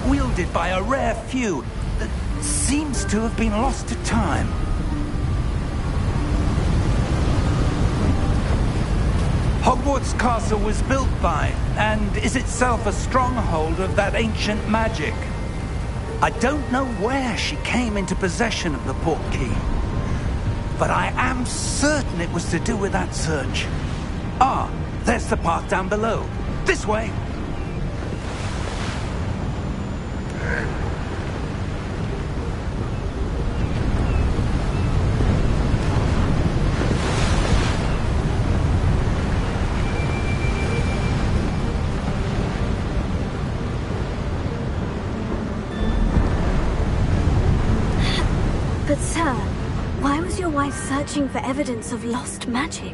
wielded by a rare few that seems to have been lost to time. Hogwarts Castle was built by, and is itself a stronghold of that ancient magic. I don't know where she came into possession of the Portkey, but I am certain it was to do with that search. Ah, there's the path down below. This way. But sir, why was your wife searching for evidence of lost magic?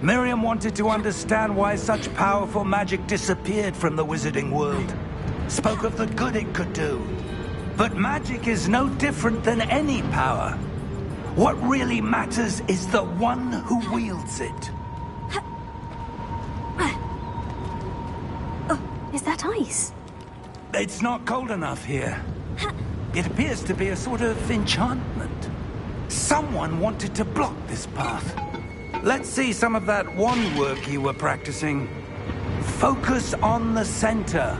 Miriam wanted to understand why such powerful magic disappeared from the wizarding world. Spoke of the good it could do. But magic is no different than any power. What really matters is the one who wields it. Oh, is that ice? It's not cold enough here. It appears to be a sort of enchantment. Someone wanted to block this path. Let's see some of that wand work you were practicing. Focus on the center.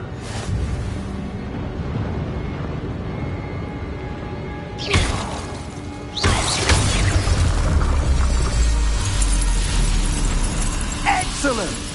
Excellent!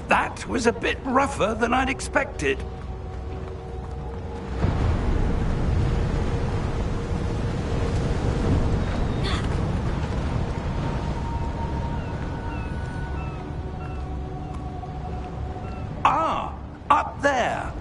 That was a bit rougher than I'd expected. Ah, up there.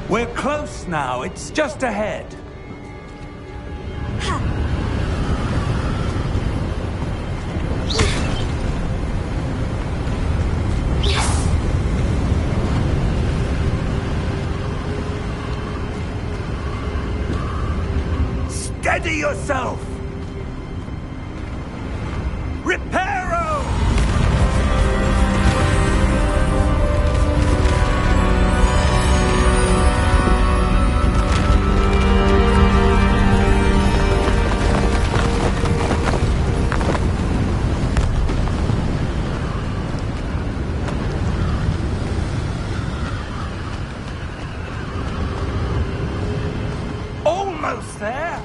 We're close now. It's just ahead. Steady yourself! Reparo! Almost there.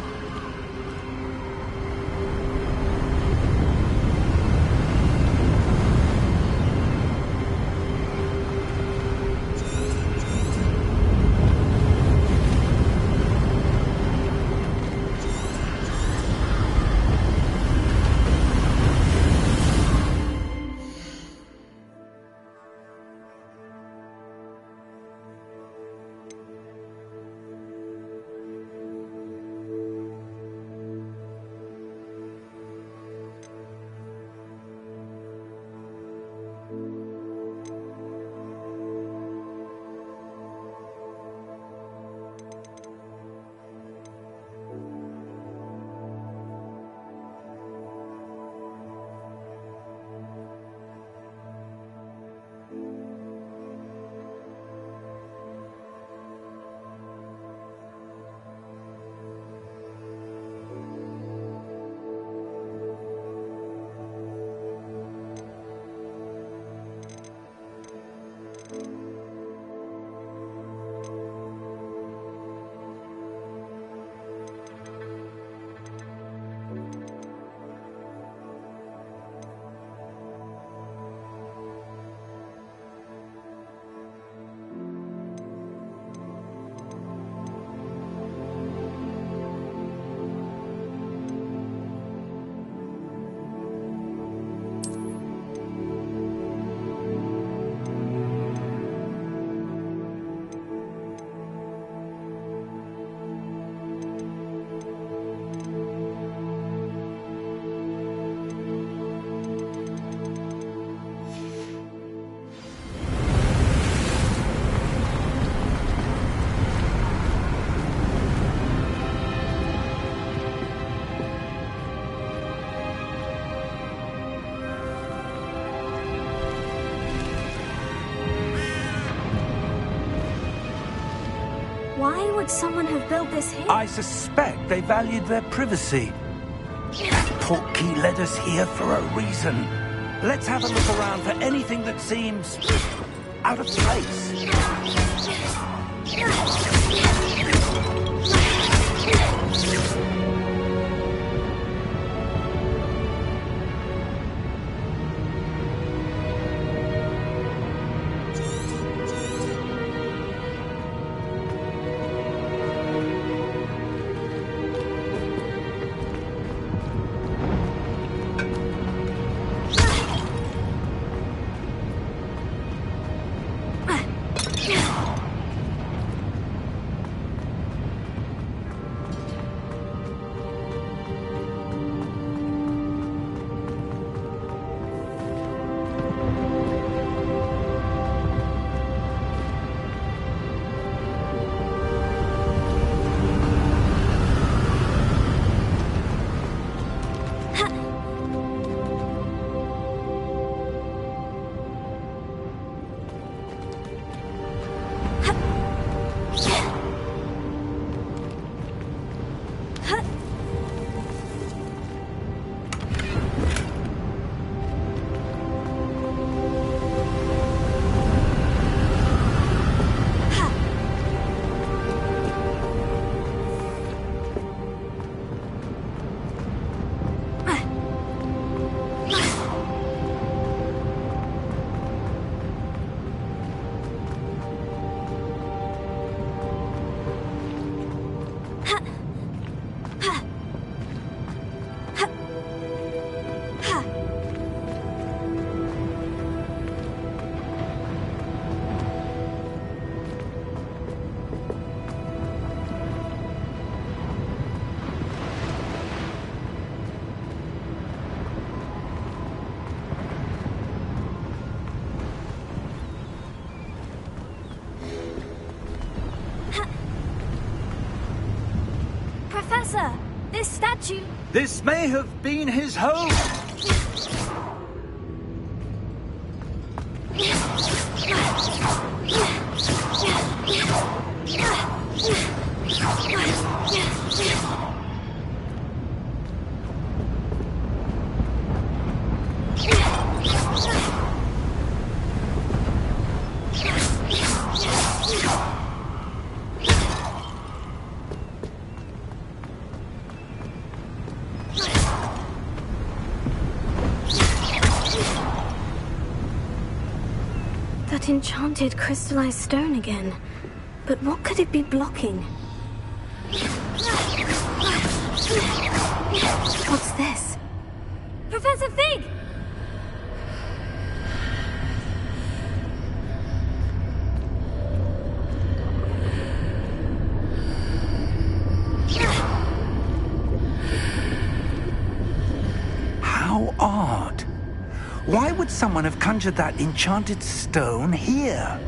Why would someone have built this here? I suspect they valued their privacy. Portkey led us here for a reason. Let's have a look around for anything that seems out of place. Professor, this statue... This may have been his home. That enchanted crystallized stone again. But what could it be blocking? What's this? Professor Fig! How odd. Why would someone have conjured that enchanted stone here?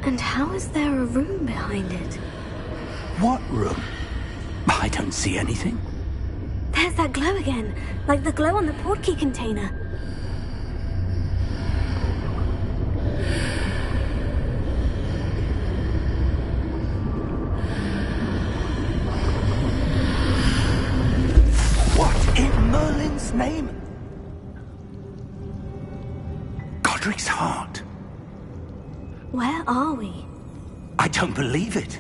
And how is there a room behind it? What room? I don't see anything. There's that glow again, like the glow on the Portkey container. What in Merlin's name? Godric's heart. Where are we? I don't believe it.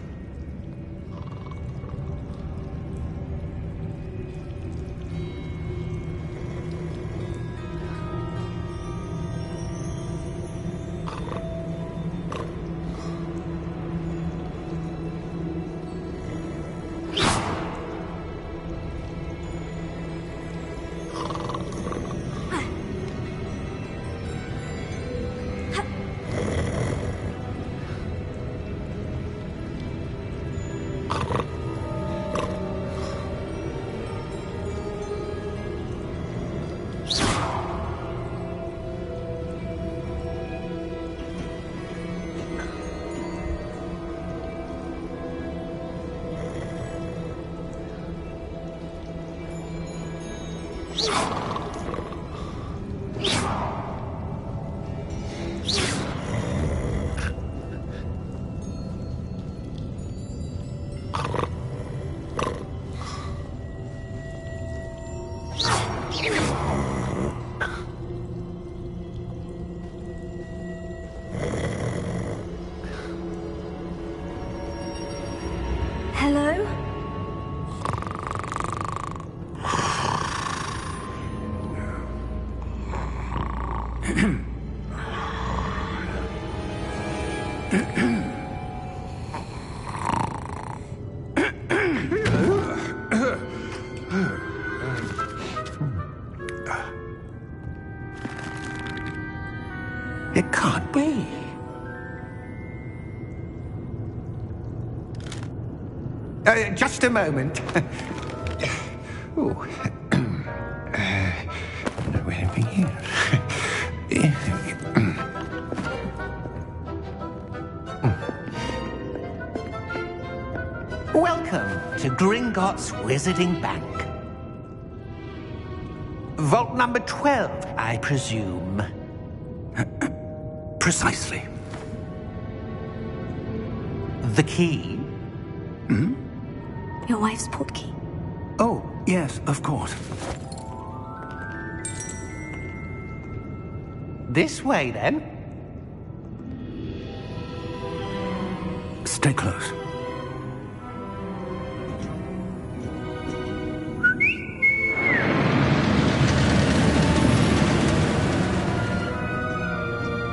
It can't be. Just a moment. Ooh. Anything here? Welcome to Gringotts Wizarding Bank. Vault number 12, I presume. Precisely. The key? Your wife's portkey. Oh, yes, of course. This way, then. Stay close.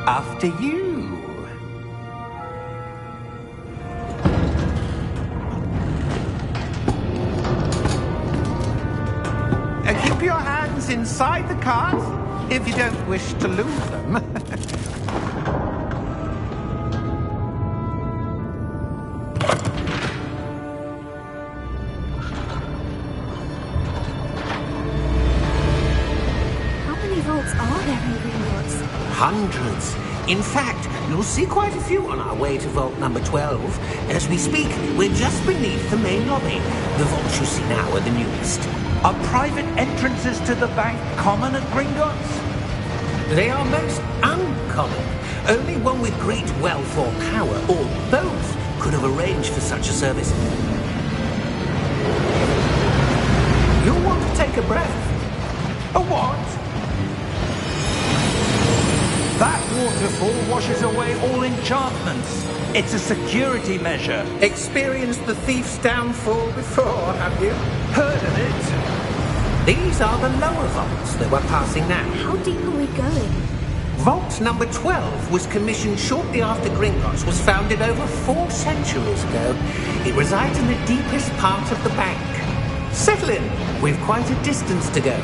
After you. Keep your hands inside the cart if you don't wish to lose them. How many vaults are there in Gringotts? Hundreds. In fact, you'll see quite a few on our way to vault number 12. As we speak, we're just beneath the main lobby. The vaults you see now are the newest. Are private entrances to the bank common at Gringotts? They are most uncommon. Only one with great wealth or power, or both, could have arranged for such a service. You'll want to take a breath. A what? That waterfall washes away all enchantments. It's a security measure. Experienced the thief's downfall before, have you? Heard of it? These are the lower vaults that we're passing now. How deep are we going? Vault number 12 was commissioned shortly after Gringotts was founded over 4 centuries ago. It resides in the deepest part of the bank. Settle in. We've quite a distance to go.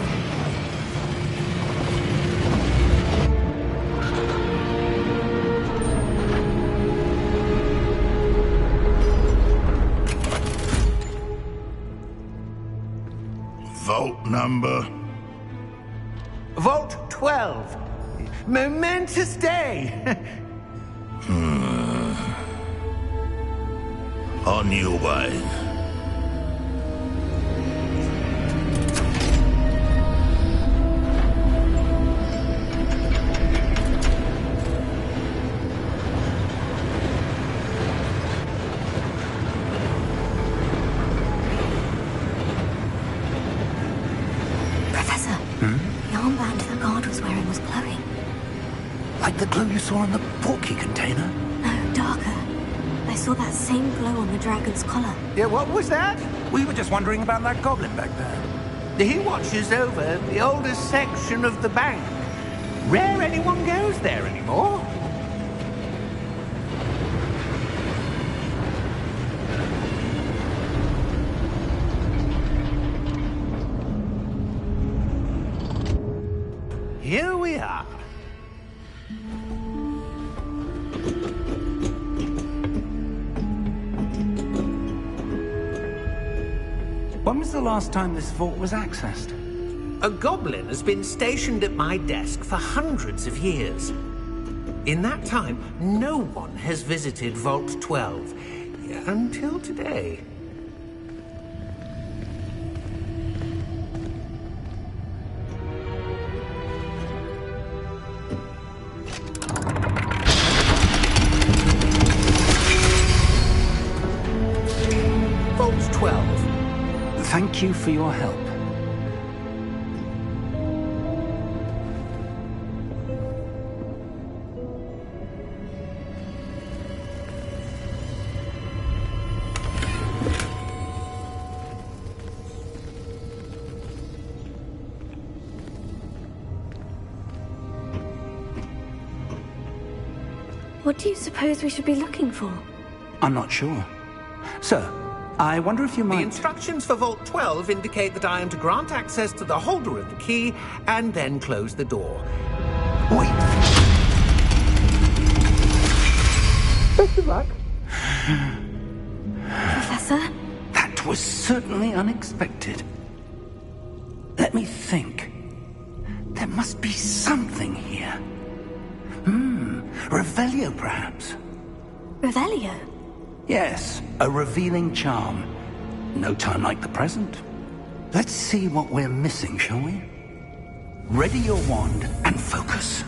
Vault number? Vault 12. Momentous day. On your way. Professor, the armband the guard was wearing was glowing. Like the glow you saw in the Portkey container? No, darker. I saw that same glow on the dragon's collar. Yeah, what was that? We were just wondering about that goblin back there. He watches over the oldest section of the bank. Rare anyone goes there anymore. Here we are. When was the last time this vault was accessed? A goblin has been stationed at my desk for hundreds of years. In that time, no one has visited Vault 12 until today. Vault 12. Thank you for your help. What do you suppose we should be looking for? I'm not sure. Sir, I wonder if you might... The instructions for Vault 12 indicate that I am to grant access to the holder of the key and then close the door. Wait! Best of luck. Professor? That was certainly unexpected. Let me think. There must be something here. Revelio, perhaps? Revelio? Yes, a revealing charm. No time like the present. Let's see what we're missing, shall we? Ready your wand and focus.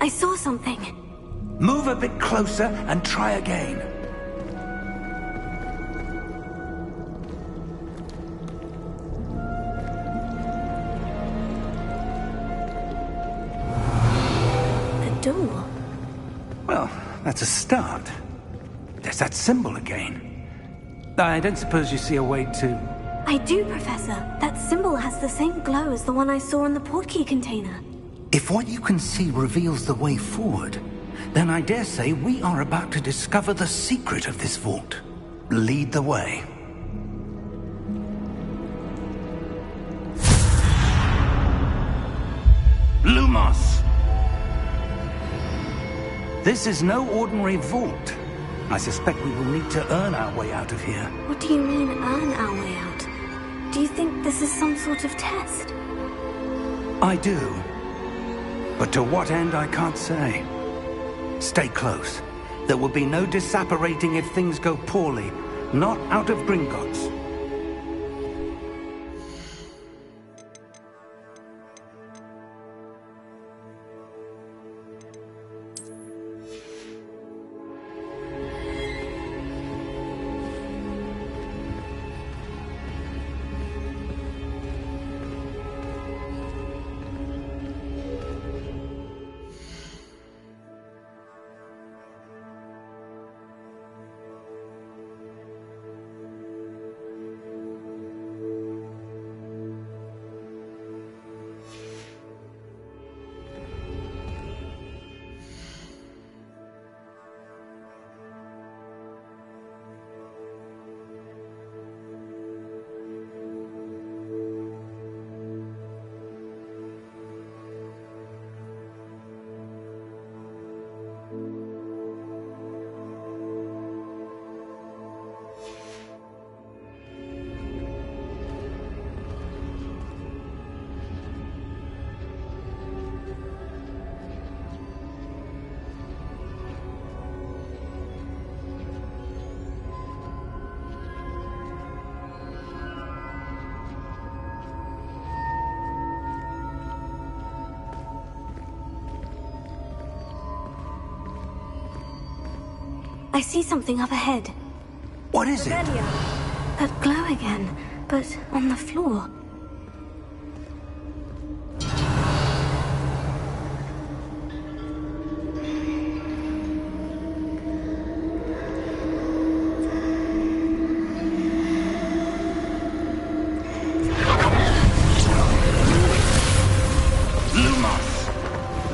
I saw something. Move a bit closer and try again. The door. Well, that's a start. There's that symbol again. I don't suppose you see a way to... I do, Professor. That symbol has the same glow as the one I saw in the Portkey container. If what you can see reveals the way forward, then I dare say we are about to discover the secret of this vault. Lead the way. Lumos! This is no ordinary vault. I suspect we will need to earn our way out of here. What do you mean, earn our way out? Do you think this is some sort of test? I do. But to what end, I can't say. Stay close. There will be no disapparating if things go poorly. Not out of Gringotts. I see something up ahead. What is it? That glow again, but on the floor. Lumos!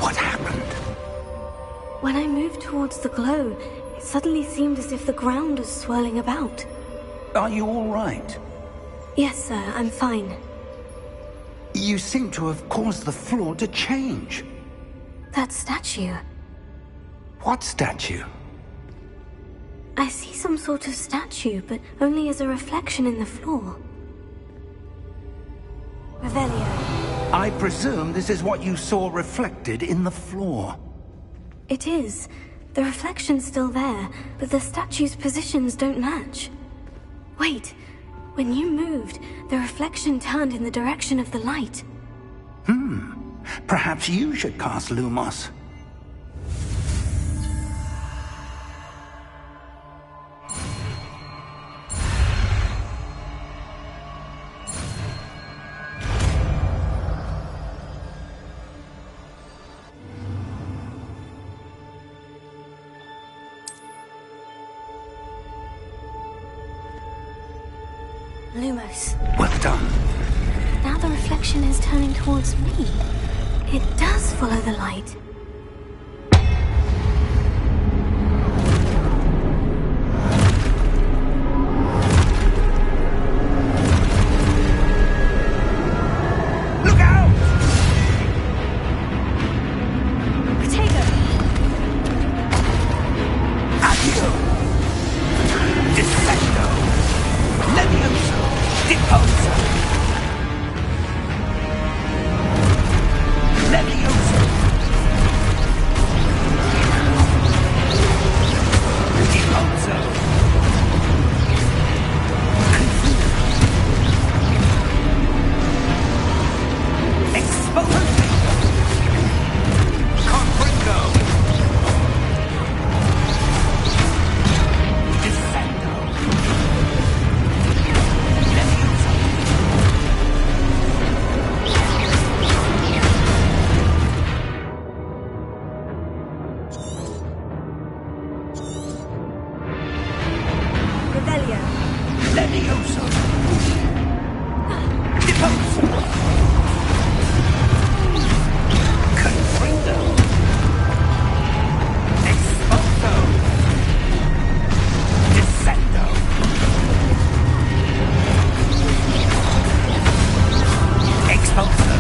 What happened? When I moved towards the glow, it suddenly seemed as if the ground was swirling about. Are you all right? Yes, sir, I'm fine. You seem to have caused the floor to change. That statue. What statue? I see some sort of statue, but only as a reflection in the floor. Revelio. I presume this is what you saw reflected in the floor. It is, The reflection's still there, but the statue's positions don't match. Wait, when you moved, the reflection turned in the direction of the light. Perhaps you should cast Lumos. Lumos. Well done. Now the reflection is turning towards me. It does follow the light. Look out! Protego! Addio! Dissecto! Levioso! Deposo! Levioso! Deposo! Exposito! Confringo! Descendo! Levioso! Revelio. Levioso! Deposo! Confringo! Exposo! Descendo! Exposo!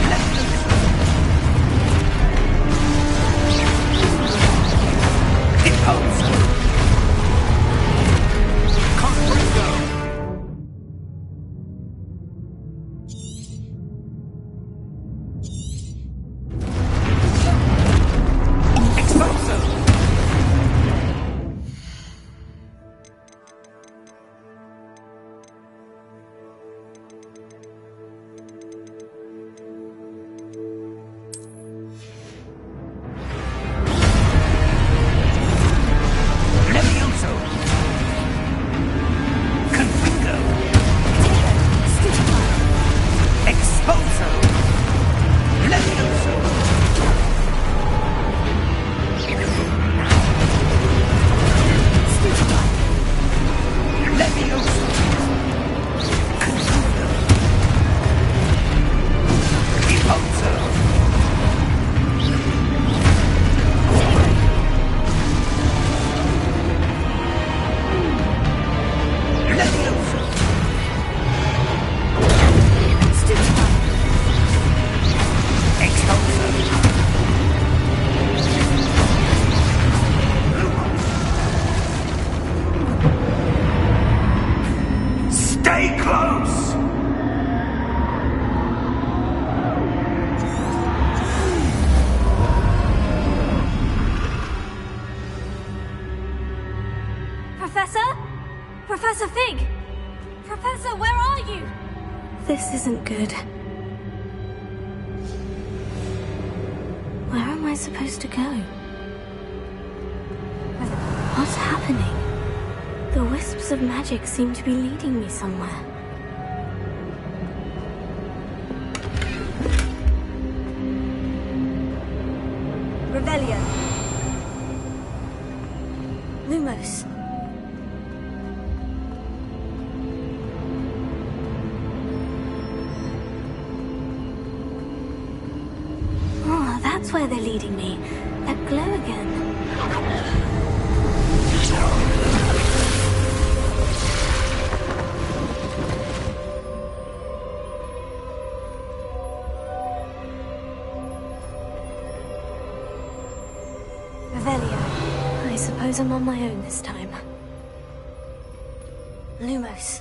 Levioso! Deposo! Confringo! Exposo! Levioso! Confringo! Exposo! Levioso! Levioso! Confringo! Deposo! Levioso! Exposo! Stay close! Professor? Professor Fig! Professor, where are you? This isn't good. Where am I supposed to go? What's happening? The wisps of magic seem to be leading me somewhere. Revelio. Lumos. Oh, that's where they're leading me. That glow again. Revelio. I suppose I'm on my own this time. Lumos.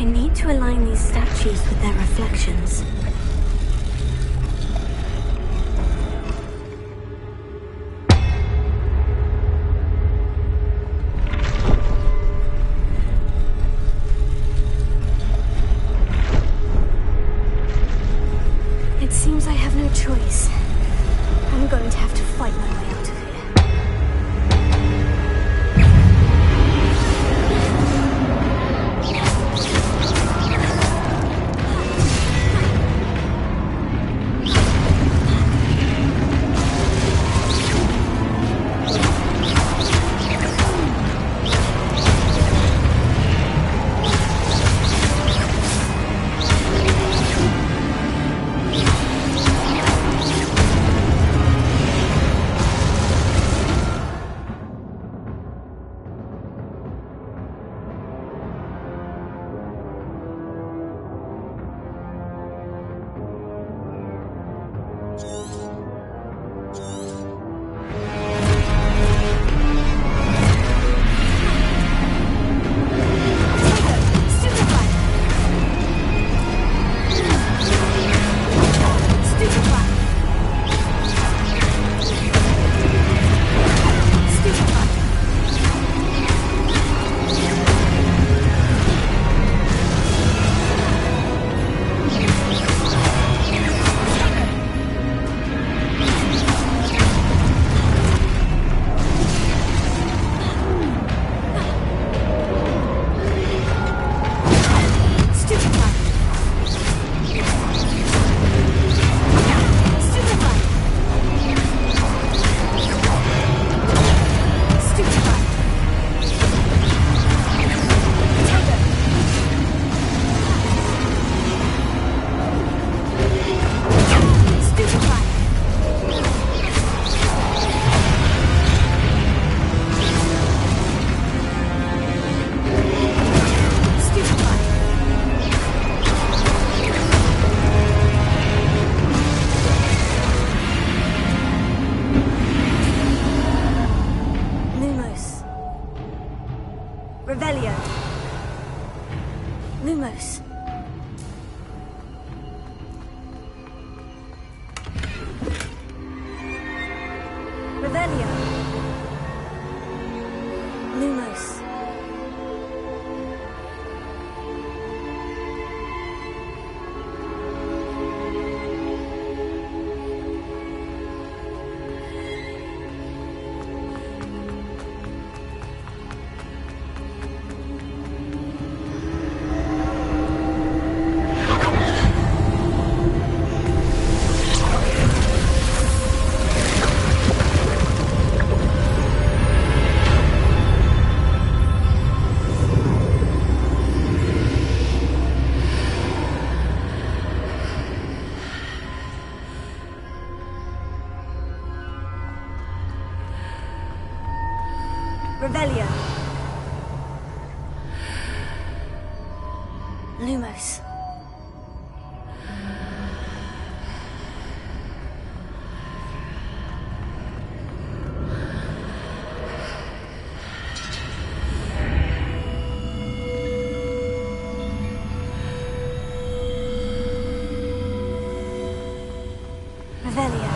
need to align these statues with their reflections. It seems I have no choice. I'm going to have to fight my way out of here. Revelio. Lumos. Revelio. Lumos. Revelio. Lumos. Revelio.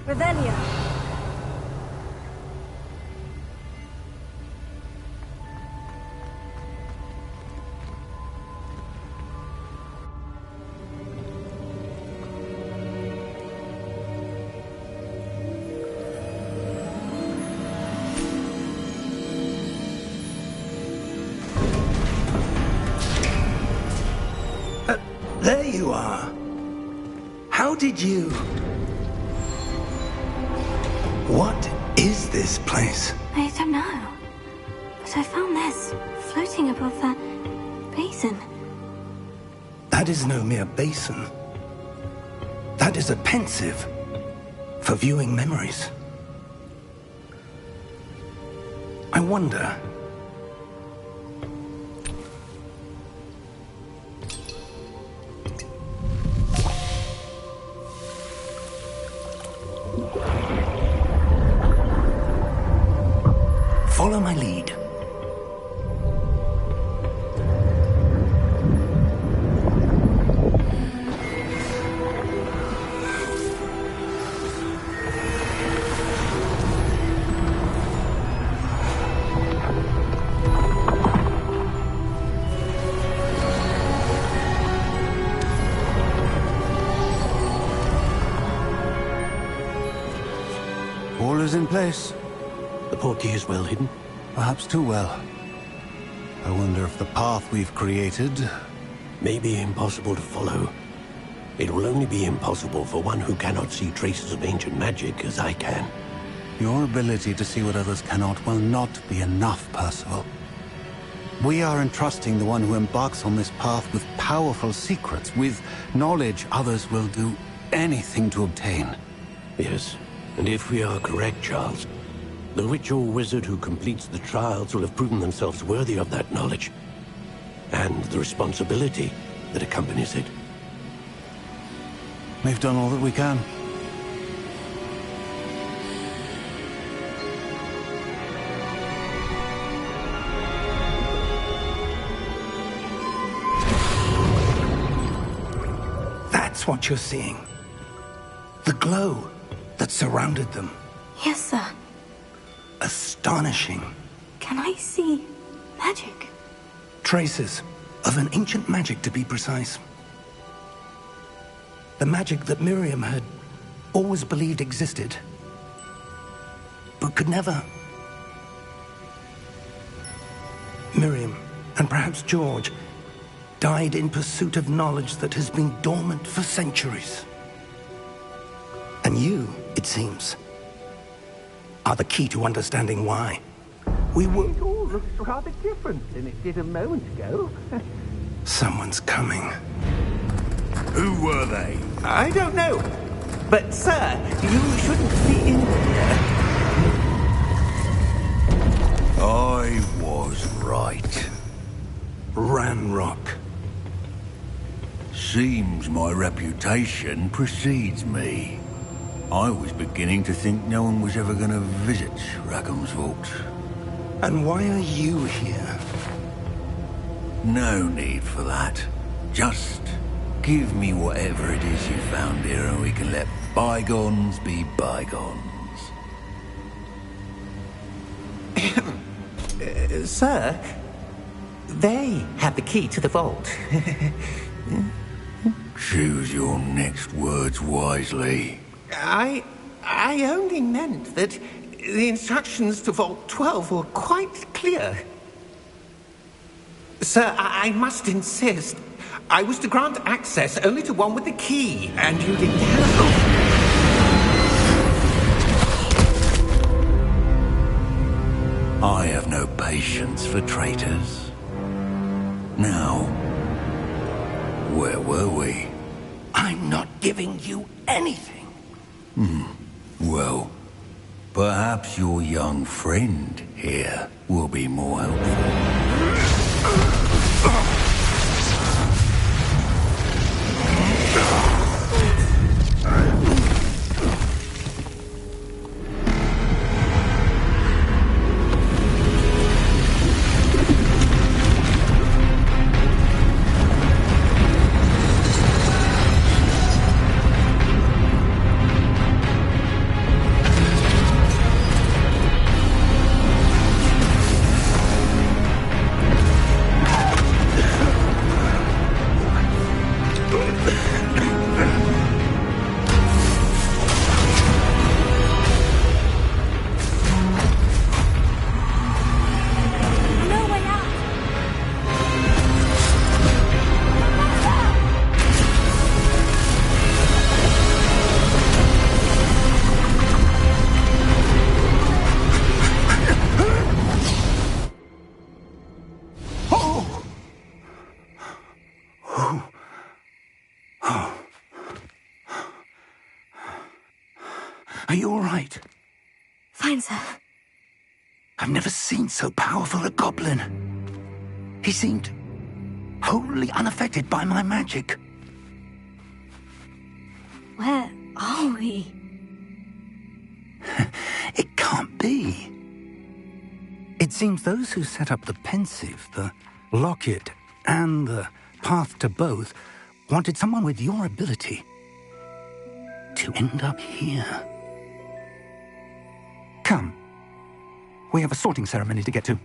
Revelio. you are. How did you... What is this place? I don't know. But I found this floating above that basin. That is no mere basin. That is a pensive for viewing memories. I wonder... Follow my lead. All is in place. The Portkey is well hidden. Perhaps too well. I wonder if the path we've created... May be impossible to follow. It will only be impossible for one who cannot see traces of ancient magic as I can. Your ability to see what others cannot will not be enough, Percival. We are entrusting the one who embarks on this path with powerful secrets, with knowledge others will do anything to obtain. Yes, and if we are correct, Charles, the witch or wizard who completes the trials will have proven themselves worthy of that knowledge, and the responsibility that accompanies it. We've done all that we can. That's what you're seeing. The glow that surrounded them. Yes, sir. Astonishing. Can I see magic? Traces of an ancient magic, to be precise. The magic that Miriam had always believed existed, but could never. Miriam, and perhaps George, died in pursuit of knowledge that has been dormant for centuries. And you, it seems, are the key to understanding why. We were... It all looks rather different than it did a moment ago. Someone's coming. Who were they? I don't know. But, sir, you shouldn't be in here. I was right. Ranrock. Seems my reputation precedes me. I was beginning to think no one was ever going to visit Rackham's Vault. And why are you here? No need for that. Just give me whatever it is you found here and we can let bygones be bygones. Sir, they have the key to the vault. Choose your next words wisely. I only meant that the instructions to Vault 12 were quite clear. Sir, I must insist. I was to grant access only to one with the key, and you didn't have... I have no patience for traitors. Now, where were we? I'm not giving you anything. Well, perhaps your young friend here will be more helpful. Are you all right? Fine, sir. I've never seen so powerful a goblin. He seemed wholly unaffected by my magic. Where are we? It can't be. It seems those who set up the pensive, the locket, and the path to both wanted someone with your ability to end up here. Come. We have a sorting ceremony to get to.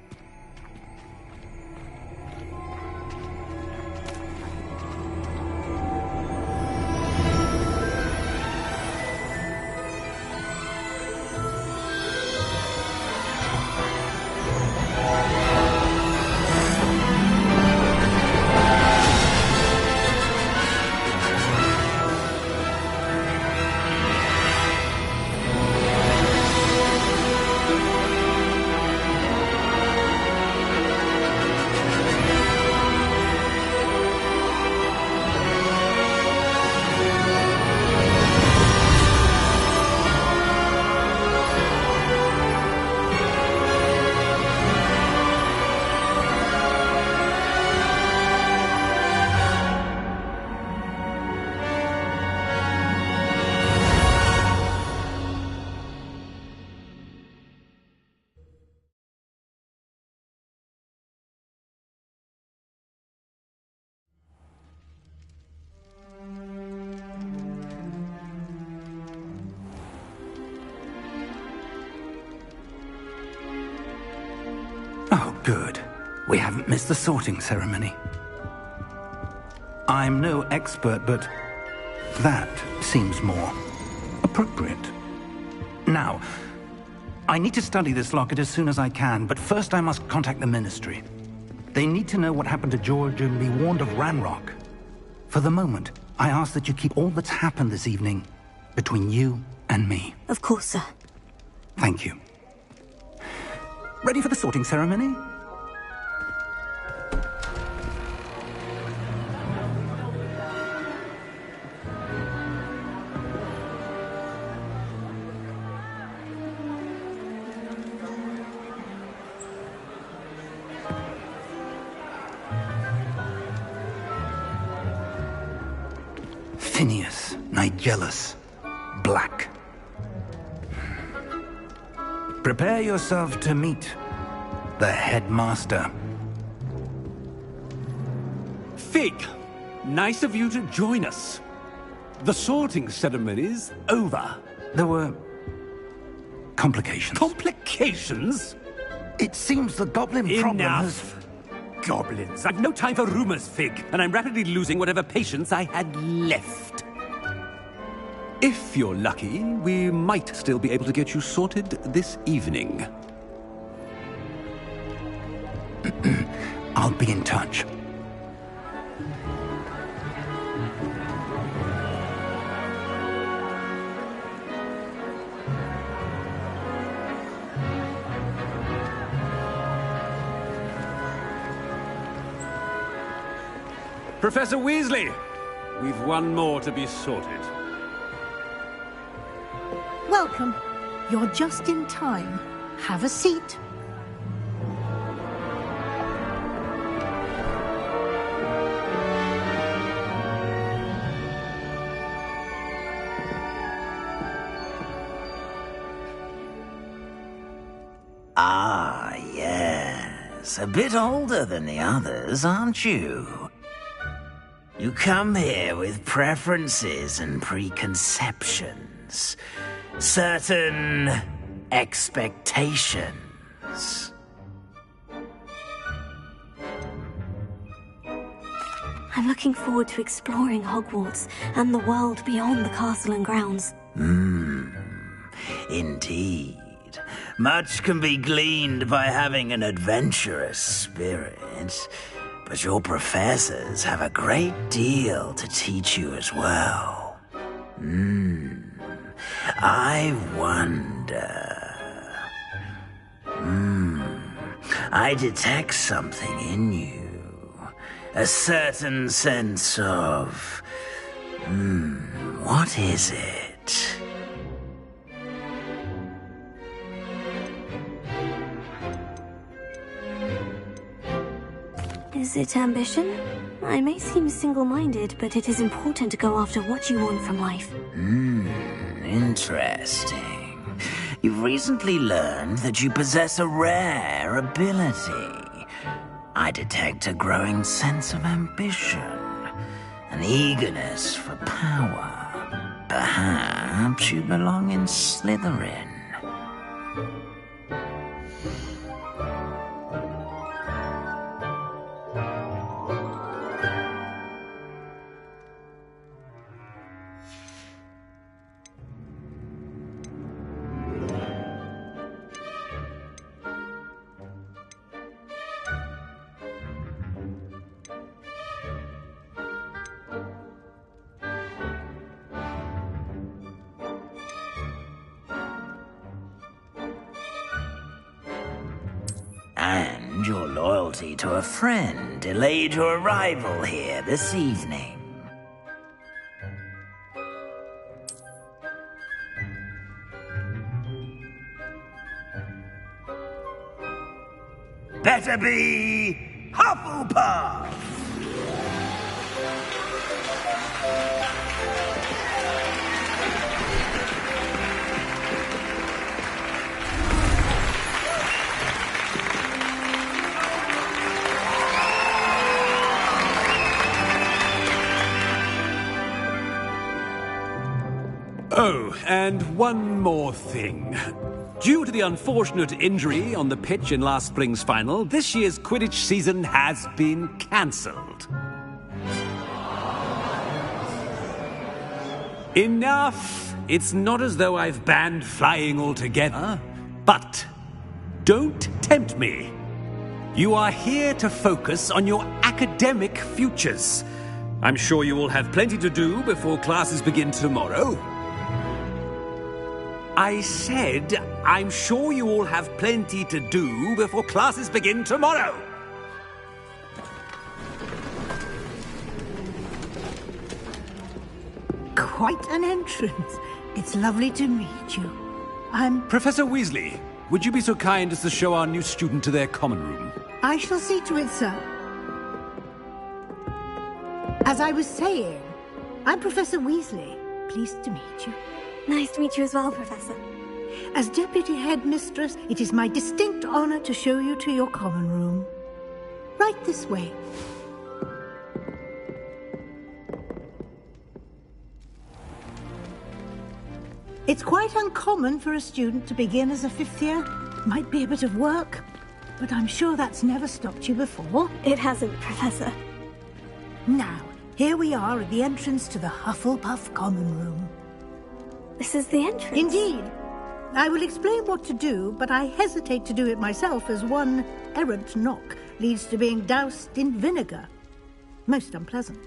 Oh, good. We haven't missed the sorting ceremony. I'm no expert, but that seems more appropriate. Now, I need to study this locket as soon as I can, but first I must contact the Ministry. They need to know what happened to George and be warned of Ranrock. For the moment, I ask that you keep all that's happened this evening between you and me. Of course, sir. Thank you. Ready for the sorting ceremony? Phineas, Nigellus, Black. Prepare yourself to meet the headmaster. Fig, nice of you to join us. The sorting ceremony's over. There were complications. Complications? It seems the goblin problem has... Enough! Goblins. I've no time for rumors, Fig, and I'm rapidly losing whatever patience I had left. If you're lucky, we might still be able to get you sorted this evening. I'll be in touch. Professor Weasley, we've one more to be sorted. Welcome. You're just in time. Have a seat. Ah, yes. A bit older than the others, aren't you? You come here with preferences and preconceptions. Certain expectations. I'm looking forward to exploring Hogwarts and the world beyond the castle and grounds. Indeed. Much can be gleaned by having an adventurous spirit, but your professors have a great deal to teach you as well. I wonder... I detect something in you. A certain sense of... what is it? Is it ambition? I may seem single-minded, but it is important to go after what you want from life. Interesting. You've recently learned that you possess a rare ability. I detect a growing sense of ambition, an eagerness for power. Perhaps you belong in Slytherin. And your loyalty to a friend delayed your arrival here this evening. Better be Hufflepuff! Oh, and one more thing. Due to the unfortunate injury on the pitch in last spring's final, this year's Quidditch season has been cancelled. Enough! It's not as though I've banned flying altogether, but don't tempt me. You are here to focus on your academic futures. I'm sure you will have plenty to do before classes begin tomorrow. I said, I'm sure you all have plenty to do before classes begin tomorrow. Quite an entrance. It's lovely to meet you. Professor Weasley, would you be so kind as to show our new student to their common room? I shall see to it, sir. As I was saying, I'm Professor Weasley. Pleased to meet you. Nice to meet you as well, Professor. As Deputy Headmistress, it is my distinct honor to show you to your common room. Right this way. It's quite uncommon for a student to begin as a fifth year. Might be a bit of work, but I'm sure that's never stopped you before. It hasn't, Professor. Now, here we are at the entrance to the Hufflepuff common room. This is the entrance? Indeed. I will explain what to do, but I hesitate to do it myself as one errant knock leads to being doused in vinegar. Most unpleasant.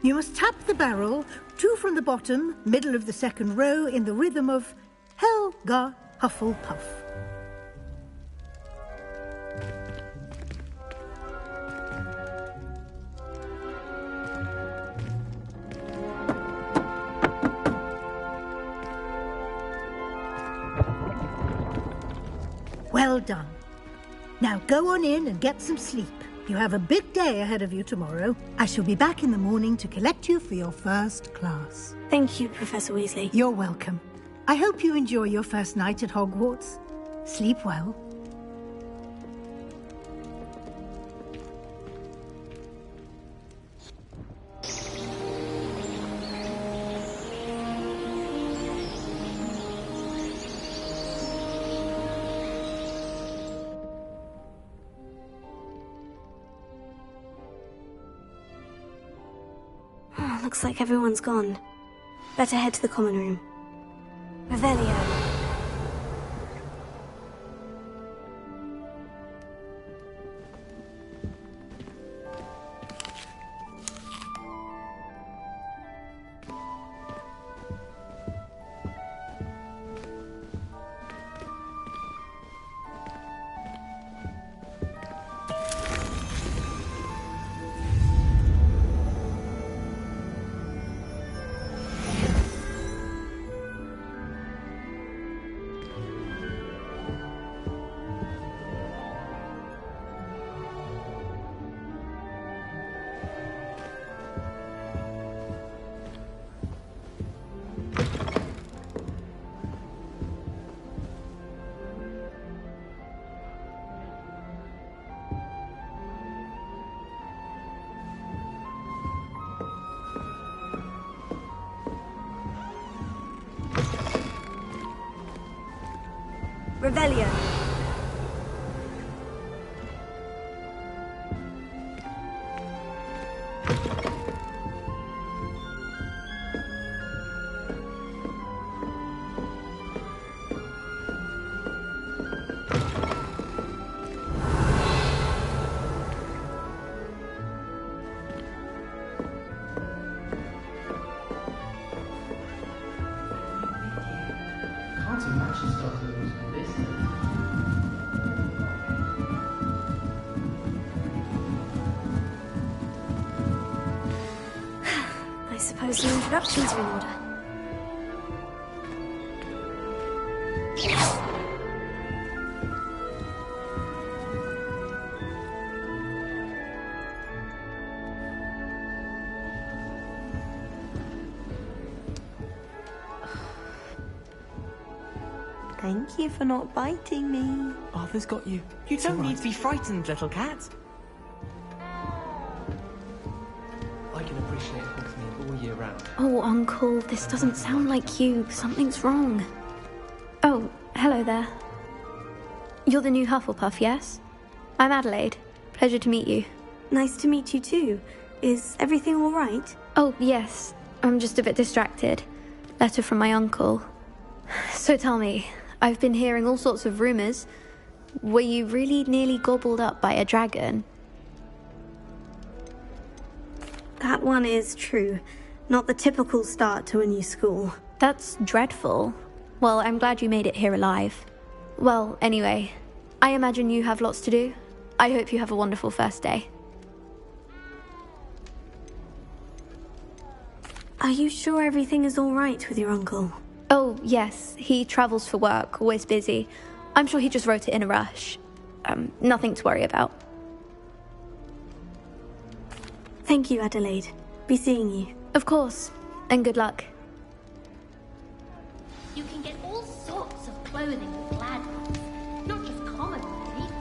You must tap the barrel, 2 from the bottom, middle of the second row, in the rhythm of Helga Hufflepuff. Well done. Now go on in and get some sleep. You have a big day ahead of you tomorrow. I shall be back in the morning to collect you for your first class. Thank you, Professor Weasley. You're welcome. I hope you enjoy your first night at Hogwarts. Sleep well. Looks like everyone's gone. Better head to the common room. Revelio. Revelio. I suppose the introductions are in order. Thank you for not biting me. Arthur's got you. You don't need to be frightened, little cat. I can appreciate company all year round. Oh, Uncle, this doesn't sound like you. Something's wrong. Oh, hello there. You're the new Hufflepuff, yes? I'm Adelaide. Pleasure to meet you. Nice to meet you too. Is everything all right? Oh, yes. I'm just a bit distracted. Letter from my uncle. So tell me, I've been hearing all sorts of rumors. Were you really nearly gobbled up by a dragon? That one is true. Not the typical start to a new school. That's dreadful. Well, I'm glad you made it here alive. Well, anyway, I imagine you have lots to do. I hope you have a wonderful first day. Are you sure everything is all right with your uncle? Oh, yes. He travels for work, always busy. I'm sure he just wrote it in a rush. Nothing to worry about. Thank you, Adelaide. Be seeing you. Of course. And good luck. You can get all sorts of clothing with glad rags. Not just common, really.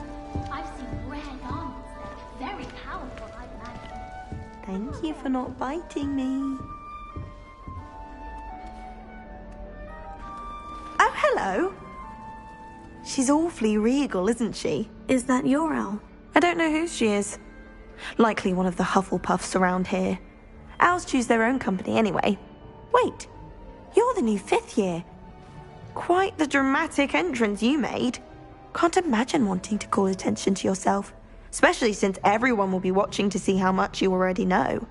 I've seen rare garments that are very powerful, I imagine. Thank you for not biting me. Oh, hello. She's awfully regal, isn't she? Is that your owl? I don't know who she is. Likely one of the Hufflepuffs around here. Owls choose their own company anyway. Wait, you're the new 5th year. Quite the dramatic entrance you made. Can't imagine wanting to call attention to yourself, especially since everyone will be watching to see how much you already know.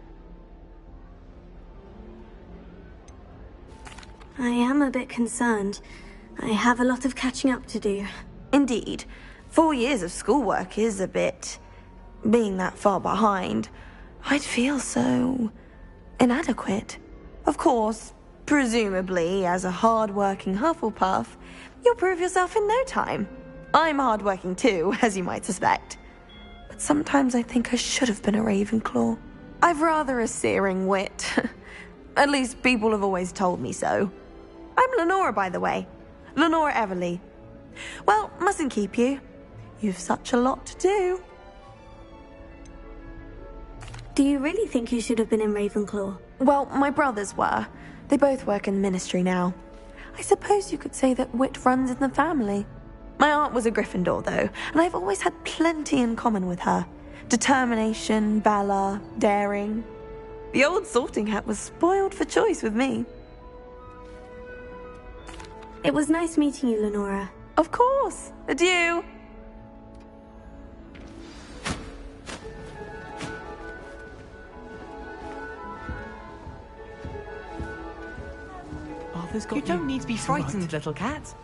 I am a bit concerned. I have a lot of catching up to do. Indeed. 4 years of schoolwork is a bit... Being that far behind, I'd feel so... inadequate. Of course, presumably, as a hard-working Hufflepuff, you'll prove yourself in no time. I'm hard-working too, as you might suspect. But sometimes I think I should have been a Ravenclaw. I've rather a searing wit. At least people have always told me so. I'm Lenora, by the way. Lenora Everly. Well, mustn't keep you. You've such a lot to do. Do you really think you should have been in Ravenclaw? Well, my brothers were. They both work in the ministry now. I suppose you could say that wit runs in the family. My aunt was a Gryffindor, though, and I've always had plenty in common with her. Determination, valor, daring. The old sorting hat was spoiled for choice with me. It was nice meeting you, Lenora. Of course. Adieu. Arthur's got you. You don't need to be frightened, little cat.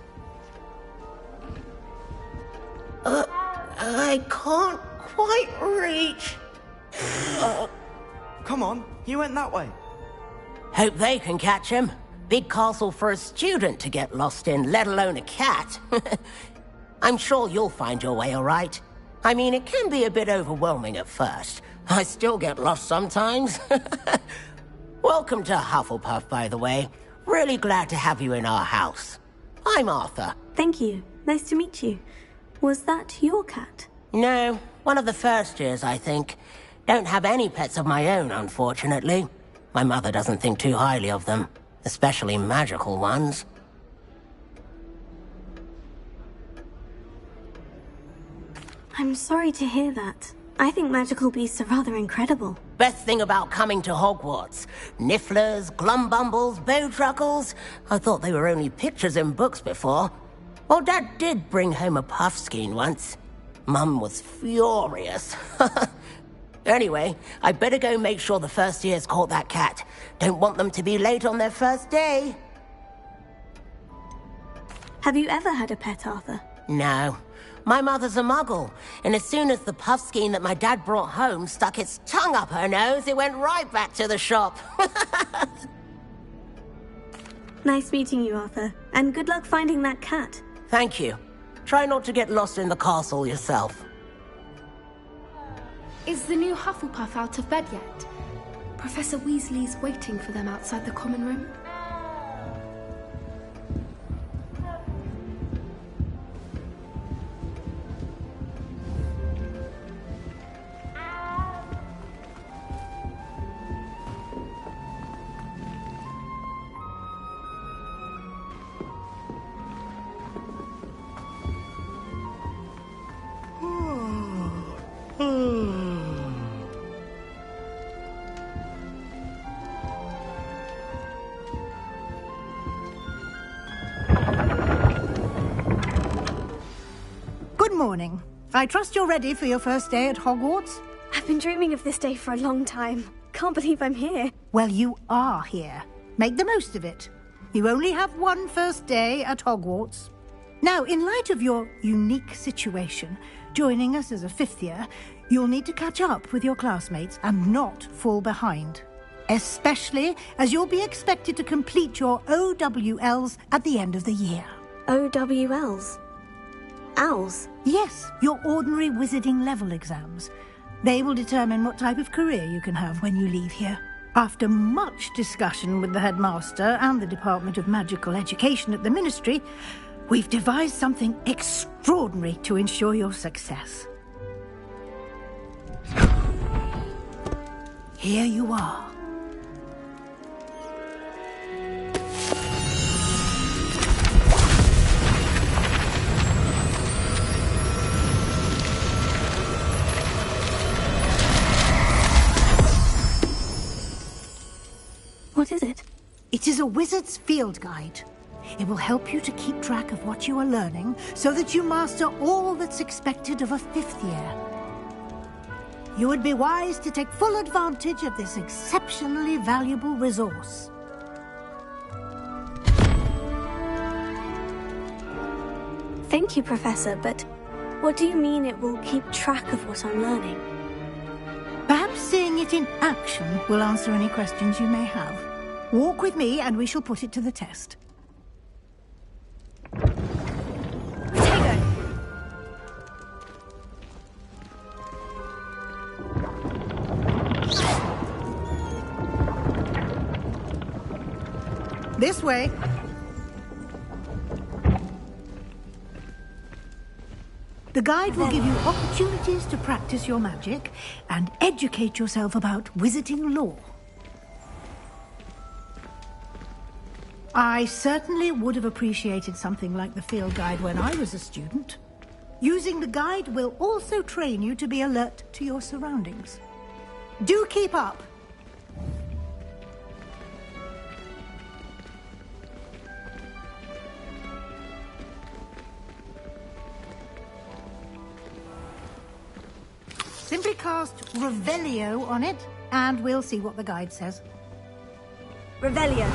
I can't quite reach. Come on, you went that way. Hope they can catch him. Big castle for a student to get lost in, let alone a cat. I'm sure you'll find your way all right. I mean, it can be a bit overwhelming at first. I still get lost sometimes. Welcome to Hufflepuff, by the way. Really glad to have you in our house. I'm Arthur. Thank you. Nice to meet you. Was that your cat? No, one of the first years, I think. Don't have any pets of my own, unfortunately. My mother doesn't think too highly of them. Especially magical ones. I'm sorry to hear that. I think magical beasts are rather incredible. Best thing about coming to Hogwarts. Nifflers, glumbumbles, bowtruckles. I thought they were only pictures in books before. Well, Dad did bring home a puffskein once. Mum was furious. Anyway, I better go make sure the first years caught that cat. Don't want them to be late on their first day. Have you ever had a pet, Arthur? No. My mother's a muggle, and as soon as the puffskein that my dad brought home stuck its tongue up her nose, it went right back to the shop. Nice meeting you, Arthur. And good luck finding that cat. Thank you. Try not to get lost in the castle yourself. Is the new Hufflepuff out of bed yet? Professor Weasley's waiting for them outside the common room. Good morning. I trust you're ready for your first day at Hogwarts? I've been dreaming of this day for a long time. Can't believe I'm here. Well, you are here. Make the most of it. You only have one first day at Hogwarts. Now, in light of your unique situation, joining us as a fifth year, you'll need to catch up with your classmates and not fall behind. Especially as you'll be expected to complete your OWLs at the end of the year. OWLs? Owls? Yes, your ordinary wizarding level exams. They will determine what type of career you can have when you leave here. After much discussion with the headmaster and the Department of Magical Education at the Ministry, we've devised something extraordinary to ensure your success. Here you are. What is it? It is a wizard's field guide. It will help you to keep track of what you are learning so that you master all that's expected of a fifth year. You would be wise to take full advantage of this exceptionally valuable resource. Thank you, Professor, but what do you mean it will keep track of what I'm learning? Perhaps seeing it in action will answer any questions you may have. Walk with me and we shall put it to the test. This way. The guide will give you opportunities to practice your magic and educate yourself about wizarding lore. I certainly would have appreciated something like the field guide when I was a student. Using the guide will also train you to be alert to your surroundings. Do keep up! Simply cast Revelio on it, and we'll see what the guide says. Revelio.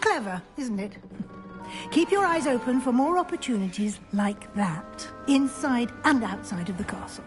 Clever, isn't it? Keep your eyes open for more opportunities like that, inside and outside of the castle.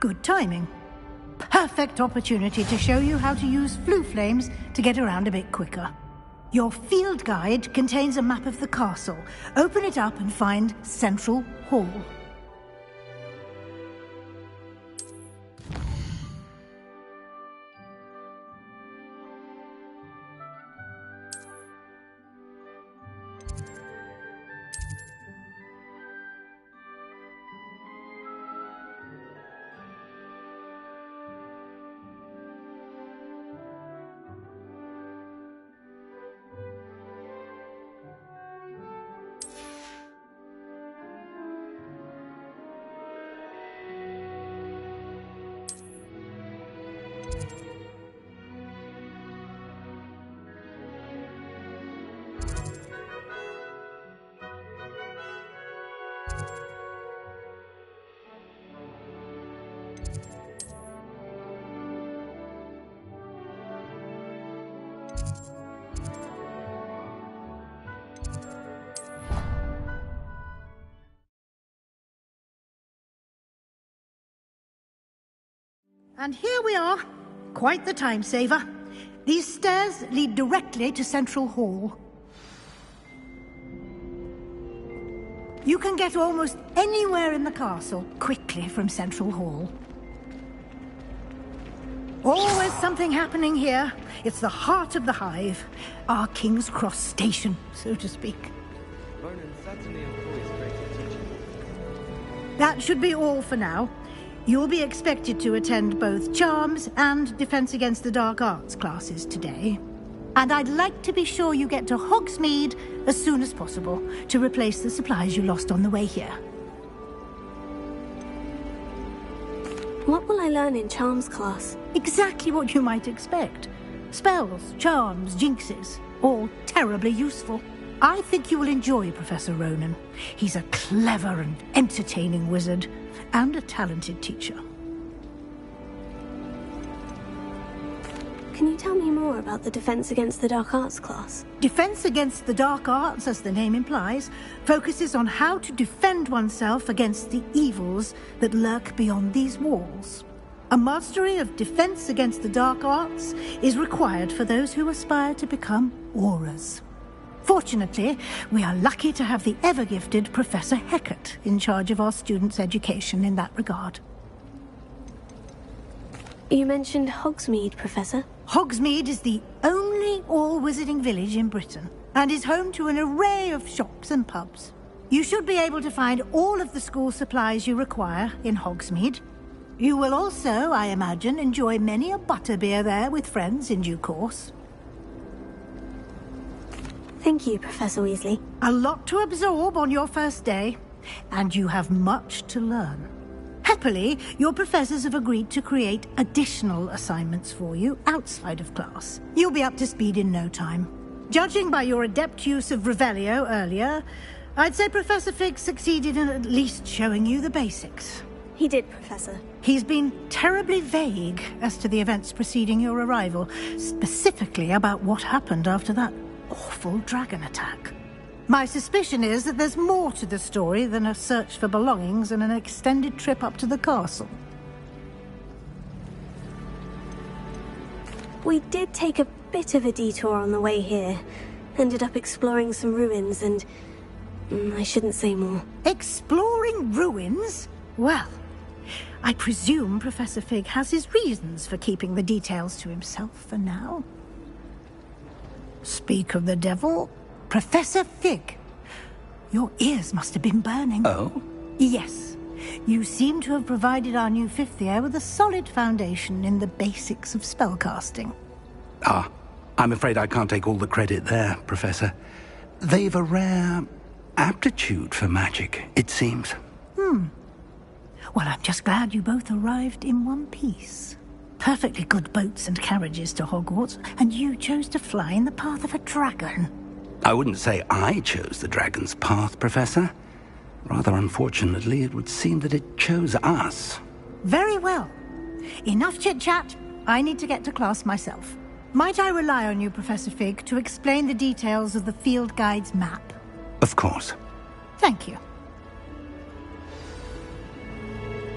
Good timing. Perfect opportunity to show you how to use flue flames to get around a bit quicker. Your field guide contains a map of the castle. Open it up and find Central Hall. And here we are. Quite the time saver. These stairs lead directly to Central Hall. You can get almost anywhere in the castle quickly from Central Hall. Always something happening here. It's the heart of the Hive. Our King's Cross station, so to speak. Vernon certainly employs great teaching. That should be all for now. You'll be expected to attend both Charms and Defense Against the Dark Arts classes today. And I'd like to be sure you get to Hogsmeade as soon as possible to replace the supplies you lost on the way here. What will I learn in charms class? Exactly what you might expect. Spells, charms, jinxes, all terribly useful. I think you will enjoy Professor Ronan. He's a clever and entertaining wizard, and a talented teacher. Can you tell me more about the Defense Against the Dark Arts class? Defense Against the Dark Arts, as the name implies, focuses on how to defend oneself against the evils that lurk beyond these walls. A mastery of Defense Against the Dark Arts is required for those who aspire to become Aurors. Fortunately, we are lucky to have the ever-gifted Professor Hecat in charge of our students' education in that regard. You mentioned Hogsmeade, Professor. Hogsmeade is the only all-wizarding village in Britain, and is home to an array of shops and pubs. You should be able to find all of the school supplies you require in Hogsmeade. You will also, I imagine, enjoy many a butterbeer there with friends in due course. Thank you, Professor Weasley. A lot to absorb on your first day, and you have much to learn. Happily, your professors have agreed to create additional assignments for you outside of class. You'll be up to speed in no time. Judging by your adept use of Revelio earlier, I'd say Professor Fig succeeded in at least showing you the basics. He did, Professor. He's been terribly vague as to the events preceding your arrival, specifically about what happened after that awful dragon attack. My suspicion is that there's more to the story than a search for belongings and an extended trip up to the castle. We did take a bit of a detour on the way here. Ended up exploring some ruins and... I shouldn't say more. Exploring ruins? Well, I presume Professor Fig has his reasons for keeping the details to himself for now. Speak of the devil, Professor Fig. Your ears must have been burning. Oh? Yes. You seem to have provided our new fifth year with a solid foundation in the basics of spellcasting. Ah, I'm afraid I can't take all the credit there, Professor. They've a rare aptitude for magic, it seems. Well, I'm just glad you both arrived in one piece. Perfectly good boats and carriages to Hogwarts, and you chose to fly in the path of a dragon. I wouldn't say I chose the dragon's path, Professor. Rather unfortunately, it would seem that it chose us. Very well. Enough chit-chat. I need to get to class myself. Might I rely on you, Professor Fig, to explain the details of the field guide's map? Of course. Thank you.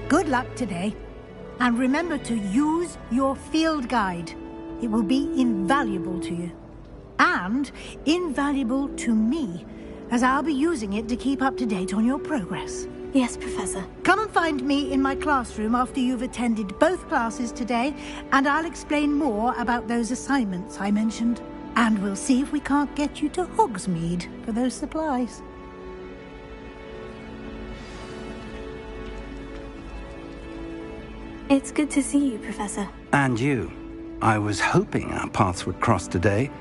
Good luck today. And remember to use your field guide. It will be invaluable to you. And invaluable to me, as I'll be using it to keep up to date on your progress. Yes, Professor. Come and find me in my classroom after you've attended both classes today, and I'll explain more about those assignments I mentioned. And we'll see if we can't get you to Hogsmeade for those supplies. It's good to see you, Professor. And you. I was hoping our paths would cross today,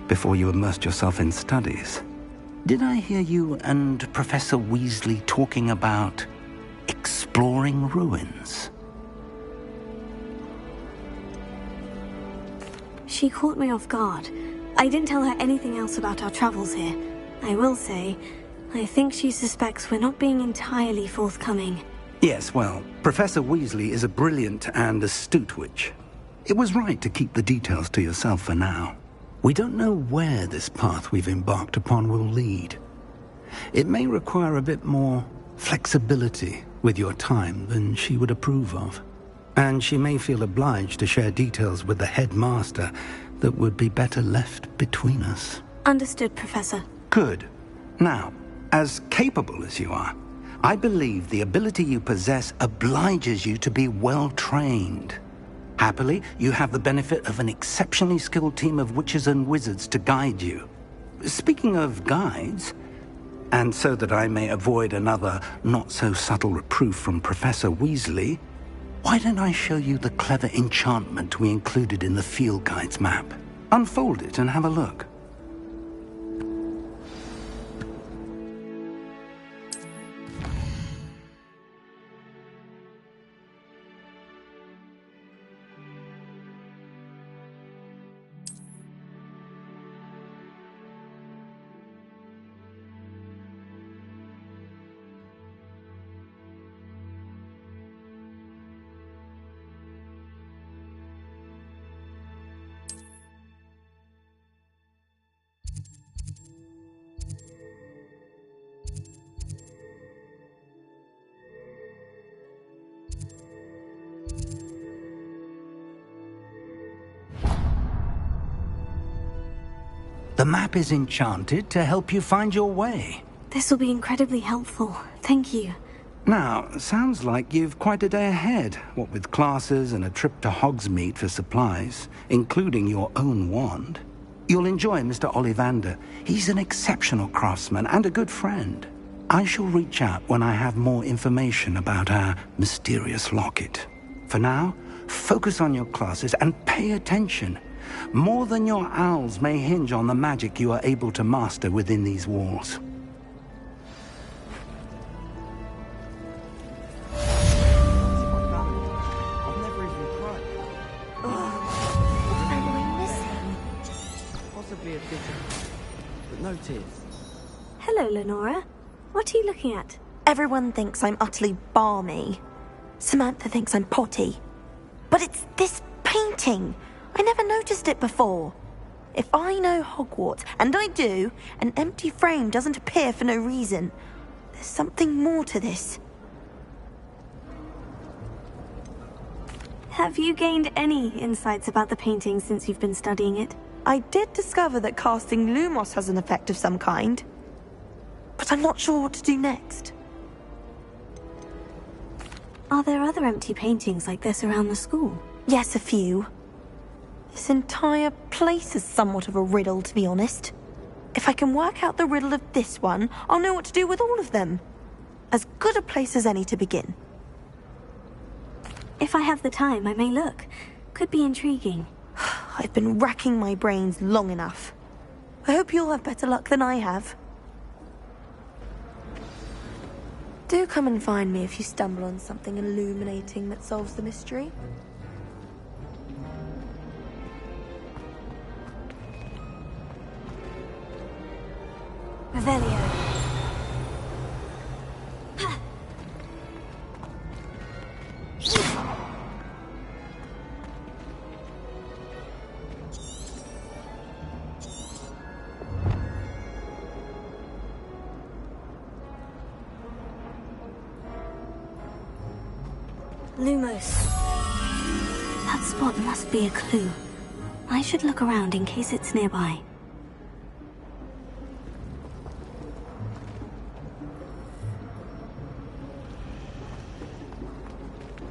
before you immersed yourself in studies. Did I hear you and Professor Weasley talking about exploring ruins? She caught me off guard. I didn't tell her anything else about our travels here. I will say, I think she suspects we're not being entirely forthcoming. Yes, well, Professor Weasley is a brilliant and astute witch. It was right to keep the details to yourself for now. We don't know where this path we've embarked upon will lead. It may require a bit more flexibility with your time than she would approve of. And she may feel obliged to share details with the headmaster that would be better left between us. Understood, Professor. Good. Now, as capable as you are, I believe the ability you possess obliges you to be well-trained. Happily, you have the benefit of an exceptionally skilled team of witches and wizards to guide you. Speaking of guides, and so that I may avoid another not-so-subtle reproof from Professor Weasley, why don't I show you the clever enchantment we included in the field guide's map? Unfold it and have a look. The map is enchanted to help you find your way. This will be incredibly helpful. Thank you. Now, sounds like you've quite a day ahead, what with classes and a trip to Hogsmeade for supplies, including your own wand. You'll enjoy Mr. Ollivander. He's an exceptional craftsman and a good friend. I shall reach out when I have more information about our mysterious locket. For now, focus on your classes and pay attention. More than your owls may hinge on the magic you are able to master within these walls. Possibly a bitter, but no tears. Hello, Lenora. What are you looking at? Everyone thinks I'm utterly balmy. Samantha thinks I'm potty. But it's this painting. I never noticed it before. If I know Hogwarts, and I do, an empty frame doesn't appear for no reason. There's something more to this. Have you gained any insights about the painting since you've been studying it? I did discover that casting Lumos has an effect of some kind. But I'm not sure what to do next. Are there other empty paintings like this around the school? Yes, a few. This entire place is somewhat of a riddle, to be honest. If I can work out the riddle of this one, I'll know what to do with all of them. As good a place as any to begin. If I have the time, I may look. Could be intriguing. I've been racking my brains long enough. I hope you'll have better luck than I have. Do come and find me if you stumble on something illuminating that solves the mystery. Revelio. Lumos. That spot must be a clue. I should look around in case it's nearby.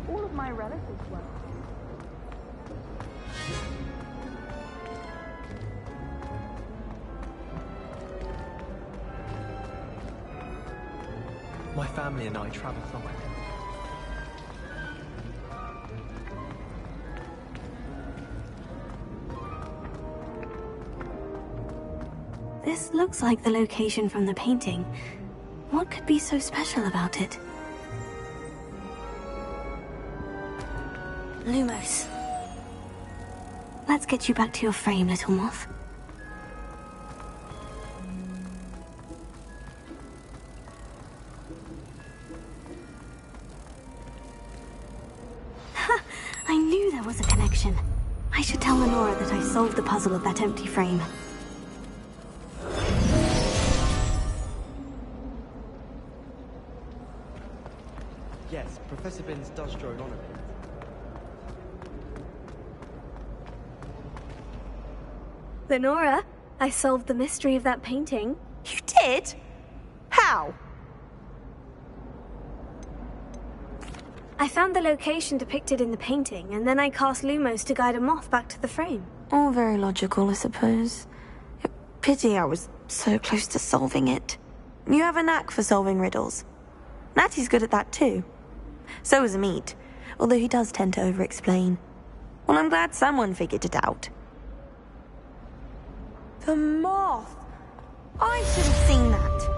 All of my relatives were. My family and I travelled somewhere. This looks like the location from the painting. What could be so special about it? Lumos. Let's get you back to your frame, little moth. Ha! I knew there was a connection. I should tell Lenora that I solved the puzzle of that empty frame. Yes, Professor Binns does drone on a bit. Lenora, I solved the mystery of that painting. You did? How? I found the location depicted in the painting, and then I cast Lumos to guide a moth back to the frame. All very logical, I suppose. Pity I was so close to solving it. You have a knack for solving riddles. Natty's good at that too. So is Amit, although he does tend to over-explain. Well, I'm glad someone figured it out. The moth! I should have seen that.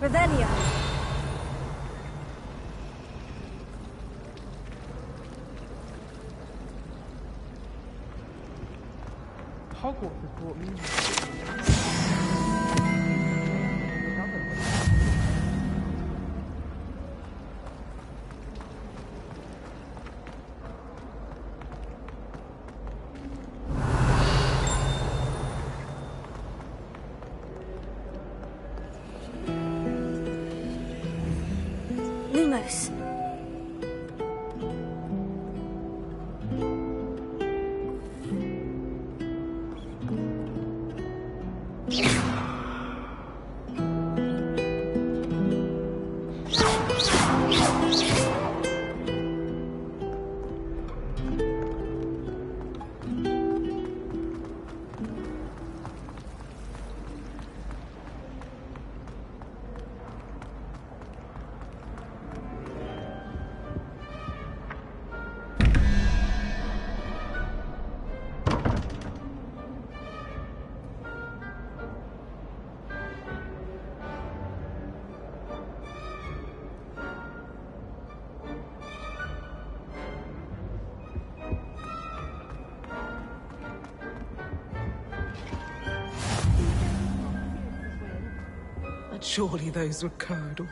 Revelio. Hogwarts has brought me. Lumos. But surely those were curdle.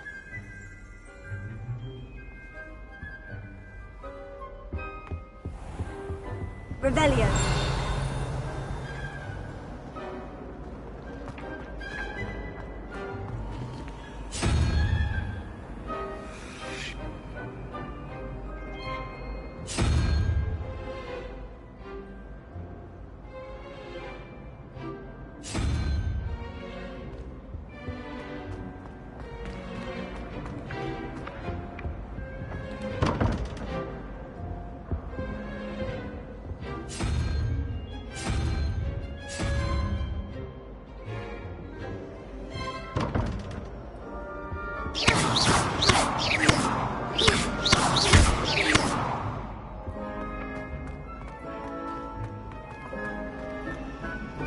Revelio.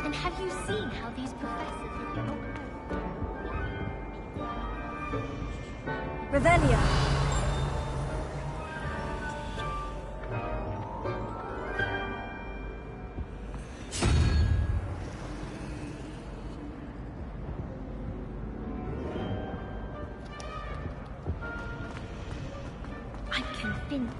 And have you seen how these professors look at Revelio. I'm convinced.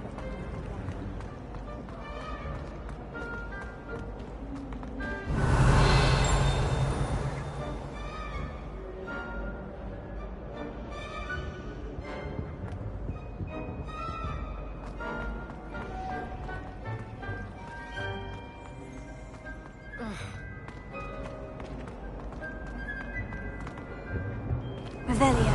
Revelio.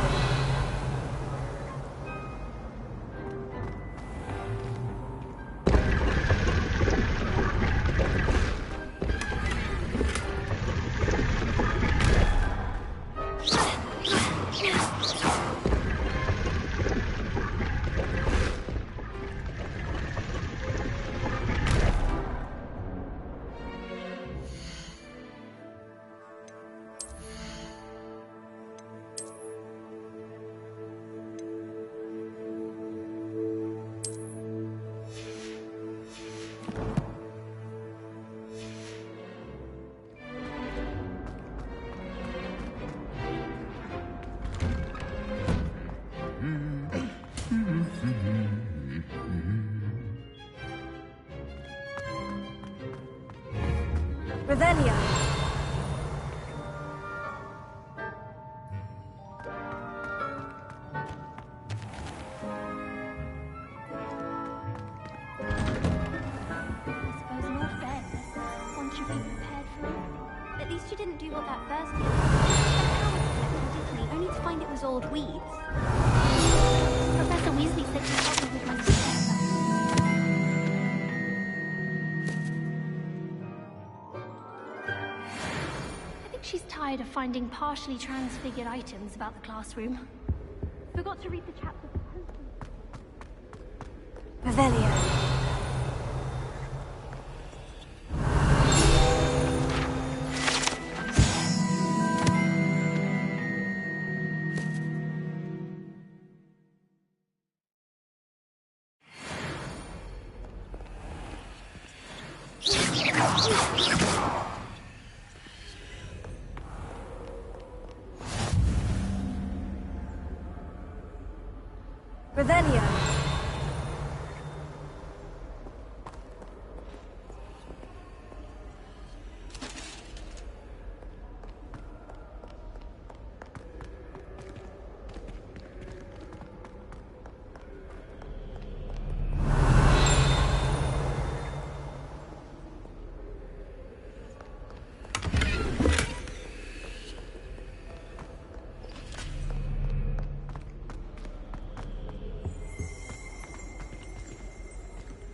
Revelio. I suppose in all fairness, one should be prepared for anything. At least you didn't do what that first did. Only to find it was old weeds. Professor Weasley said she'd help me with my secret. I think she's tired of finding partially transfigured items about the classroom. Forgot to read the chapter. Revelio. Revelio.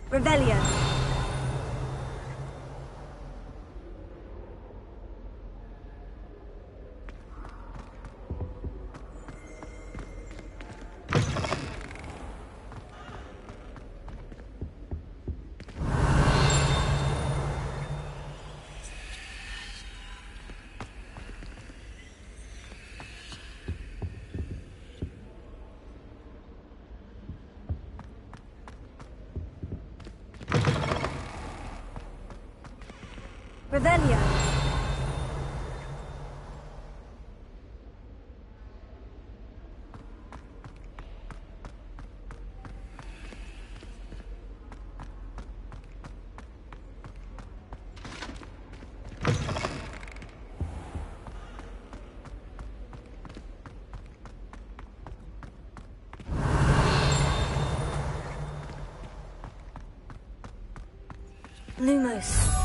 Revelio. Revelio. Lumos.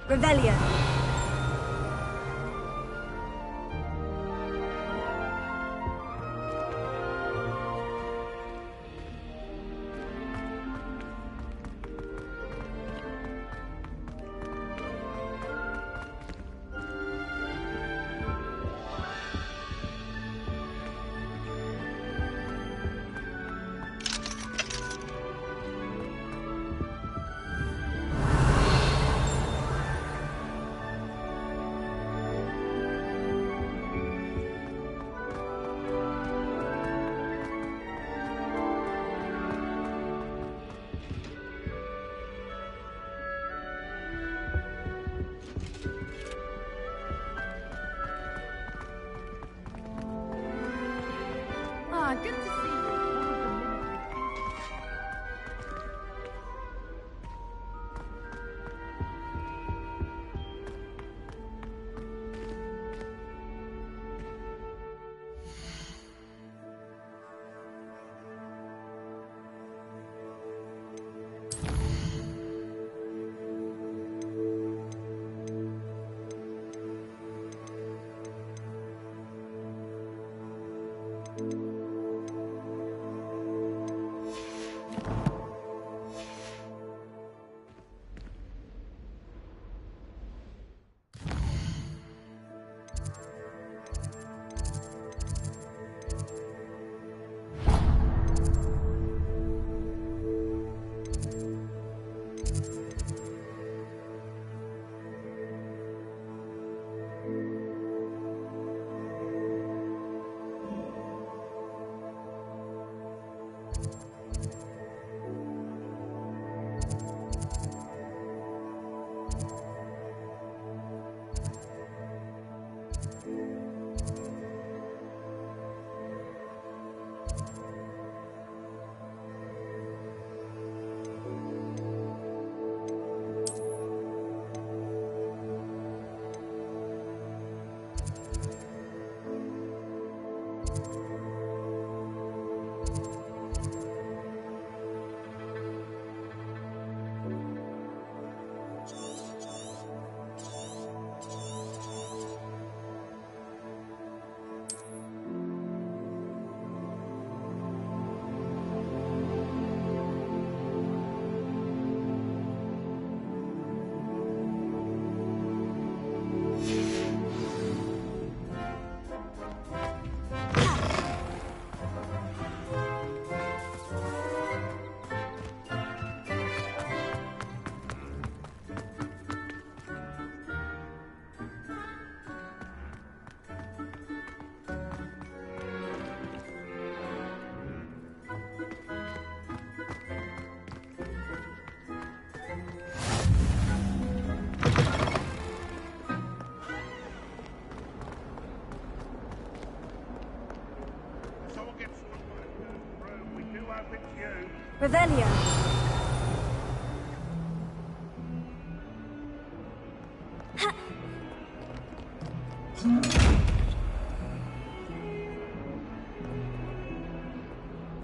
Revelio. Revelio.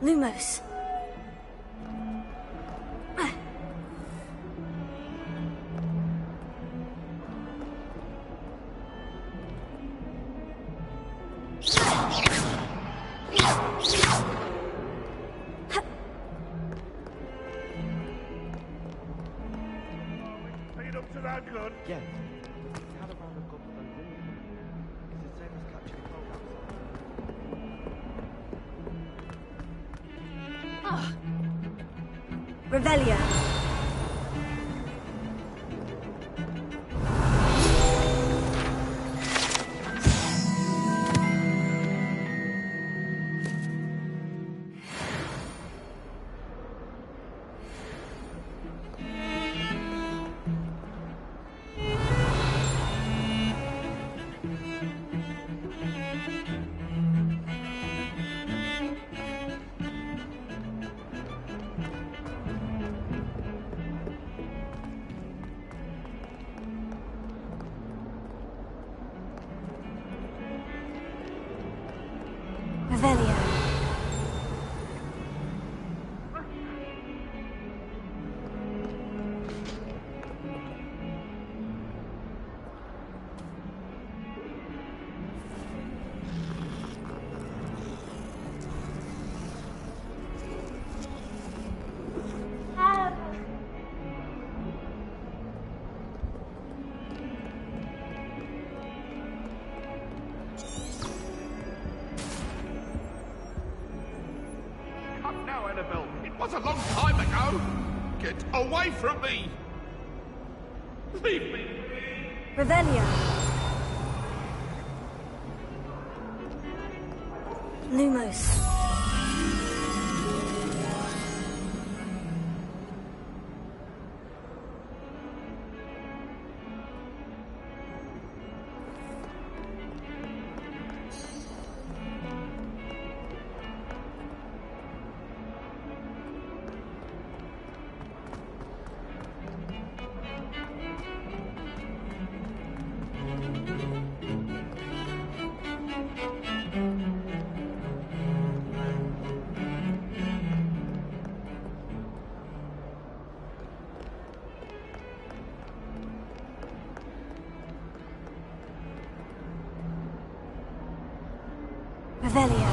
Lumos. Lead up to that good. Yes. We had a round of guns and it's the same as catching a cold outside. Revelio. Revelio. Come now, Annabelle. It was a long time ago. Get away from me. Leave me. Revelio. Lumos. Revelio.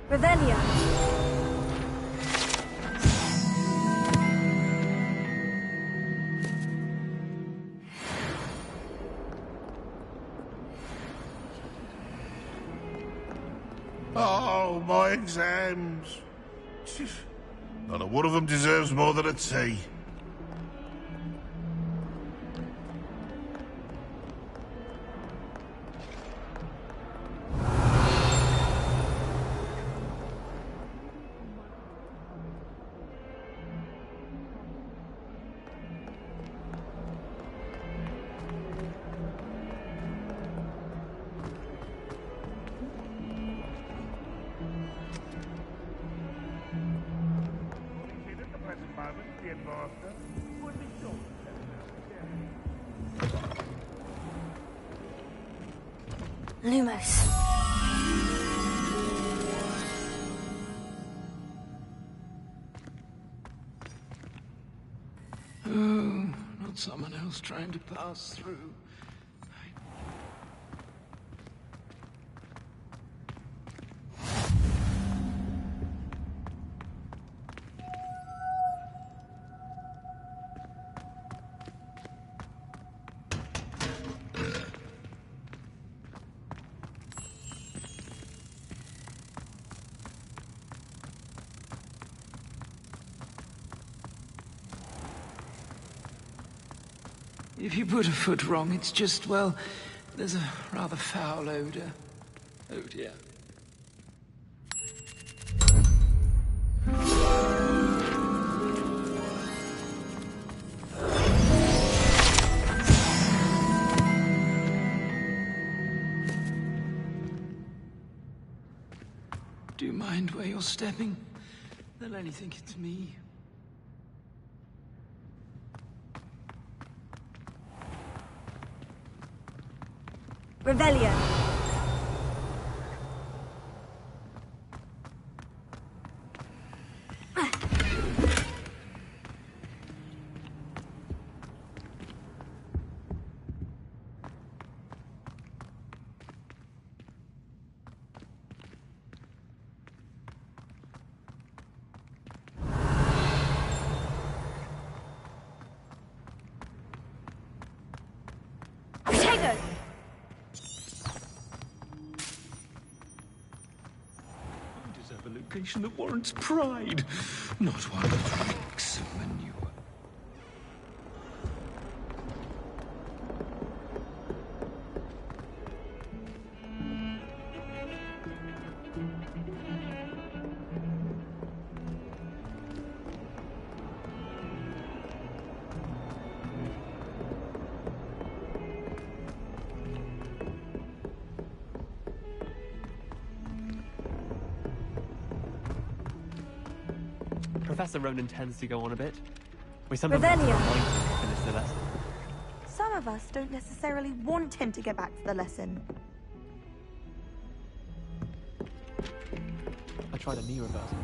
Revelio. Oh, my exams. Not a one of them deserves more than a tea. Lumos. Oh, not someone else trying to pass through. If you put a foot wrong, it's just, well, there's a rather foul odor. Oh dear. Do you mind where you're stepping? They'll only think it's me. Revelio. That warrants pride, not one that reeks of manure. Professor Ronan tends to go on a bit. We Revelio. finish the lesson. Some of us don't necessarily want him to get back to the lesson. I tried a knee reversal.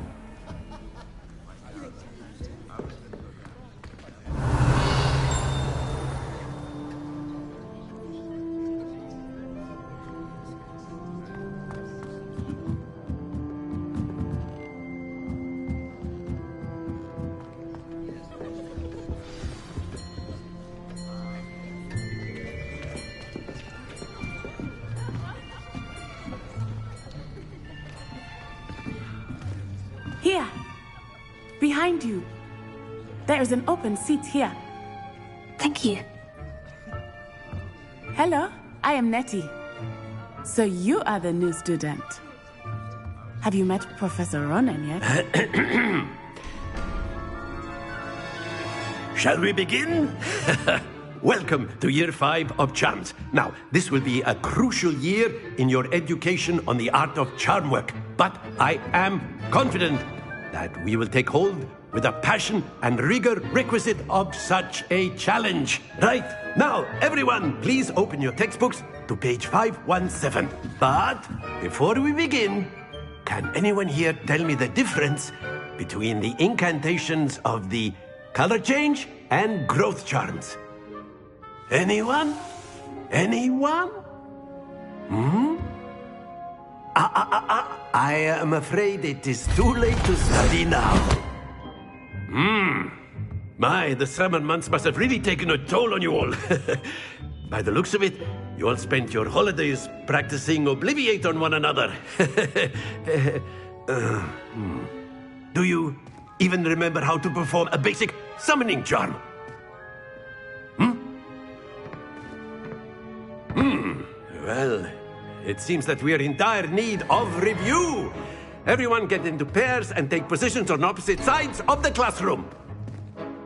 Here, behind you. There is an open seat here. Thank you. Hello, I am Nettie. So you are the new student. Have you met Professor Ronan yet? Shall we begin? Welcome to Year 5 of Charms. Now, this will be a crucial year in your education on the art of charm work, but I am confident that we will take hold with the passion and rigor requisite of such a challenge. Right, now, everyone, please open your textbooks to page 517. But before we begin, can anyone here tell me the difference between the incantations of the color change and growth charms? Anyone? Anyone? I am afraid it is too late to study now. My, the summer months must have really taken a toll on you all. By the looks of it, you all spent your holidays practicing Obliviate on one another. Do you even remember how to perform a basic summoning charm? Well, it seems that we are in dire need of review. Everyone get into pairs and take positions on opposite sides of the classroom.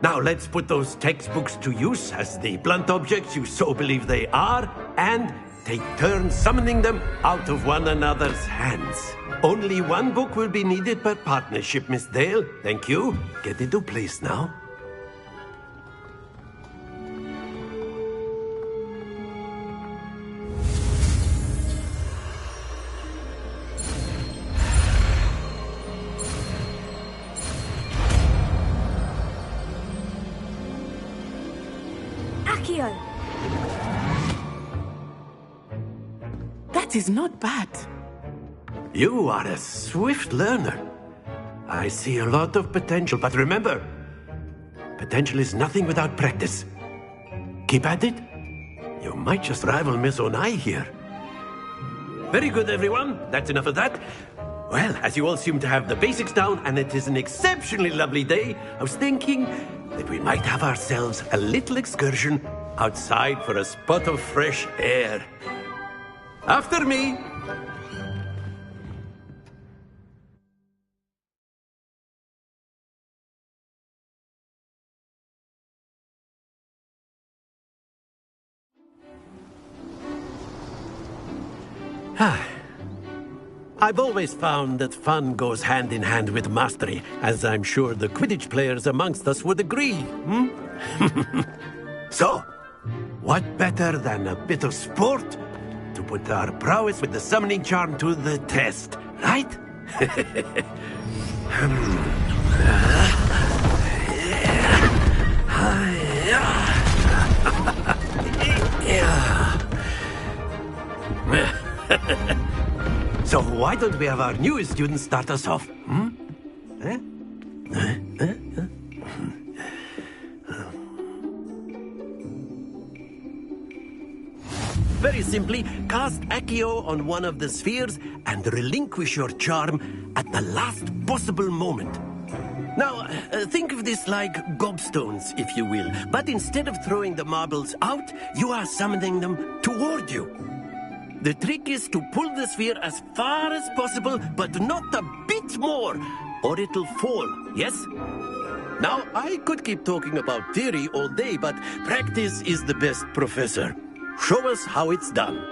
Now let's put those textbooks to use as the blunt objects you so believe they are, and take turns summoning them out of one another's hands. Only one book will be needed per partnership, Miss Dale. Thank you. Get into place now. That is not bad. You are a swift learner. I see a lot of potential, but remember, potential is nothing without practice. Keep at it. You might just rival Miss Onai here. Very good, everyone. That's enough of that. Well, as you all seem to have the basics down, and it is an exceptionally lovely day, I was thinking that we might have ourselves a little excursion outside for a spot of fresh air. After me! I've always found that fun goes hand in hand with mastery, as I'm sure the Quidditch players amongst us would agree, So, what better than a bit of sport to put our prowess with the summoning charm to the test, right? So why don't we have our newest student start us off? Very simply, cast Accio on one of the spheres and relinquish your charm at the last possible moment. Now, think of this like gobstones, if you will. But instead of throwing the marbles out, you are summoning them toward you. The trick is to pull the sphere as far as possible, but not a bit more, or it'll fall, yes? Now, I could keep talking about theory all day, but practice is the best professor. Show us how it's done.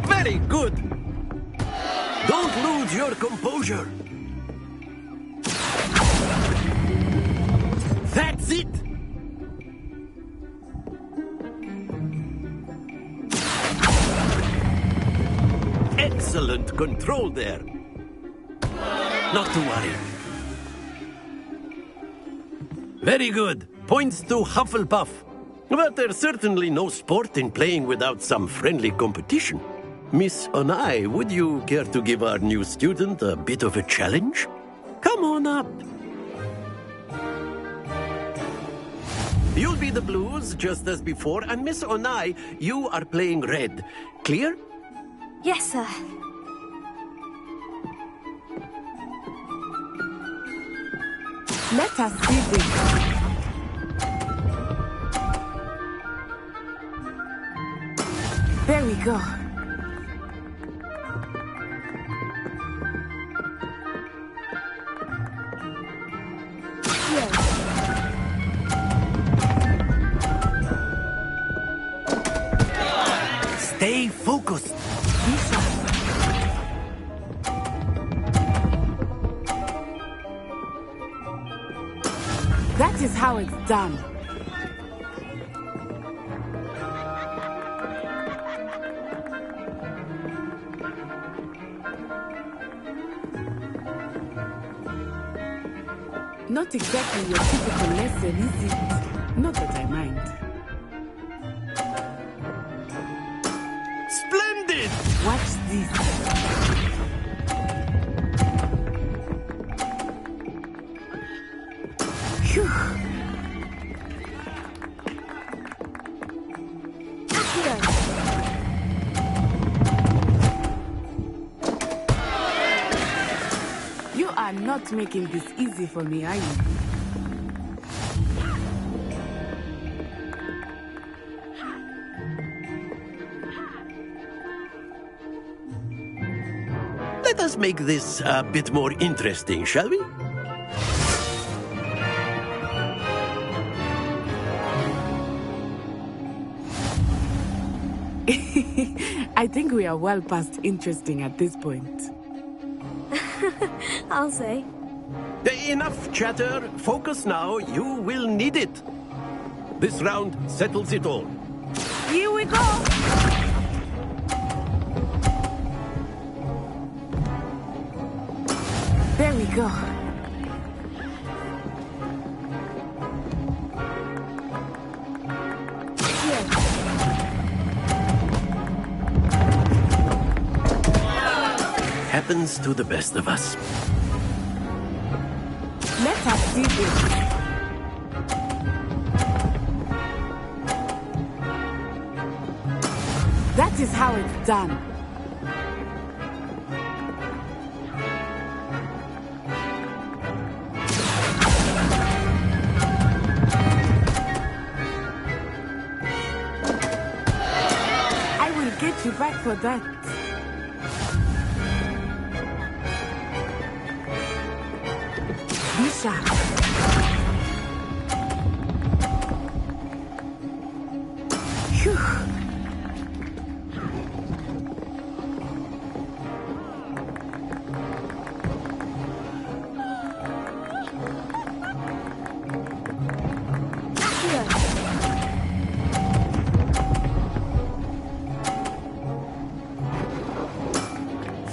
Very good. Don't lose your composure. That's it. Excellent control there. Not to worry. Very good. Points to Hufflepuff. But there's certainly no sport in playing without some friendly competition. Miss Onai, would you care to give our new student a bit of a challenge? Come on up. You'll be the blues, just as before, and Miss Onai, you are playing red. Clear? Yes, sir. Let us see this. There we go. Stay focused. is how it's done. Not exactly your typical lesson, is it? Not that I mind. Splendid! Watch this. Phew. You are not making this easy for me, are you? Let us make this a bit more interesting, shall we? I think we are well past interesting at this point. I'll say. Enough chatter. Focus now. You will need it. This round settles it all. Here we go! There we go. Happens to the best of us. Let us see this. That is how it's done. I will get you back for that. Be sharp. Phew.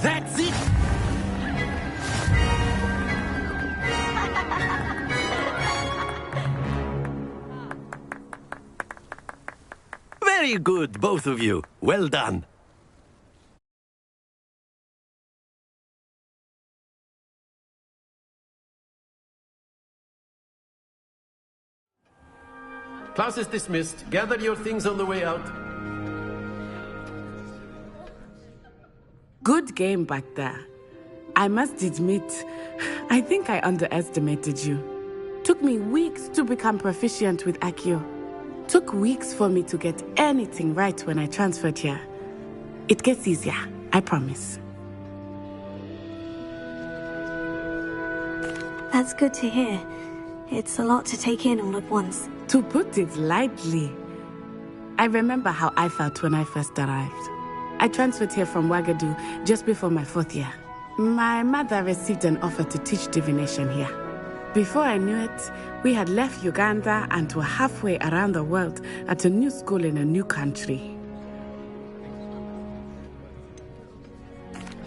That's it! Very good, both of you. Well done. Class is dismissed. Gather your things on the way out. Good game back there. I must admit, I think I underestimated you. Took me weeks to become proficient with Accio. Took weeks for me to get anything right when I transferred here. It gets easier, I promise. That's good to hear. It's a lot to take in all at once. To put it lightly, I remember how I felt when I first arrived. I transferred here from Ouagadougou just before my 4th year. My mother received an offer to teach divination here. Before I knew it, we had left Uganda and were halfway around the world at a new school in a new country.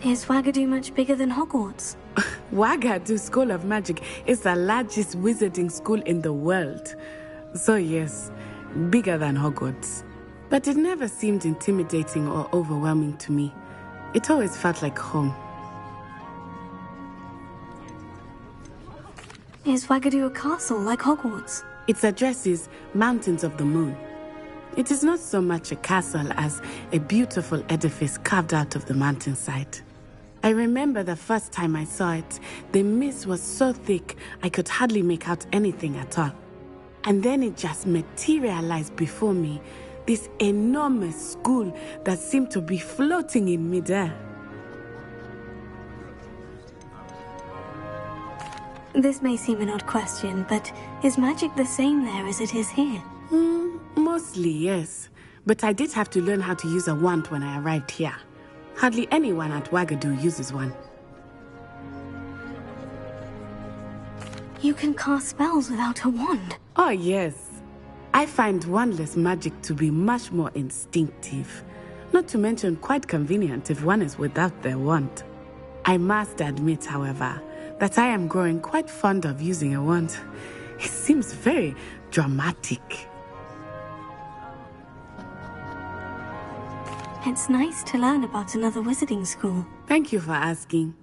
Is Ouagadougou much bigger than Hogwarts? Ouagadougou School of Magic is the largest wizarding school in the world. So yes, bigger than Hogwarts. But it never seemed intimidating or overwhelming to me. It always felt like home. Is Ouagadougou a castle like Hogwarts? Its address is Mountains of the Moon. It is not so much a castle as a beautiful edifice carved out of the mountainside. I remember the first time I saw it, the mist was so thick I could hardly make out anything at all. And then it just materialized before me, this enormous school that seemed to be floating in midair. This may seem an odd question, but is magic the same there as it is here? Mostly, yes. But I did have to learn how to use a wand when I arrived here. Hardly anyone at Ouagadougou uses one. You can cast spells without a wand. Oh, yes. I find wandless magic to be much more instinctive. Not to mention quite convenient if one is without their wand. I must admit, however, that I am growing quite fond of using a wand. It seems very dramatic. It's nice to learn about another wizarding school. Thank you for asking.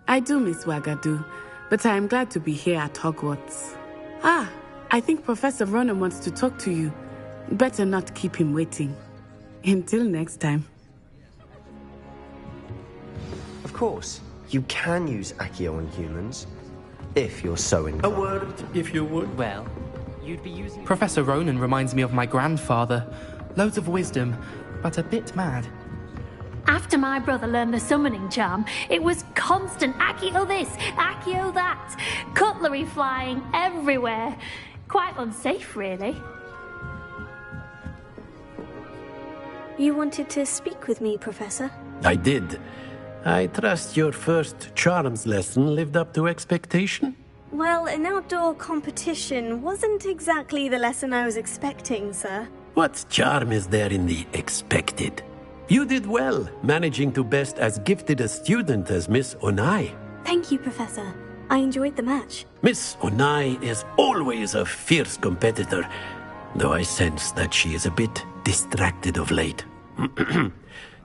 I do miss Wagadu, but I am glad to be here at Hogwarts. Ah, I think Professor Ronan wants to talk to you. Better not keep him waiting. Until next time. Of course, you can use Accio on humans, if you're so inclined. A word, if you would. Well, you'd be using... Professor Ronan reminds me of my grandfather. Loads of wisdom, but a bit mad. After my brother learned the summoning charm, it was constant Accio this, Accio that. Cutlery flying everywhere. Quite unsafe, really. You wanted to speak with me, Professor? I did. I trust your first charms lesson lived up to expectation? Well, an outdoor competition wasn't exactly the lesson I was expecting, sir. What charm is there in the expected? You did well, managing to best as gifted a student as Miss Onai. Thank you, Professor. I enjoyed the match. Miss Onai is always a fierce competitor, though I sense that she is a bit distracted of late.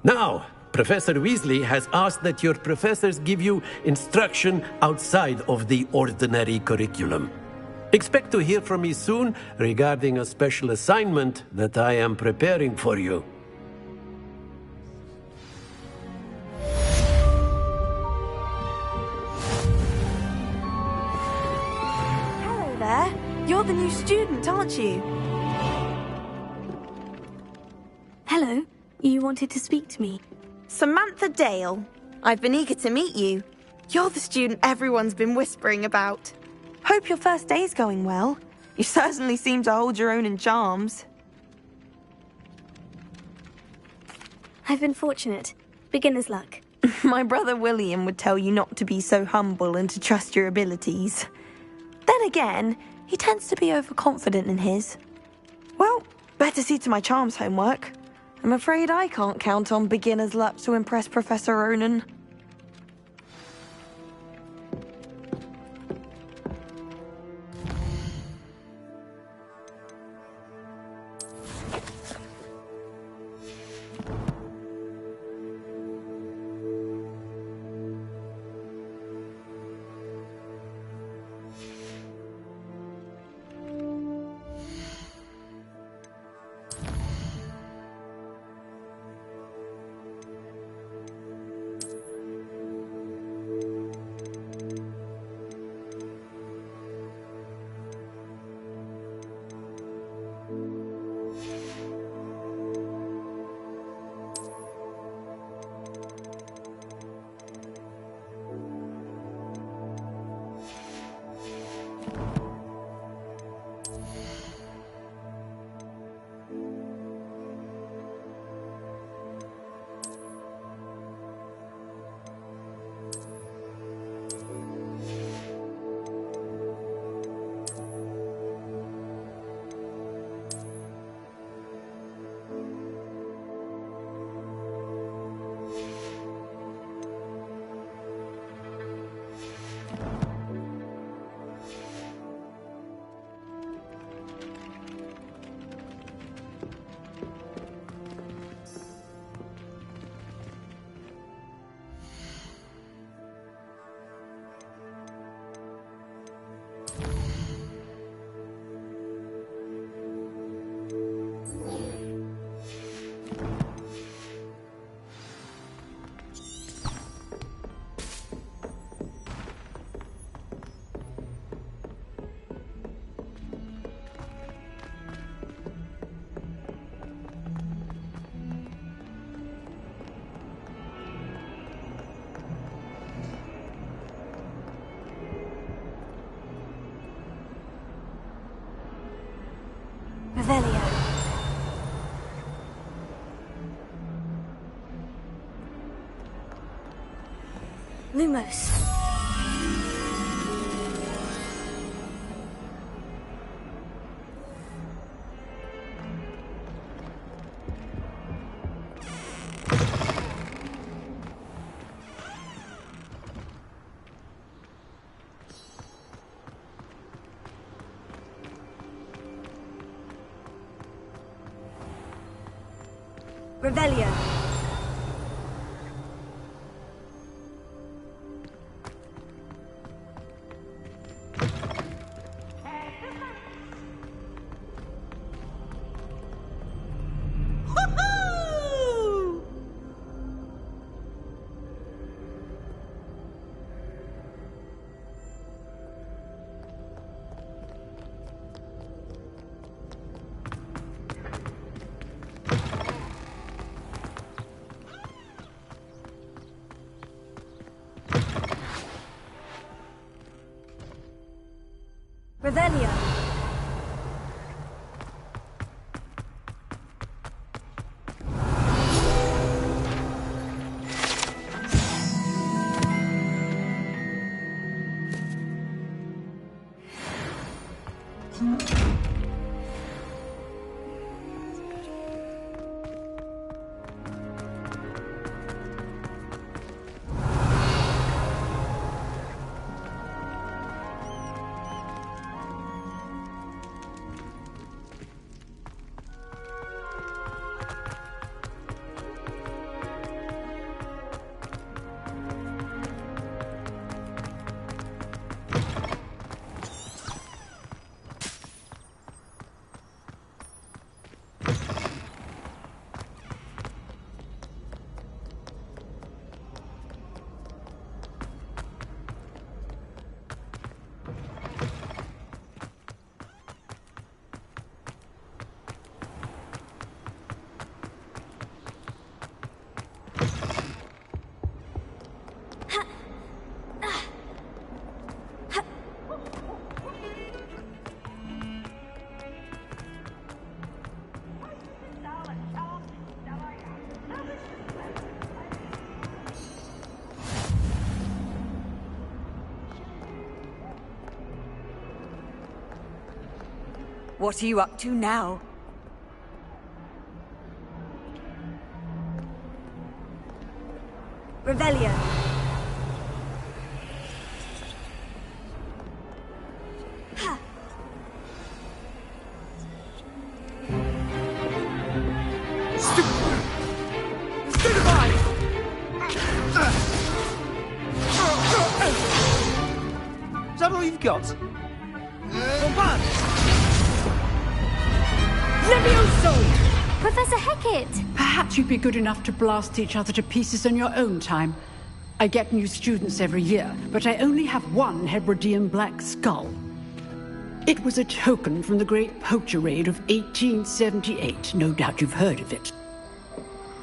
Now, Professor Weasley has asked that your professors give you instruction outside of the ordinary curriculum. Expect to hear from me soon regarding a special assignment that I am preparing for you. Hello there. You're the new student, aren't you? Hello. You wanted to speak to me? Samantha Dale. I've been eager to meet you. You're the student everyone's been whispering about. Hope your first day's going well. You certainly seem to hold your own in charms. I've been fortunate. Beginner's luck. My brother William would tell you not to be so humble and to trust your abilities. Then again, he tends to be overconfident in his. Well, better see to my charms homework. I'm afraid I can't count on beginner's luck to impress Professor Ronan. Revelio. Lumos. Revelio. Revelio. What are you up to now? Revelio. Is that all you've got? Bombard! Levioso! Professor Hecat! Perhaps you'd be good enough to blast each other to pieces in your own time. I get new students every year, but I only have one Hebridean black skull. It was a token from the Great Poacher Raid of 1878. No doubt you've heard of it.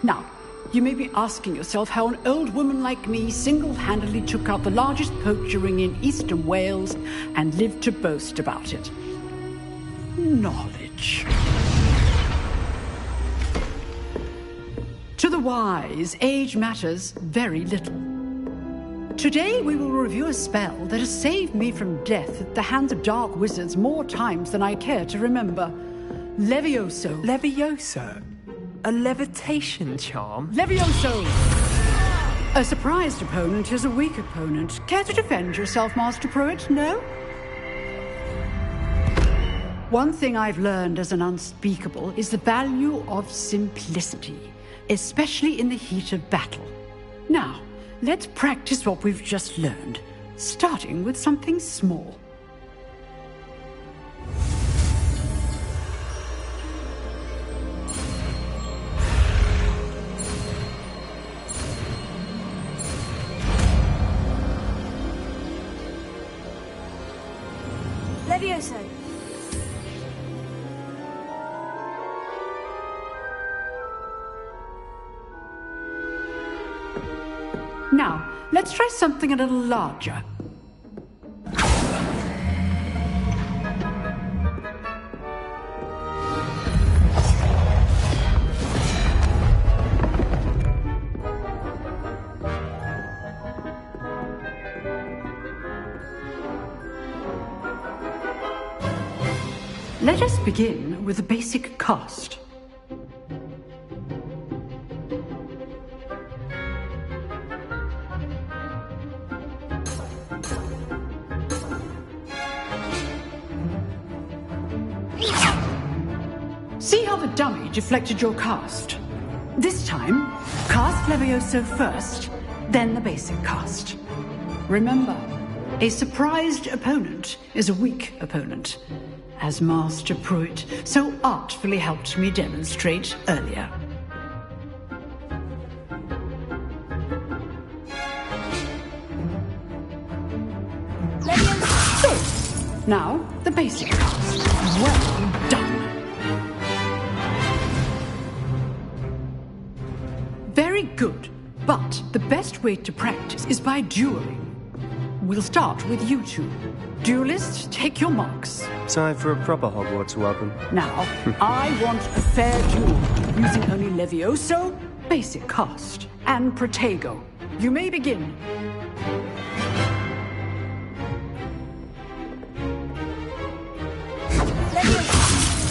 Now, you may be asking yourself how an old woman like me single-handedly took out the largest poacher ring in eastern Wales and lived to boast about it. Knowledge. To the wise, age matters very little. Today we will review a spell that has saved me from death at the hands of dark wizards more times than I care to remember. Levioso. Levioso? A levitation charm? Levioso! A surprised opponent is a weak opponent. Care to defend yourself, Master Pruitt? No? One thing I've learned as an unspeakable is the value of simplicity, especially in the heat of battle. Now, let's practice what we've just learned, starting with something small. Levioso. Now, let's try something a little larger. Let us begin with the basic cast. See how the dummy deflected your cast? This time, cast Levioso first, then the basic cast. Remember, a surprised opponent is a weak opponent, as Master Pruitt so artfully helped me demonstrate earlier. So, now the basic cast. Well done. Very good, but the best way to practice is by dueling. We'll start with you two. Duelists, take your marks. Time for a proper Hogwarts welcome. Now, I want a fair duel, using only Levioso, basic cast, and Protego. You may begin.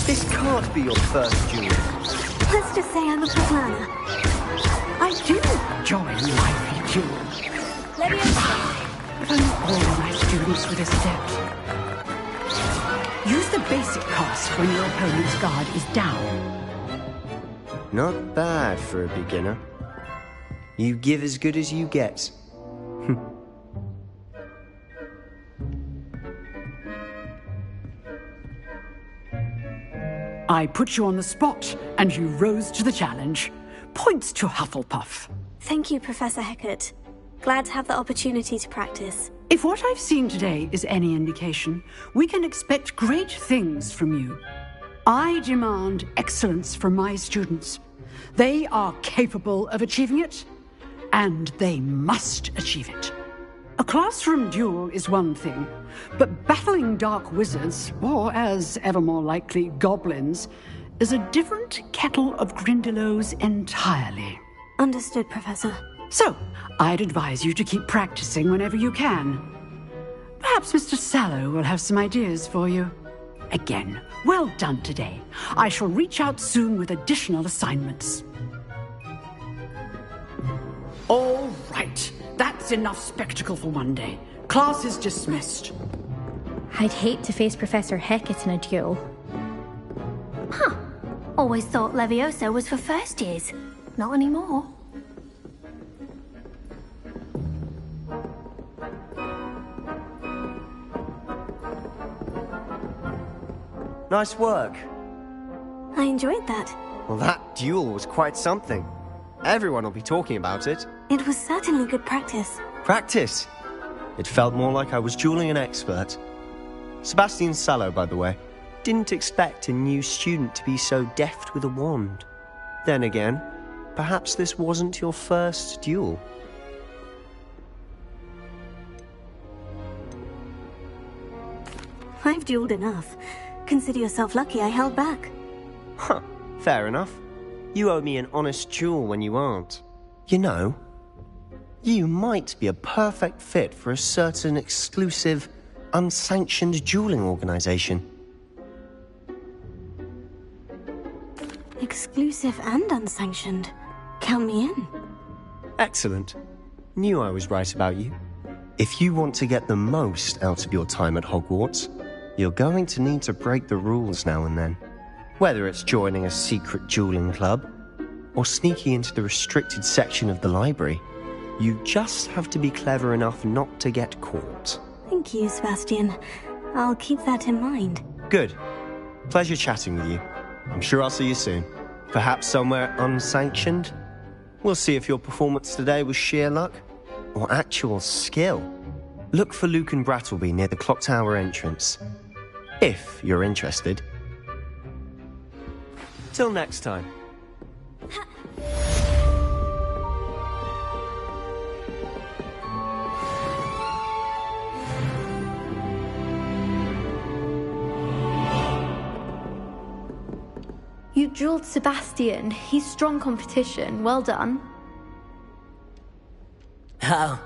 This can't be your first duel. Let's just say I'm a planner. I do enjoy lively duels. But not all my students would adept. Use the basic cast when your opponent's guard is down. Not bad for a beginner. You give as good as you get. I put you on the spot, and you rose to the challenge. Points to Hufflepuff. Thank you, Professor Hecat. Glad to have the opportunity to practice. If what I've seen today is any indication, we can expect great things from you. I demand excellence from my students. They are capable of achieving it, and they must achieve it. A classroom duel is one thing, but battling dark wizards, or as ever more likely, goblins, is a different kettle of Grindylows entirely. Understood, Professor. So, I'd advise you to keep practicing whenever you can. Perhaps Mr. Sallow will have some ideas for you. Again, well done today. I shall reach out soon with additional assignments. All right. That's enough spectacle for one day. Class is dismissed. I'd hate to face Professor Hecat in a duel. Huh. Always thought Levioso was for first years. Not anymore. Nice work. I enjoyed that. Well, that duel was quite something. Everyone will be talking about it. It was certainly good practice. Practice? It felt more like I was dueling an expert. Sebastian Sallow, by the way. Didn't expect a new student to be so deft with a wand. Then again, perhaps this wasn't your first duel. I've dueled enough. Consider yourself lucky I held back. Huh, fair enough. You owe me an honest duel when you aren't. You know, you might be a perfect fit for a certain exclusive, unsanctioned dueling organization. Exclusive and unsanctioned. Count me in. Excellent. Knew I was right about you. If you want to get the most out of your time at Hogwarts, you're going to need to break the rules now and then. Whether it's joining a secret dueling club, or sneaking into the restricted section of the library, you just have to be clever enough not to get caught. Thank you, Sebastian. I'll keep that in mind. Good. Pleasure chatting with you. I'm sure I'll see you soon. Perhaps somewhere unsanctioned? We'll see if your performance today was sheer luck, or actual skill. Look for Luke and Brattleby near the clock tower entrance. If you're interested. Till next time. You dueled Sebastian. He's strong competition. Well done. Oh,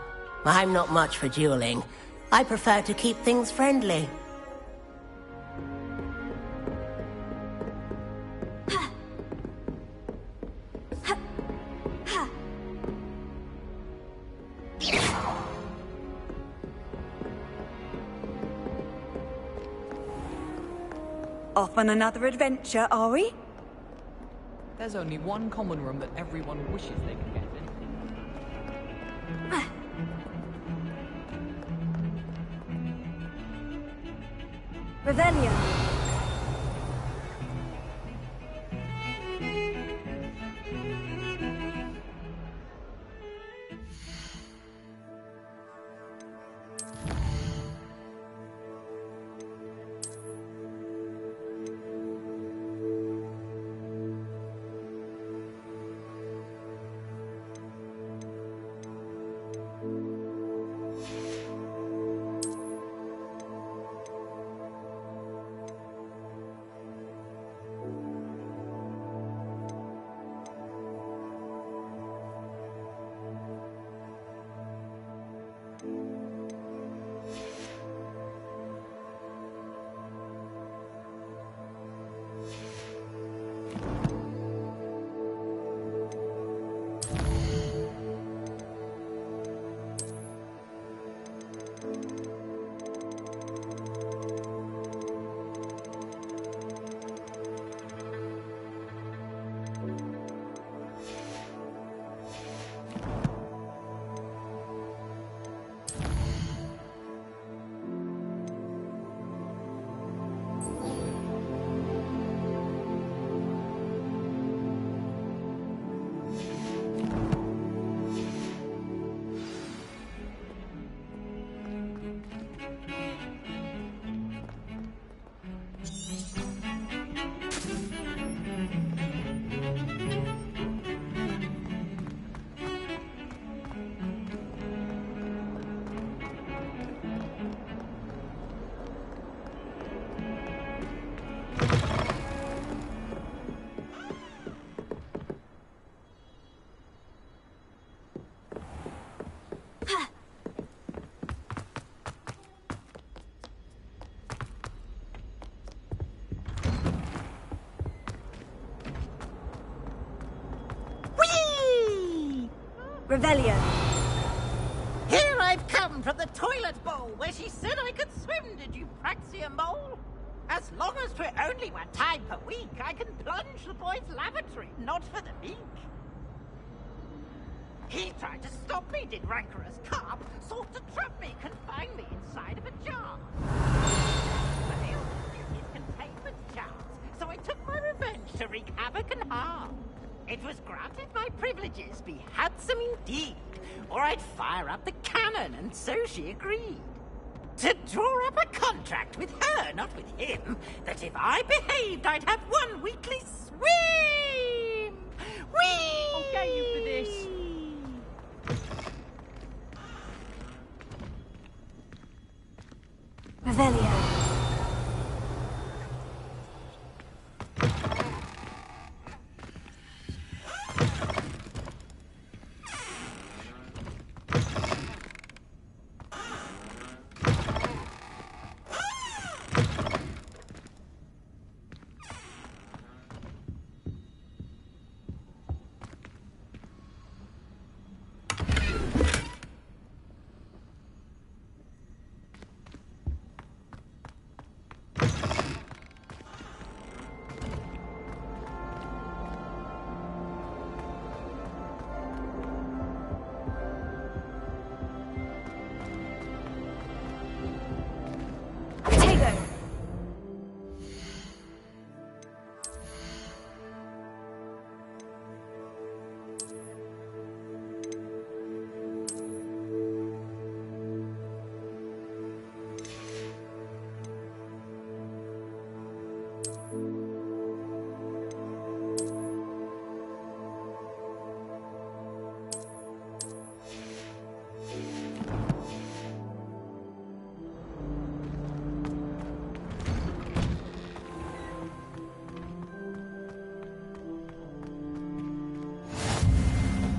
I'm not much for dueling. I prefer to keep things friendly. Off on another adventure, are we? There's only one common room that everyone wishes they could get in. Revelio. Revelio. Here I've come from the toilet bowl where she said I could swim, did you Praxia mole? As long as for only one time per week, I can plunge the boy's lavatory, not for the meek. He tried to stop me, did rancorous carp, sought to trap me, confine me inside of a jar. Failed his containment charms, so I took my revenge to wreak havoc and harm. It was granted my privileges be handsome indeed, or I'd fire up the cannon, and so she agreed. To draw up a contract with her, not with him, that if I behaved, I'd have one weekly swim! Whee! I'll get you for this. Revelio.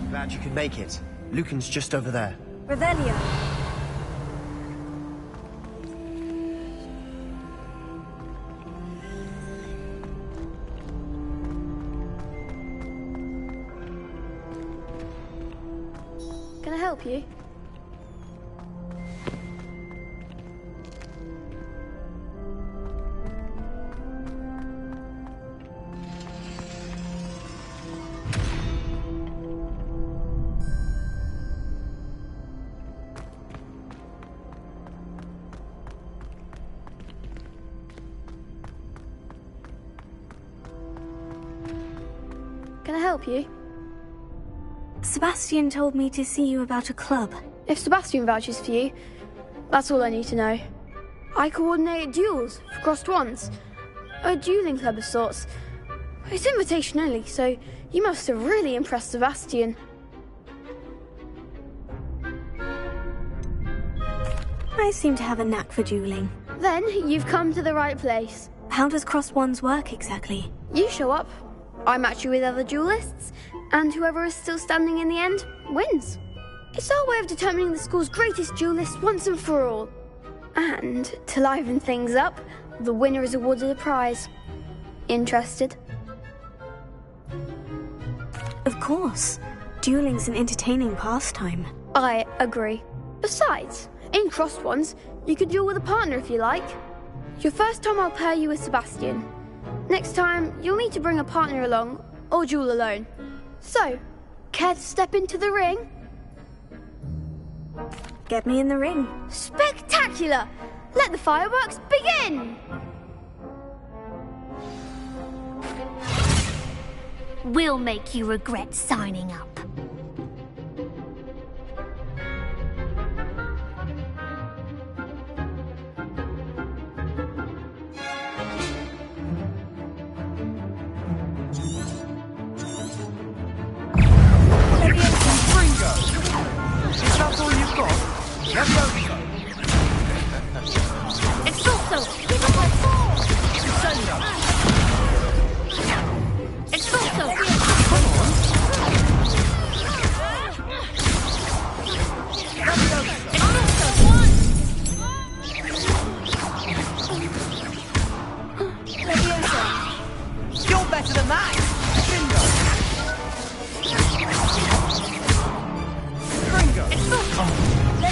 Glad you could make it. Lucan's just over there. Revelio. Can I help you? help you? Sebastian told me to see you about a club. If Sebastian vouches for you, that's all I need to know. I coordinate duels for crossed ones. A dueling club of sorts. It's invitation only, so you must have really impressed Sebastian. I seem to have a knack for dueling. Then you've come to the right place. How does crossed ones work exactly? You show up, I match you with other duelists, and whoever is still standing in the end wins. It's our way of determining the school's greatest duelist once and for all. And to liven things up, the winner is awarded a prize. Interested? Of course. Dueling's an entertaining pastime. I agree. Besides, in crossed ones, you could duel with a partner if you like. Your first time I'll pair you with Sebastian. Next time, you'll need to bring a partner along, or duel alone. So, care to step into the ring? Get me in the ring. Spectacular! Let the fireworks begin! We'll make you regret signing up. Is that all you've got? Let's go. It's also keep up my ball. It's also come on. It's also one. You're better than that.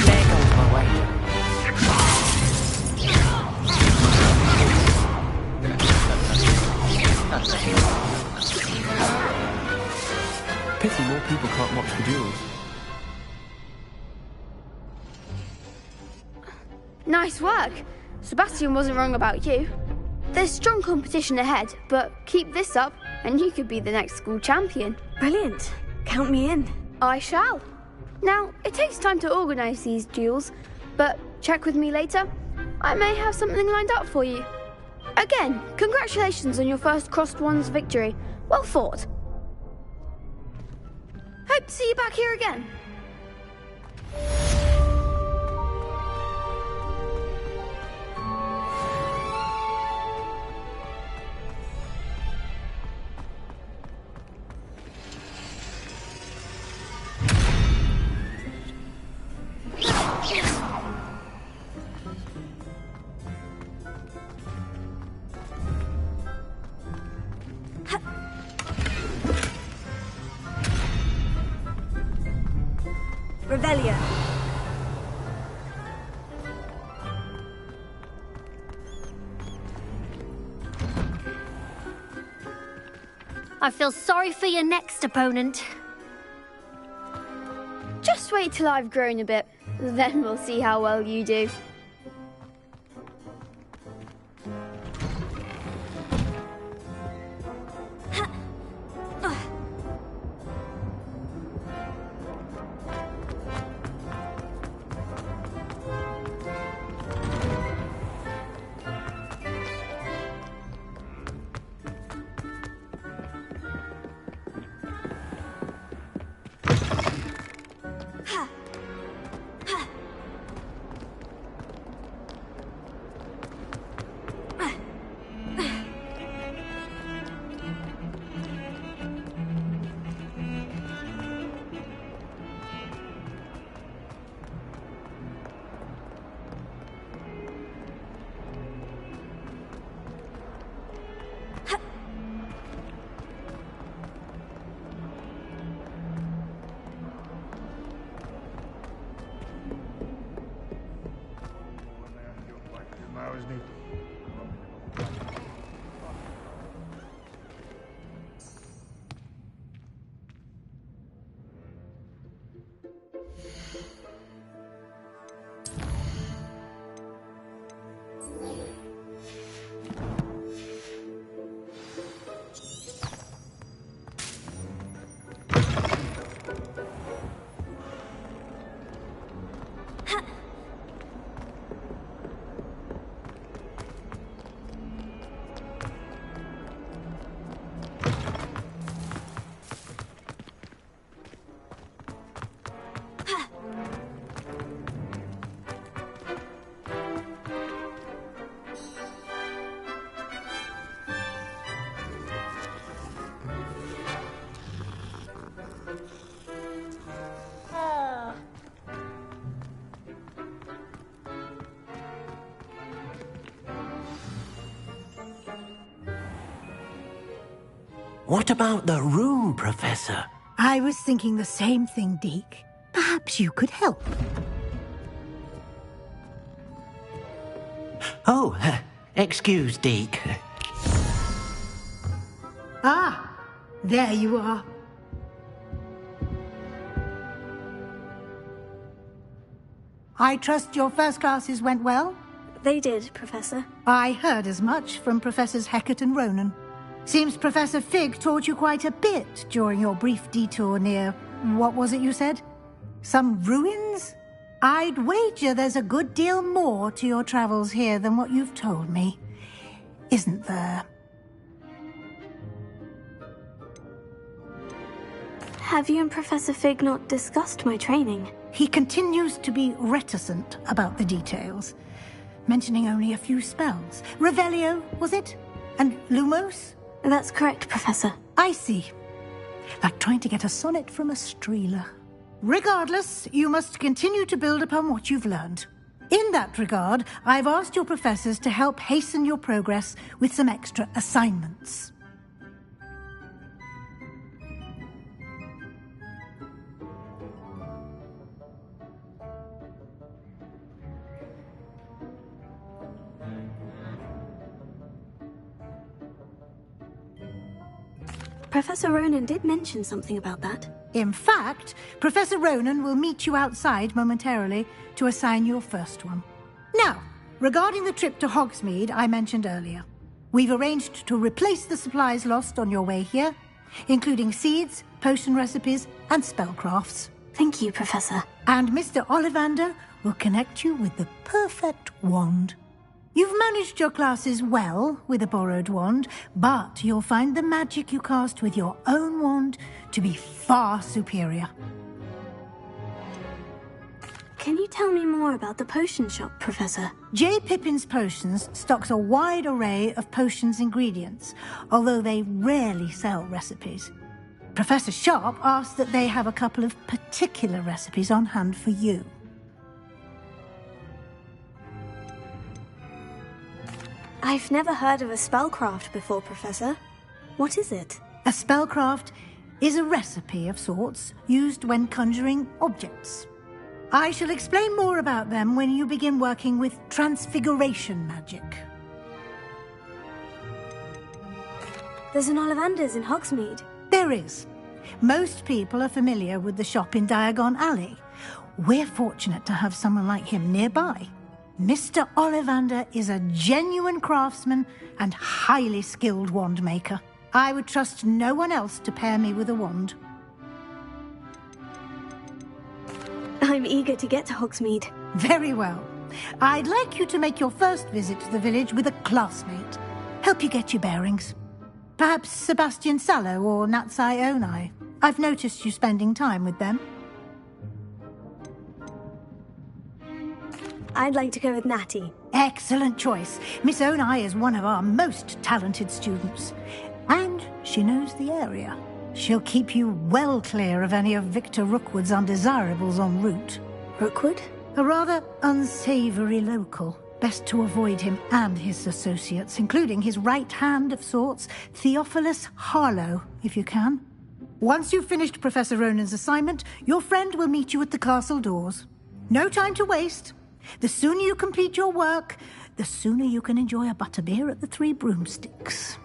There goes my way. Pity more people can't watch the duels. Nice work. Sebastian wasn't wrong about you. There's strong competition ahead, but keep this up and you could be the next school champion. Brilliant. Count me in. I shall. Now, it takes time to organise these duels, but check with me later. I may have something lined up for you. Again, congratulations on your first crossed ones victory. Well fought. Hope to see you back here again. Revelia. I feel sorry for your next opponent. Just wait till I've grown a bit, then we'll see how well you do. What about the room, Professor? I was thinking the same thing, Deke. Perhaps you could help. Oh, excuse, Deke. Ah, there you are. I trust your first classes went well? They did, Professor. I heard as much from Professors Hecat and Ronan. Seems Professor Fig taught you quite a bit during your brief detour near... what was it you said? Some ruins? I'd wager there's a good deal more to your travels here than what you've told me. Isn't there? Have you and Professor Fig not discussed my training? He continues to be reticent about the details, mentioning only a few spells. Revelio, was it? And Lumos? That's correct, Professor. I see. Like trying to get a sonnet from a streeler. Regardless, you must continue to build upon what you've learned. In that regard, I've asked your professors to help hasten your progress with some extra assignments. Professor Ronan did mention something about that. In fact, Professor Ronan will meet you outside momentarily to assign your first one. Now, regarding the trip to Hogsmeade I mentioned earlier, we've arranged to replace the supplies lost on your way here, including seeds, potion recipes, and spellcrafts. Thank you, Professor. And Mr. Ollivander will connect you with the perfect wand. You've managed your classes well with a borrowed wand, but you'll find the magic you cast with your own wand to be far superior. Can you tell me more about the potion shop, Professor? J. Pippin's Potions stocks a wide array of potions ingredients, although they rarely sell recipes. Professor Sharp asked that they have a couple of particular recipes on hand for you. I've never heard of a spellcraft before, Professor. What is it? A spellcraft is a recipe of sorts used when conjuring objects. I shall explain more about them when you begin working with transfiguration magic. There's an Ollivander's in Hogsmeade. There is. Most people are familiar with the shop in Diagon Alley. We're fortunate to have someone like him nearby. Mr. Ollivander is a genuine craftsman and highly skilled wand maker. I would trust no one else to pair me with a wand. I'm eager to get to Hogsmeade. Very well. I'd like you to make your first visit to the village with a classmate. Help you get your bearings. Perhaps Sebastian Sallow or Natsai Onai. I've noticed you spending time with them. I'd like to go with Natty. Excellent choice. Miss Onai is one of our most talented students. And she knows the area. She'll keep you well clear of any of Victor Rookwood's undesirables en route. Rookwood? A rather unsavoury local. Best to avoid him and his associates, including his right hand of sorts, Theophilus Harlow, if you can. Once you've finished Professor Ronan's assignment, your friend will meet you at the castle doors. No time to waste. The sooner you complete your work, the sooner you can enjoy a butterbeer at the Three Broomsticks.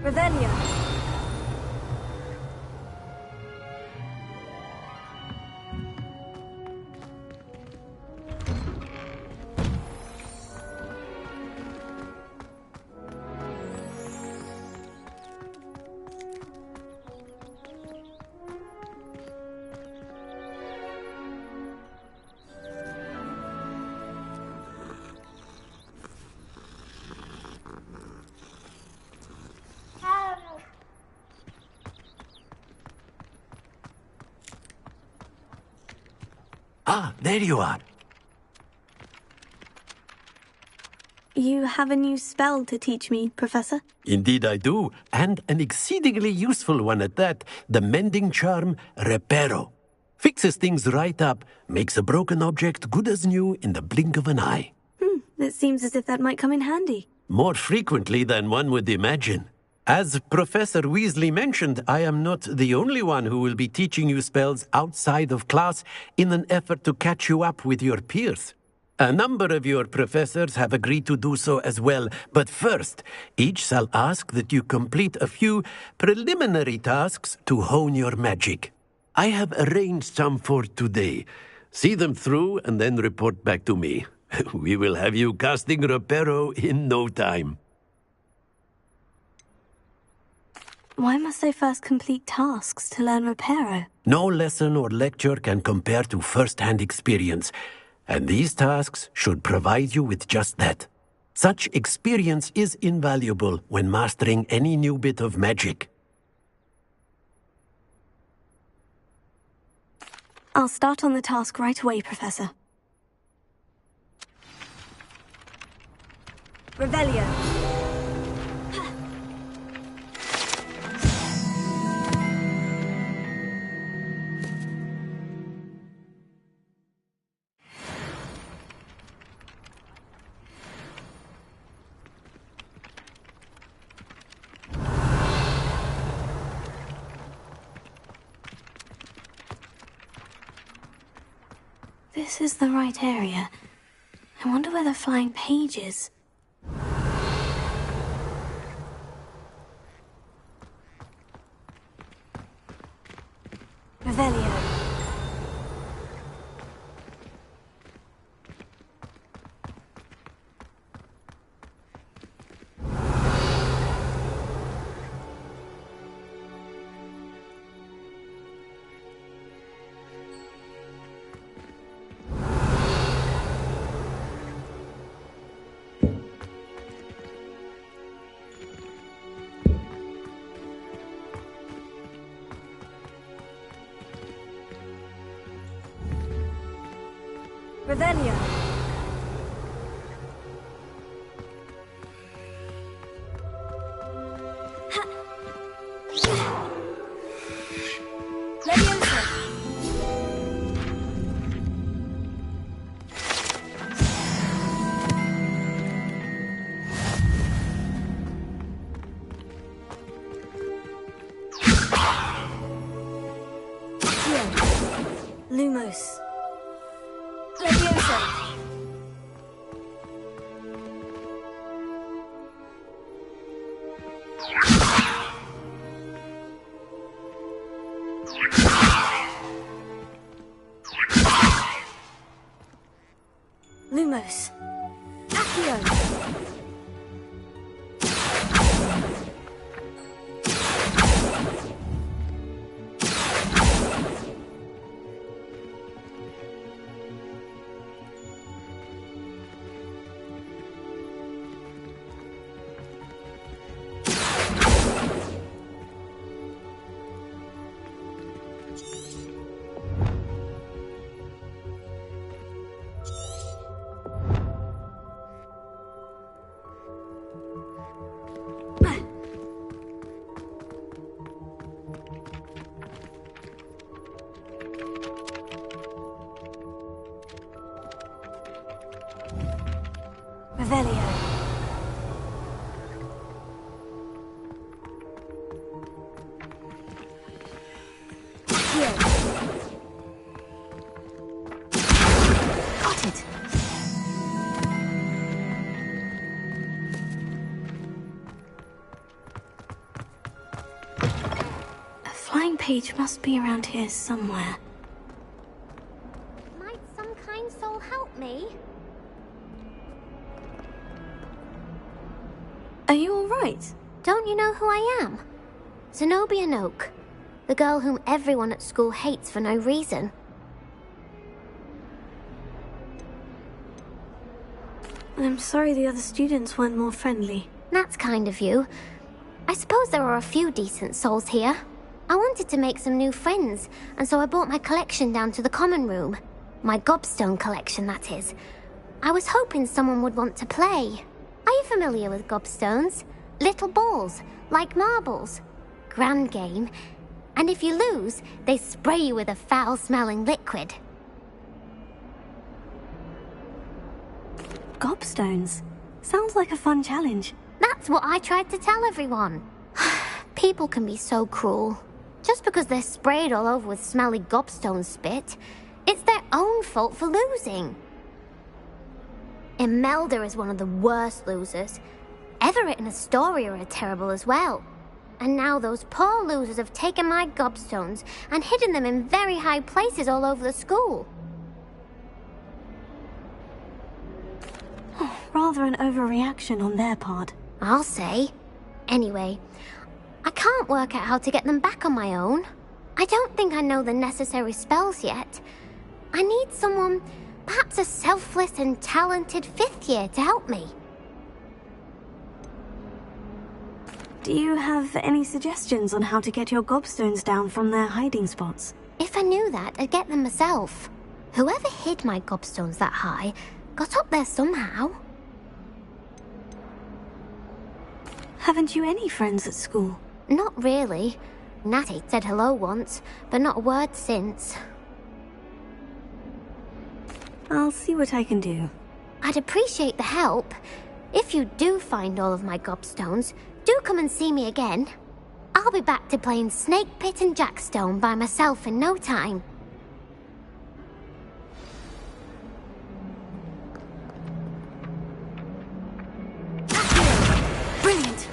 Revelio. Ah, there you are. You have a new spell to teach me, Professor? Indeed I do, and an exceedingly useful one at that. The mending charm, Reparo. Fixes things right up, makes a broken object good as new in the blink of an eye. It seems as if that might come in handy. More frequently than one would imagine. As Professor Weasley mentioned, I am not the only one who will be teaching you spells outside of class in an effort to catch you up with your peers. A number of your professors have agreed to do so as well, but first, each shall ask that you complete a few preliminary tasks to hone your magic. I have arranged some for today. See them through and then report back to me. We will have you casting Reparo in no time. Why must I first complete tasks to learn Reparo? No lesson or lecture can compare to first-hand experience, and these tasks should provide you with just that. Such experience is invaluable when mastering any new bit of magic. I'll start on the task right away, Professor. Revelio. This is the right area. I wonder where the flying page is. Revelio. Revelio. Lumos. Lumos. Accio. Revelio. Here. Got it. A flying page must be around here somewhere. Might some kind soul help me? Are you all right? Don't you know who I am? Zenobia Noak, the girl whom everyone at school hates for no reason. I'm sorry the other students weren't more friendly. That's kind of you. I suppose there are a few decent souls here. I wanted to make some new friends, and so I brought my collection down to the common room. My gobstone collection, that is. I was hoping someone would want to play. Are you familiar with gobstones? Little balls, like marbles. Grand game. And if you lose, they spray you with a foul-smelling liquid. Gobstones? Sounds like a fun challenge. That's what I tried to tell everyone. People can be so cruel. Just because they're sprayed all over with smelly gobstone spit, it's their own fault for losing. Imelda is one of the worst losers. Everett and Astoria are terrible as well. And now those poor losers have taken my gobstones and hidden them in very high places all over the school. Rather an overreaction on their part. I'll say. Anyway, I can't work out how to get them back on my own. I don't think I know the necessary spells yet. I need someone, perhaps a selfless and talented 5th year to help me. Do you have any suggestions on how to get your gobstones down from their hiding spots? If I knew that, I'd get them myself. Whoever hid my gobstones that high got up there somehow. Haven't you any friends at school? Not really. Natty said hello once, but not a word since. I'll see what I can do. I'd appreciate the help. If you do find all of my gobstones, do come and see me again. I'll be back to playing Snake Pit and Jackstone by myself in no time. Brilliant!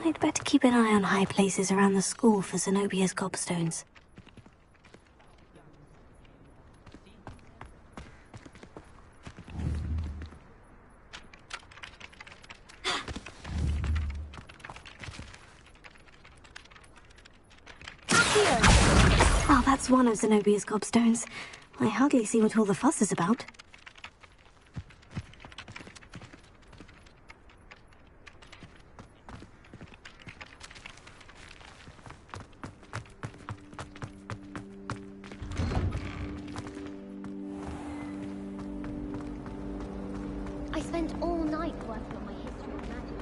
I'd better keep an eye on high places around the school for Zenobia's gobstones. Oh, that's one of Zenobia's gobstones. I hardly see what all the fuss is about. I spent all night working on my history of magic.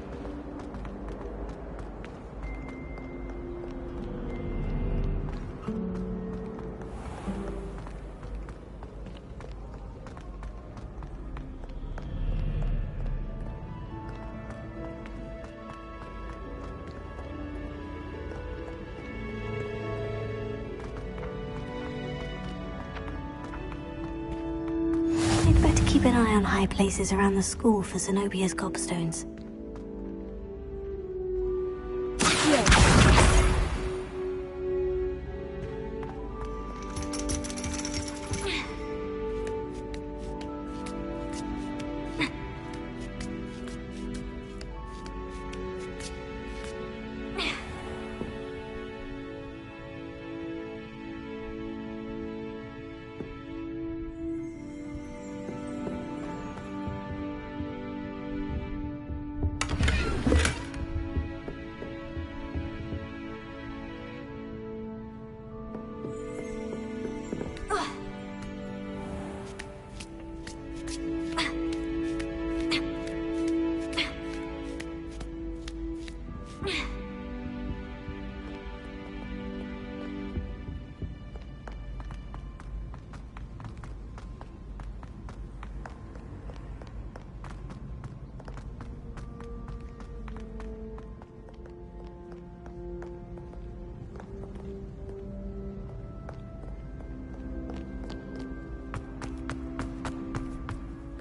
keep an eye on high places around the school for Zenobia's gobstones.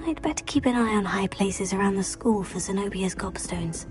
I'd better keep an eye on high places around the school for Zenobia's gobstones.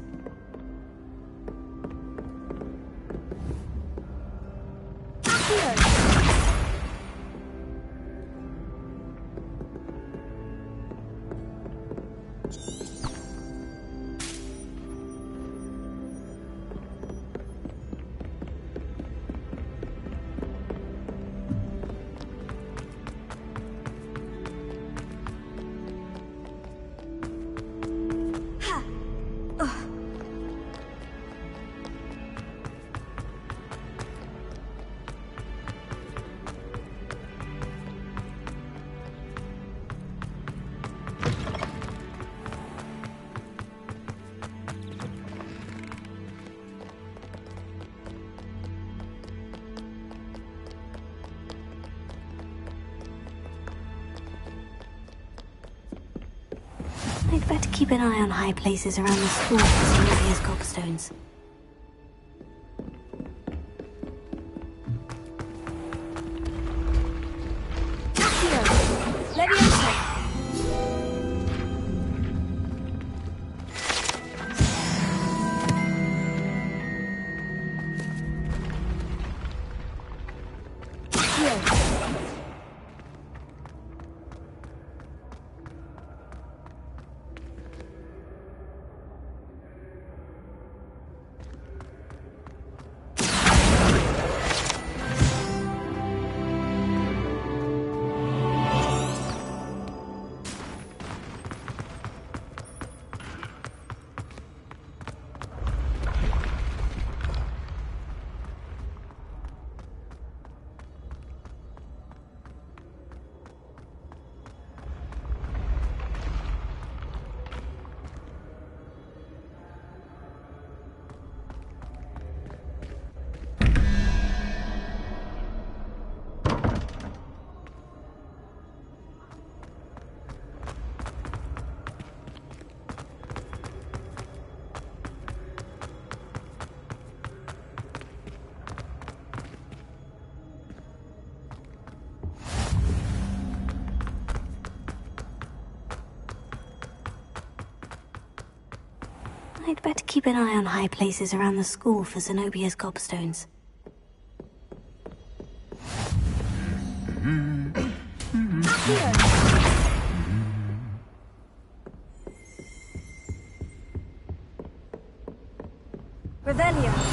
I'd better keep an eye on high places around the school for Zenobia's gobstones. I'd better keep an eye on high places around the school for Zenobia's gobstones. Revelio.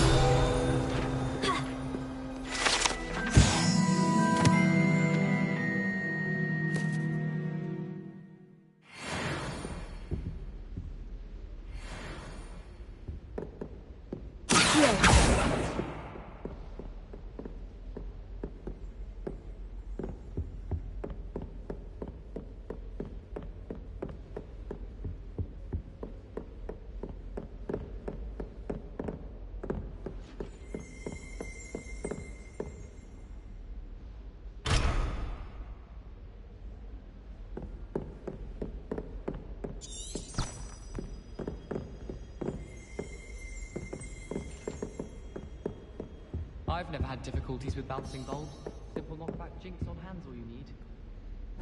I've never had difficulties with bouncing bulbs. Simple knockback jinx on hand's all you need.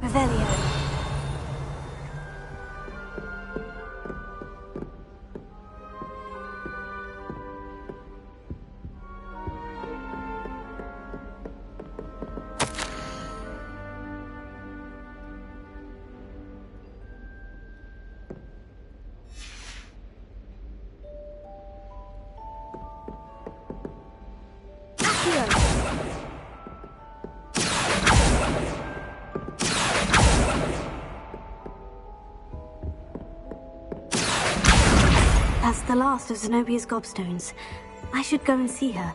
Revelio. the last of Zenobia's gobstones. I should go and see her.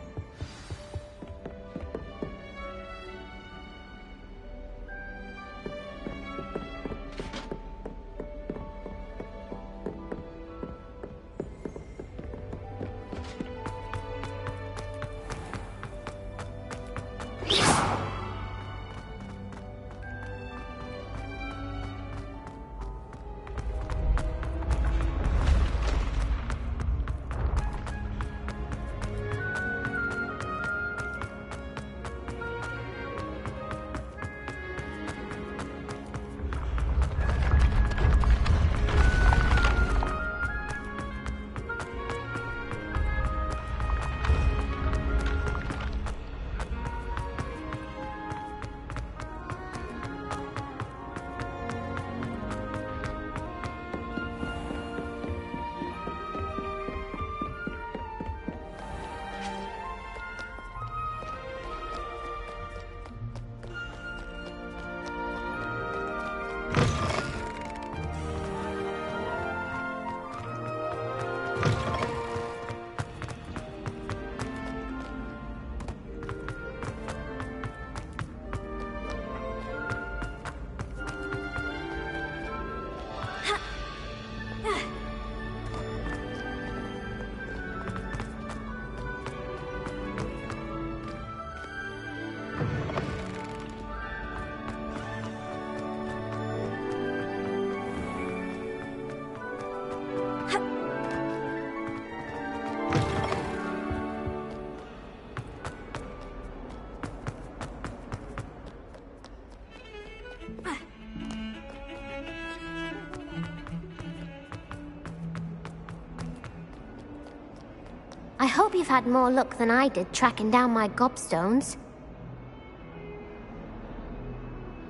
I hope you've had more luck than I did tracking down my gobstones.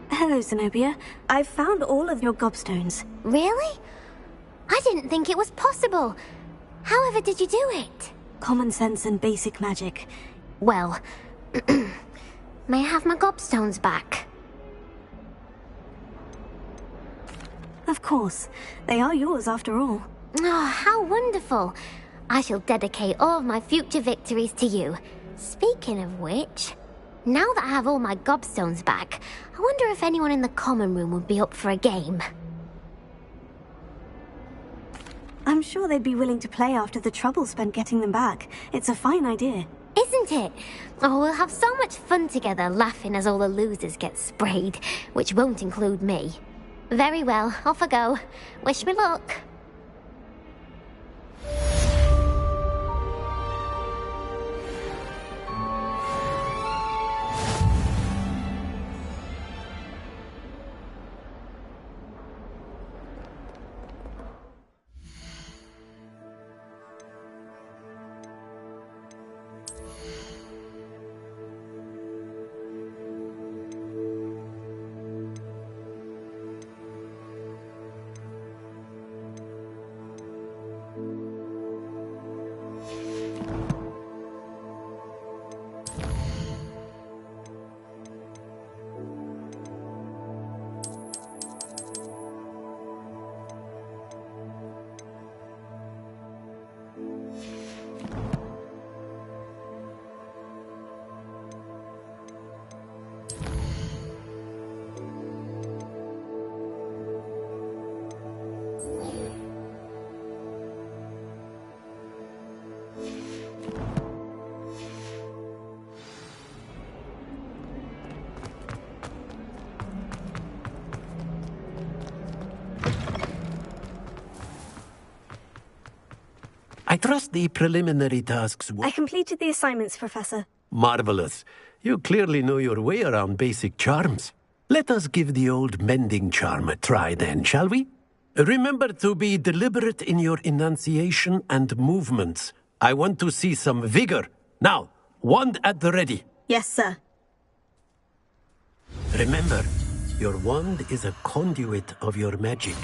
Hello, Zenobia. I've found all of your gobstones. Really? I didn't think it was possible. However did you do it? Common sense and basic magic. Well, may I have my gobstones back? Of course. They are yours after all. Oh, how wonderful. I shall dedicate all of my future victories to you. Speaking of which, now that I have all my gobstones back, I wonder if anyone in the common room would be up for a game. I'm sure they'd be willing to play after the trouble spent getting them back. It's a fine idea. Isn't it? Oh, we'll have so much fun together laughing as all the losers get sprayed, which won't include me. Very well, off I go. Wish me luck. I trust the preliminary tasks were... I completed the assignments, Professor. Marvelous. You clearly know your way around basic charms. Let us give the old mending charm a try then, shall we? Remember to be deliberate in your enunciation and movements. I want to see some vigor. Now, wand at the ready. Yes, sir. Remember, your wand is a conduit of your magic.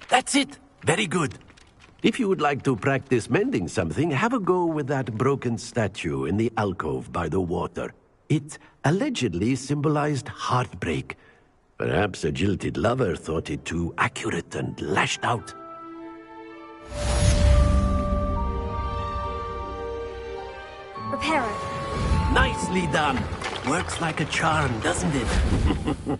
That's it. Very good. If you would like to practice mending something, have a go with that broken statue in the alcove by the water. It allegedly symbolized heartbreak. Perhaps a jilted lover thought it too accurate and lashed out. Repair it. Nicely done. Works like a charm, doesn't it?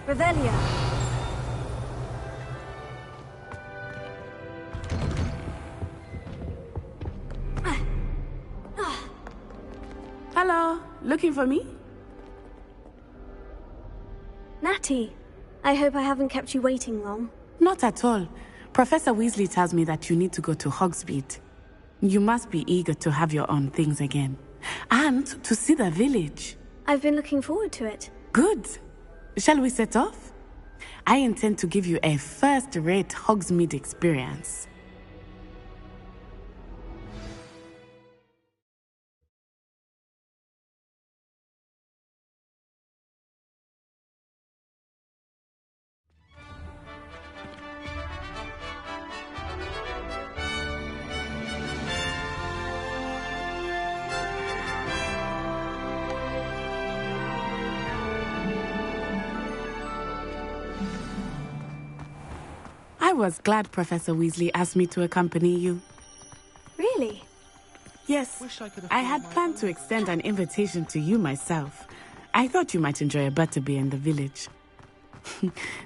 Revelia. Hello, looking for me? Natty, I hope I haven't kept you waiting long. Not at all. Professor Weasley tells me that you need to go to Hogsmeade. You must be eager to have your own things again. And to see the village. I've been looking forward to it. Good. Shall we set off? I intend to give you a first-rate Hogsmeade experience. I was glad Professor Weasley asked me to accompany you. Really? Yes, I had planned to extend an invitation to you myself. I thought you might enjoy a butterbeer in the village.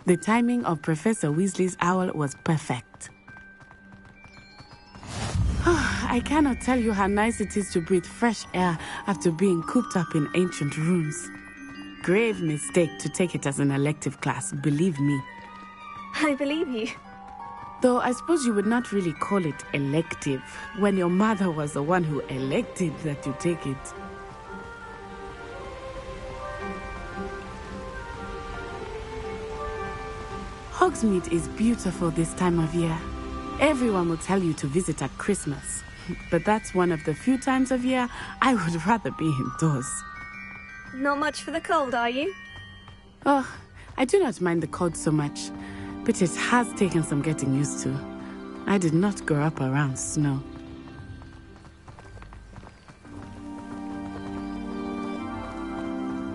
The timing of Professor Weasley's owl was perfect. I cannot tell you how nice it is to breathe fresh air after being cooped up in ancient rooms. Grave mistake to take it as an elective class, believe me. I believe you. Though I suppose you would not really call it elective when your mother was the one who elected that you take it. Hogsmeade is beautiful this time of year. Everyone will tell you to visit at Christmas. But that's one of the few times of year I would rather be indoors. Not much for the cold, are you? Oh, I do not mind the cold so much. But it has taken some getting used to. I did not grow up around snow.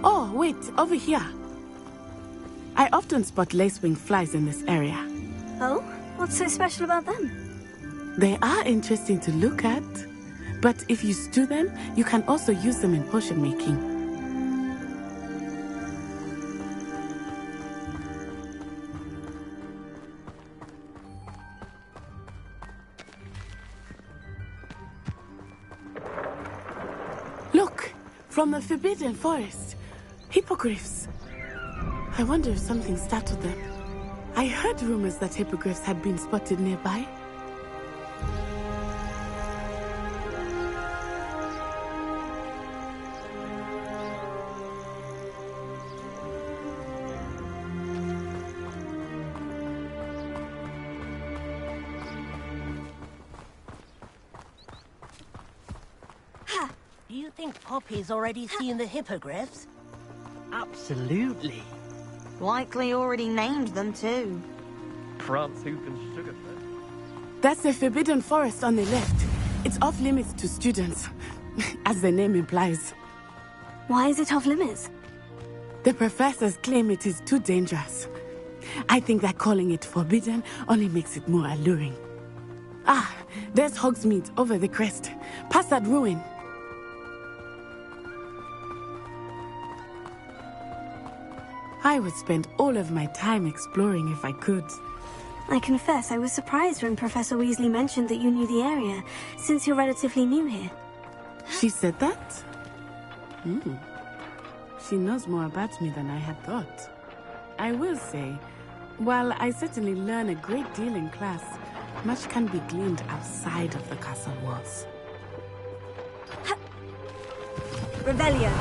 Oh, wait, over here. I often spot lacewing flies in this area. Oh? What's so special about them? They are interesting to look at. But if you stew them, you can also use them in potion making. From the Forbidden Forest. Hippogriffs. I wonder if something startled them. I heard rumors that hippogriffs had been spotted nearby. Do you think Poppy's already seen the hippogriffs? Absolutely. Likely already named them too. France Hoop and Sugarfoot. That's the Forbidden Forest on the left. It's off limits to students, as the name implies. Why is it off limits? The professors claim it is too dangerous. I think that calling it forbidden only makes it more alluring. Ah, there's Hogsmeade over the crest. Past that ruin. I would spend all of my time exploring if I could. I confess I was surprised when Professor Weasley mentioned that you knew the area, since you're relatively new here. She said that? She knows more about me than I had thought. I will say, while I certainly learn a great deal in class, much can be gleaned outside of the castle walls. Rebellion!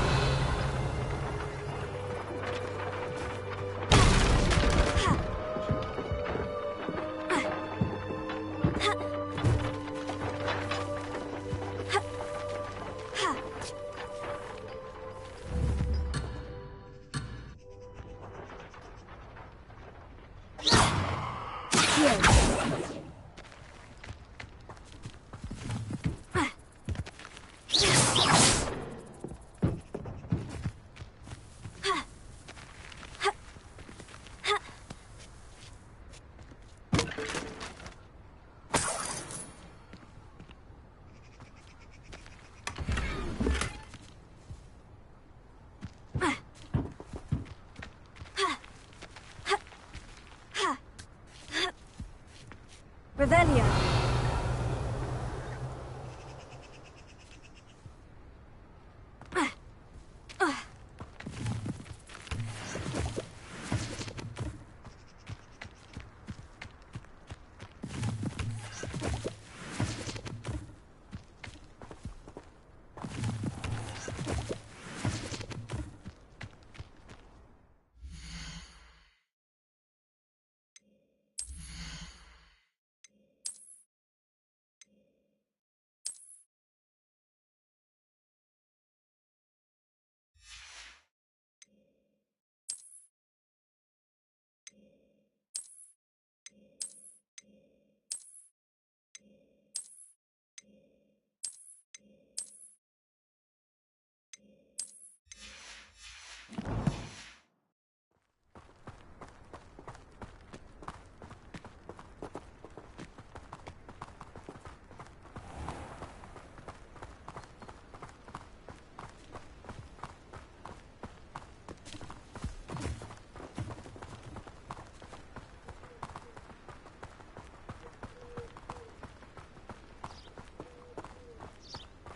Revelio.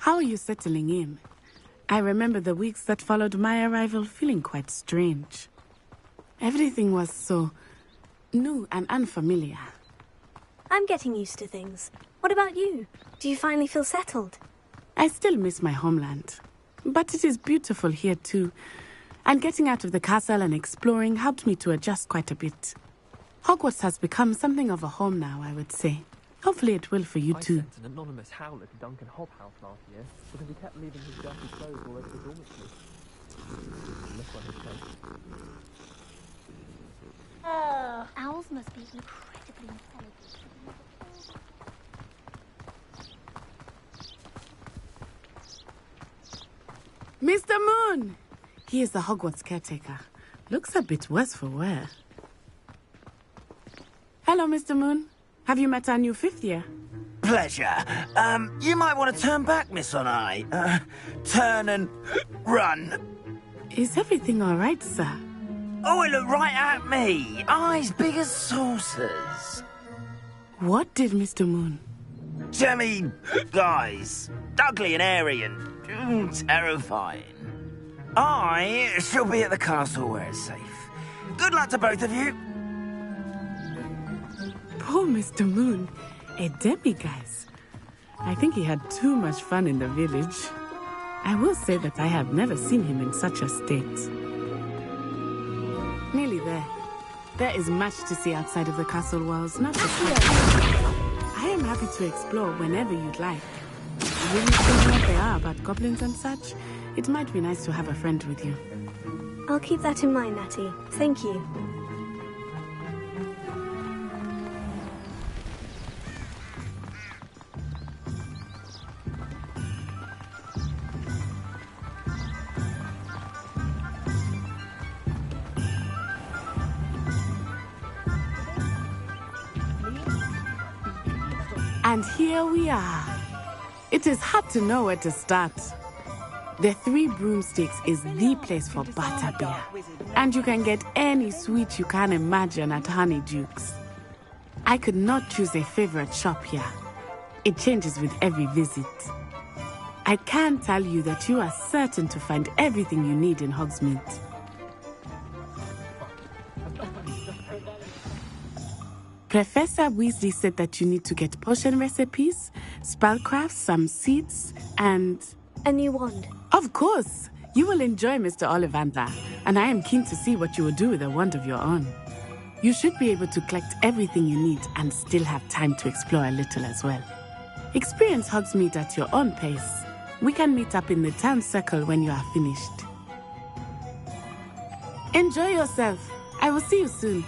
How are you settling in? I remember the weeks that followed my arrival feeling quite strange. Everything was so new and unfamiliar. I'm getting used to things. What about you? Do you finally feel settled? I still miss my homeland, but it is beautiful here too. And getting out of the castle and exploring helped me to adjust quite a bit. Hogwarts has become something of a home now, I would say. Hopefully it will for you too. I sent an anonymous howler to Duncan Hobhouse last year because he kept leaving his dirty clothes all over the dormitory. Look what he said. Owls must be incredibly intelligent. Mr. Moon! He is the Hogwarts caretaker. Looks a bit worse for wear. Hello, Mr. Moon. Have you met our new fifth year? Pleasure. You might want to turn back, Miss Onai. Turn and run. Is everything all right, sir? Oh, it looked right at me. Eyes big as saucers. What did Mr. Moon? Jemmy guys. Ugly and airy and terrifying. I shall be at the castle where it's safe. Good luck to both of you. Poor Mr. Moon, a demiguise. I think he had too much fun in the village. I will say that I have never seen him in such a state. Nearly there. There is much to see outside of the castle walls, not just I am happy to explore whenever you'd like. Really thinking what they are about goblins and such, it might be nice to have a friend with you. I'll keep that in mind, Natty. Thank you. And here we are. It is hard to know where to start. The Three Broomsticks is the place for butterbeer. And you can get any sweet you can imagine at Honeydukes. I could not choose a favorite shop here. It changes with every visit. I can tell you that you are certain to find everything you need in Hogsmeade. Professor Weasley said that you need to get potion recipes, spellcraft, some seeds, and... a new wand. Of course! You will enjoy Mr. Ollivander, and I am keen to see what you will do with a wand of your own. You should be able to collect everything you need and still have time to explore a little as well. Experience Hogsmeade at your own pace. We can meet up in the town circle when you are finished. Enjoy yourself. I will see you soon.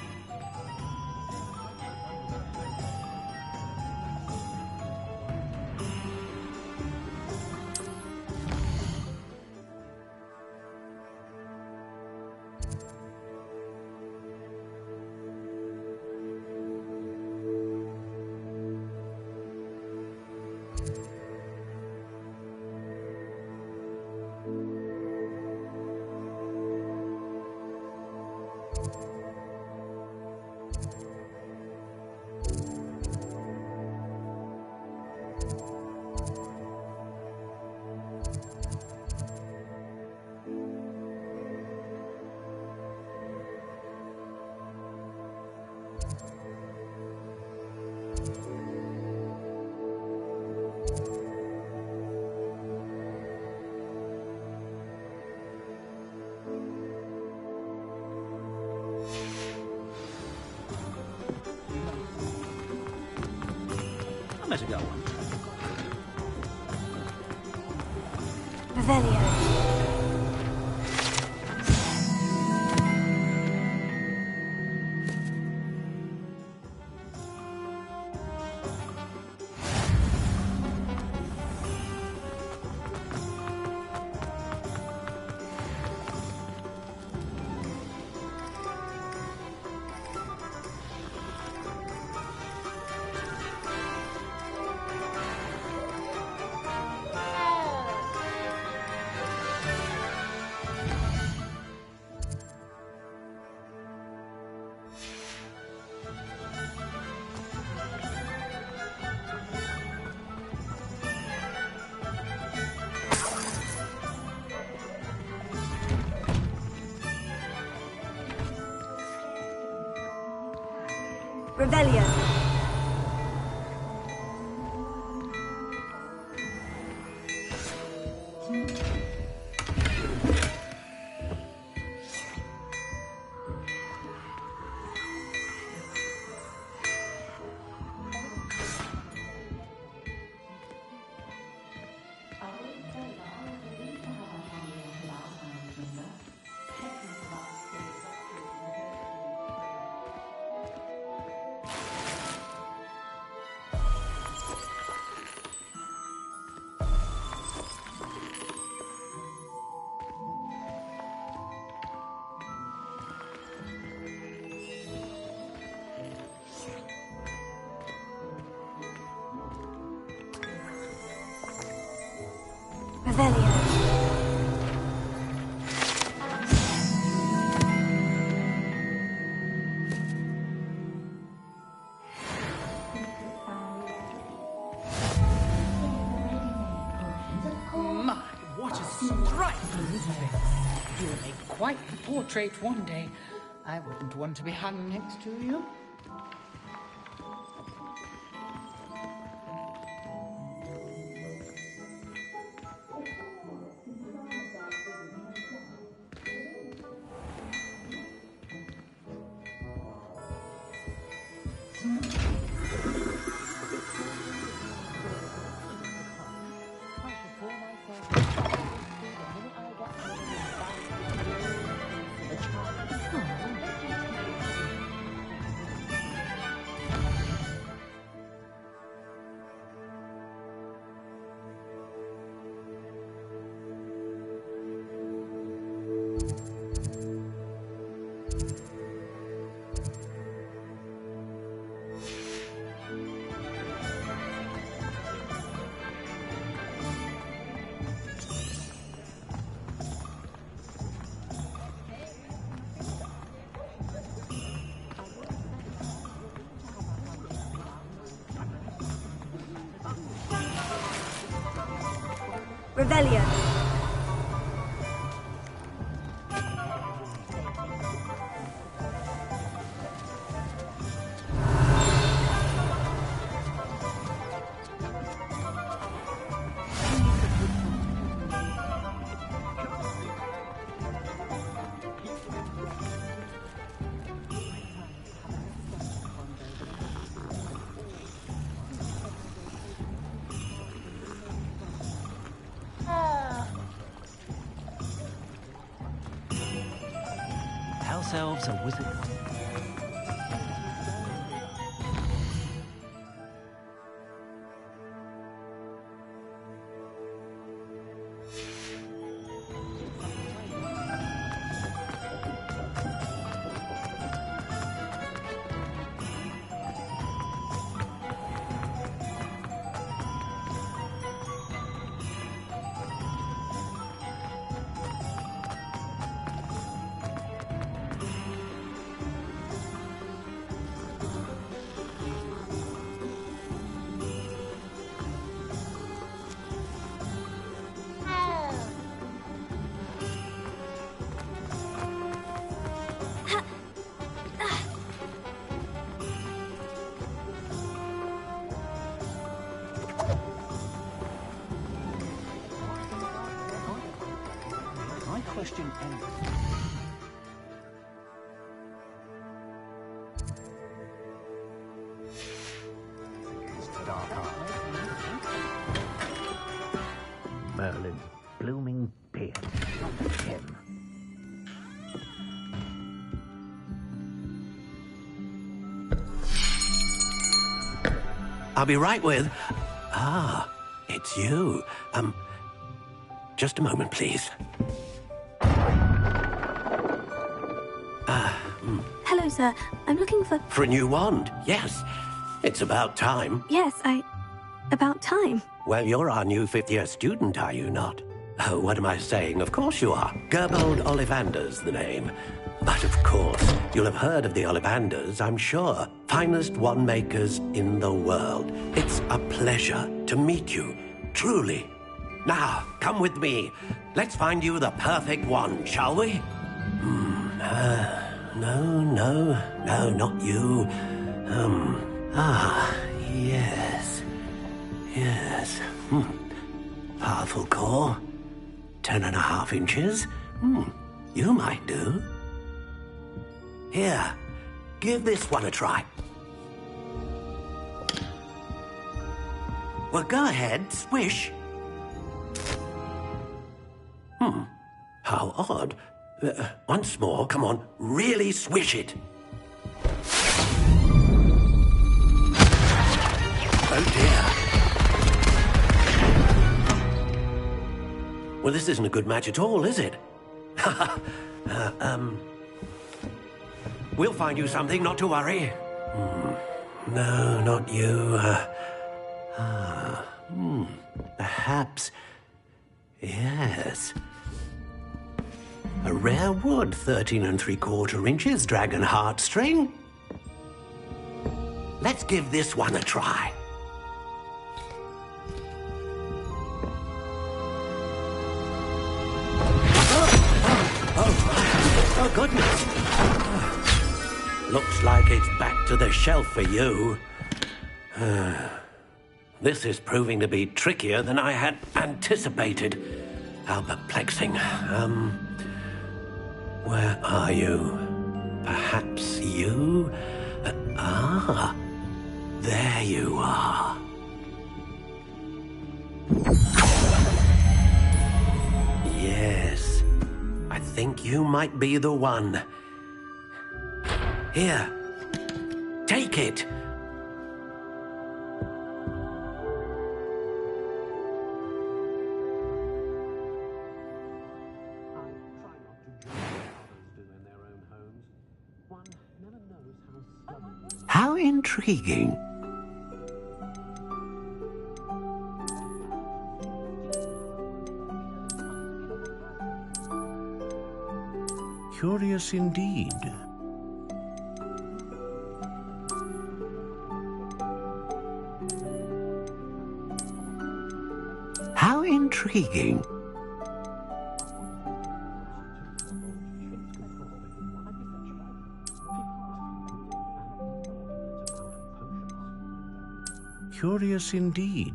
Let's go. Revelio. Revelio. My, what a strike! You'll make quite the portrait one day. I wouldn't want to be hung next to you. Revelio. House elves are wizards. Question ends. Merlin, blooming beard. Him. I'll be right with... Ah, it's you. Just a moment, please. Hello, sir. I'm looking for... For a new wand, yes. It's about time. Yes, about time. Well, you're our new fifth-year student, are you not? Oh, what am I saying? Of course you are. Gerbold Ollivander's the name. But of course, you'll have heard of the Ollivanders, I'm sure. Finest wand makers in the world. It's a pleasure to meet you, truly. Now, come with me. Let's find you the perfect wand, shall we? No, not you. Yes. Powerful core. 10.5 inches. You might do. Here, give this one a try. Well, go ahead, swish. How odd. Once more, come on, really swish it. Oh dear. Well, this isn't a good match at all, is it? We'll find you something, not to worry. No, not you. Perhaps... Yes. A rare wood, 13 3/4 inches, dragon heartstring. Let's give this one a try. Oh, goodness! Looks like it's back to the shelf for you. This is proving to be trickier than I had anticipated. How perplexing. Where are you? Perhaps you? There you are. Yes, I think you might be the one. Here, take it. How intriguing. Curious indeed. How intriguing. Curious indeed.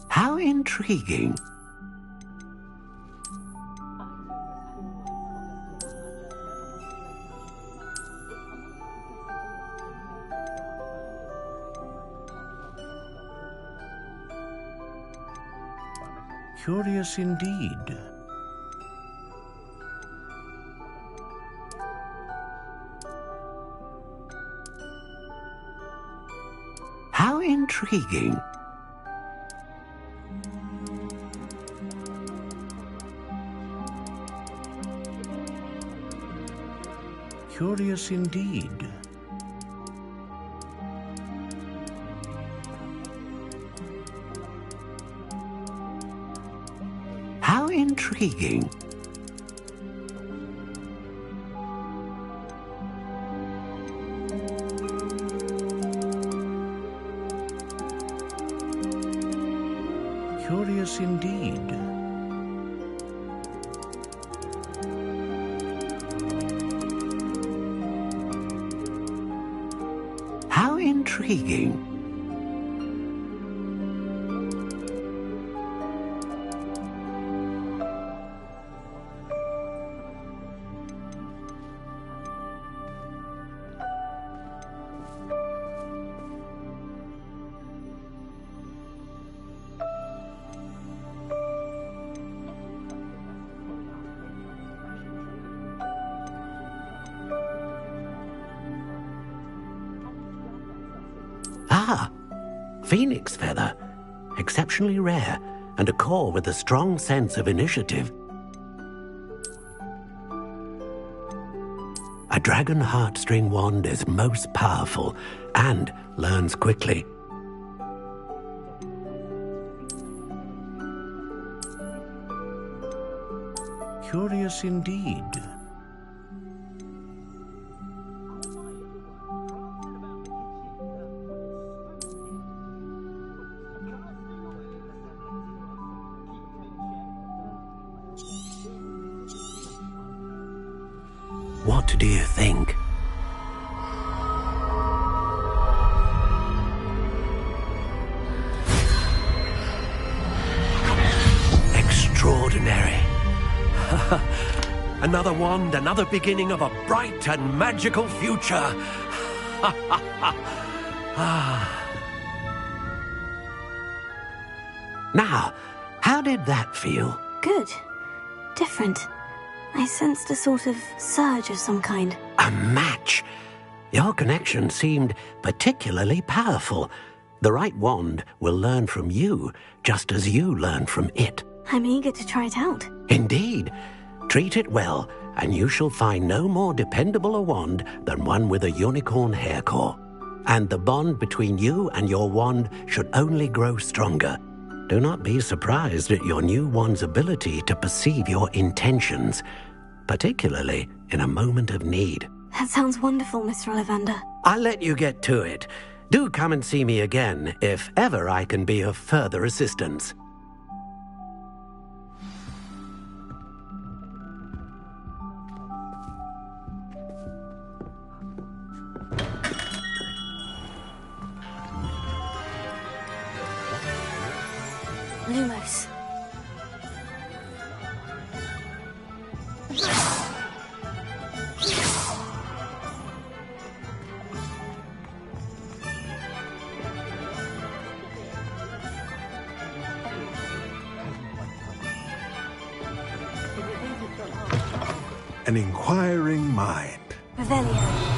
How intriguing. Curious indeed. How intriguing. Curious indeed. How intriguing. Curious indeed. How intriguing. Ah, phoenix feather. Exceptionally rare, and a core with a strong sense of initiative. A dragon heartstring wand is most powerful and learns quickly. Curious indeed. What do you think? Extraordinary. Another wand, another beginning of a bright and magical future. Now, how did that feel? Good. Different. I sensed a sort of surge of some kind. A match. Your connection seemed particularly powerful. The right wand will learn from you, just as you learn from it. I'm eager to try it out. Indeed. Treat it well, and you shall find no more dependable a wand than one with a unicorn hair core. And the bond between you and your wand should only grow stronger. Do not be surprised at your new wand's ability to perceive your intentions, particularly in a moment of need. That sounds wonderful, Mr. Ollivander. I'll let you get to it. Do come and see me again if ever I can be of further assistance. Lumos. An inquiring mind. Revelio.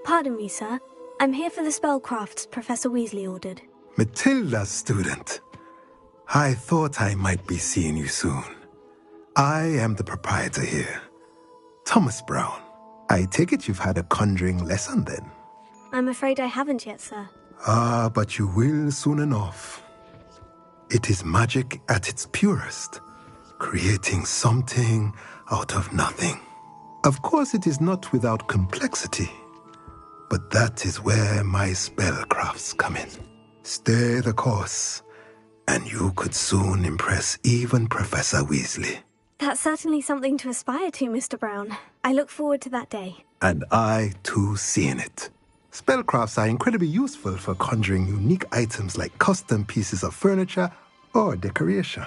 Pardon me, sir. I'm here for the spellcrafts Professor Weasley ordered. Matilda's student. I thought I might be seeing you soon. I am the proprietor here, Thomas Brown. I take it you've had a conjuring lesson then? I'm afraid I haven't yet, sir. Ah, but you will soon enough. It is magic at its purest, creating something out of nothing. Of course, it is not without complexity, but that is where my spellcrafts come in. Stay the course, and you could soon impress even Professor Weasley. That's certainly something to aspire to, Mr. Brown. I look forward to that day. And I, too, seeing it. Spellcrafts are incredibly useful for conjuring unique items like custom pieces of furniture or decoration.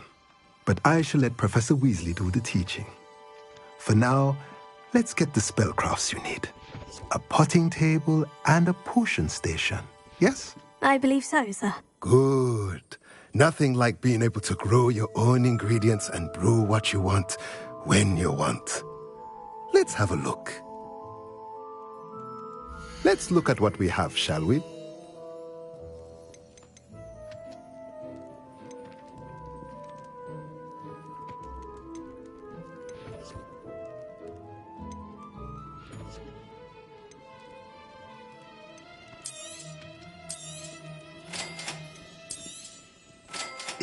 But I shall let Professor Weasley do the teaching. For now, let's get the spellcrafts you need. A potting table and a potion station, yes? I believe so, sir. Good. Nothing like being able to grow your own ingredients and brew what you want, when you want. Let's have a look. Let's look at what we have, shall we?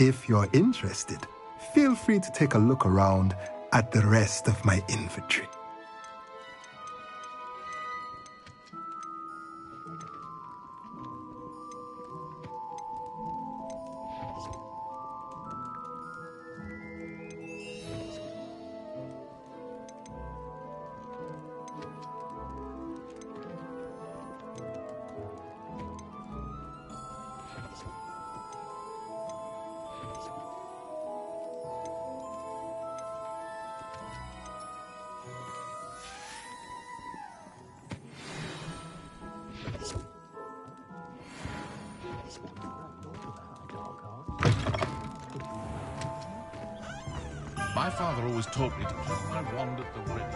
If you're interested, feel free to take a look around at the rest of my inventory. My father always taught me to keep my wand at the ready.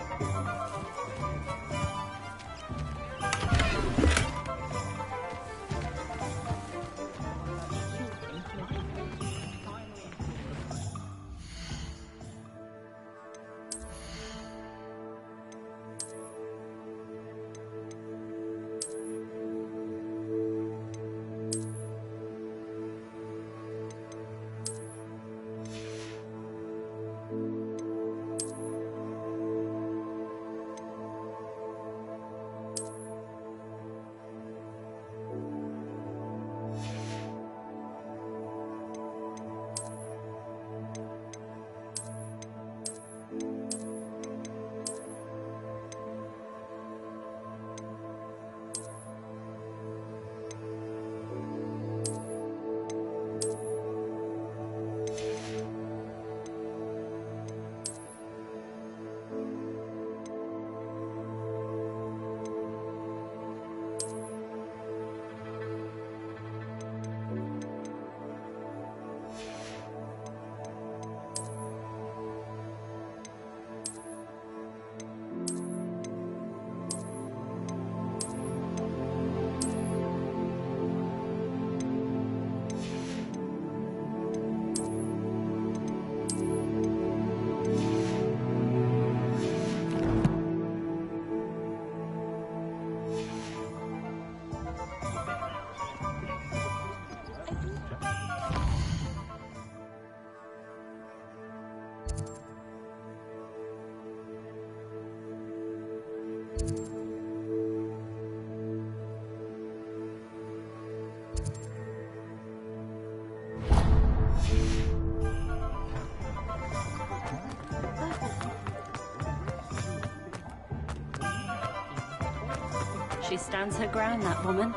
She stands her ground, that woman.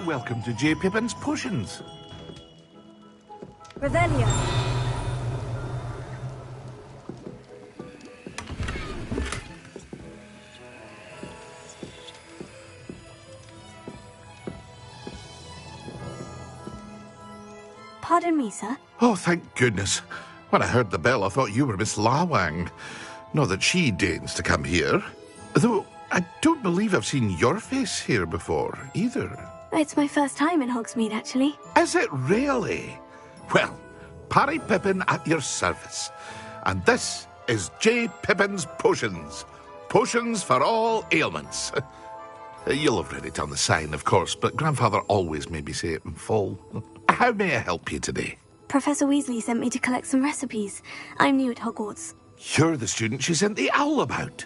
Welcome to J. Pippin's Potions. Revelio. Pardon me, sir. Oh, thank goodness. When I heard the bell, I thought you were Miss Lawang. Not that she deigns to come here. Though, I don't believe I've seen your face here before, either. It's my first time in Hogsmeade, actually. Is it really? Well, Parry Pippin at your service. And this is J. Pippin's Potions. Potions for all ailments. You'll have read it on the sign, of course, but Grandfather always made me say it in full. How may I help you today? Professor Weasley sent me to collect some recipes. I'm new at Hogwarts. You're the student she sent the owl about.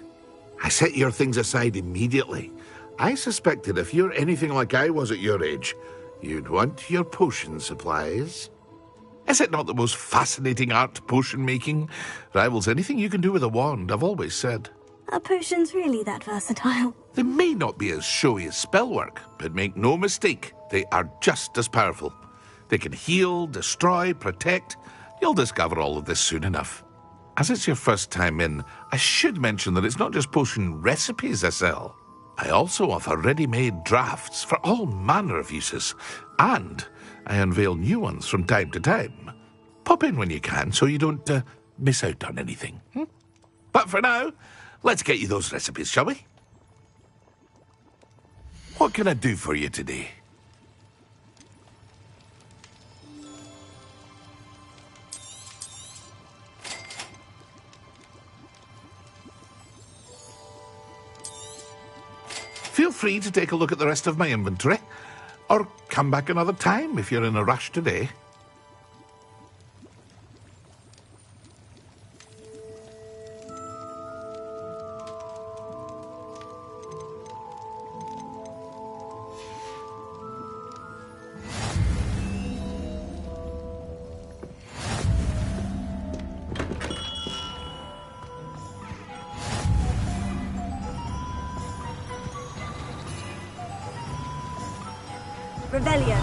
I set your things aside immediately. I suspected if you're anything like I was at your age, you'd want your potion supplies. Is it not the most fascinating art, potion making? Rivals anything you can do with a wand, I've always said. Are potions really that versatile? They may not be as showy as spellwork, but make no mistake, they are just as powerful. They can heal, destroy, protect. You'll discover all of this soon enough. As it's your first time in, I should mention that it's not just potion recipes I sell. I also offer ready-made drafts for all manner of uses, and I unveil new ones from time to time. Pop in when you can so you don't miss out on anything. But for now, let's get you those recipes, shall we? What can I do for you today? Feel free to take a look at the rest of my inventory, or come back another time if you're in a rush today. Revelio.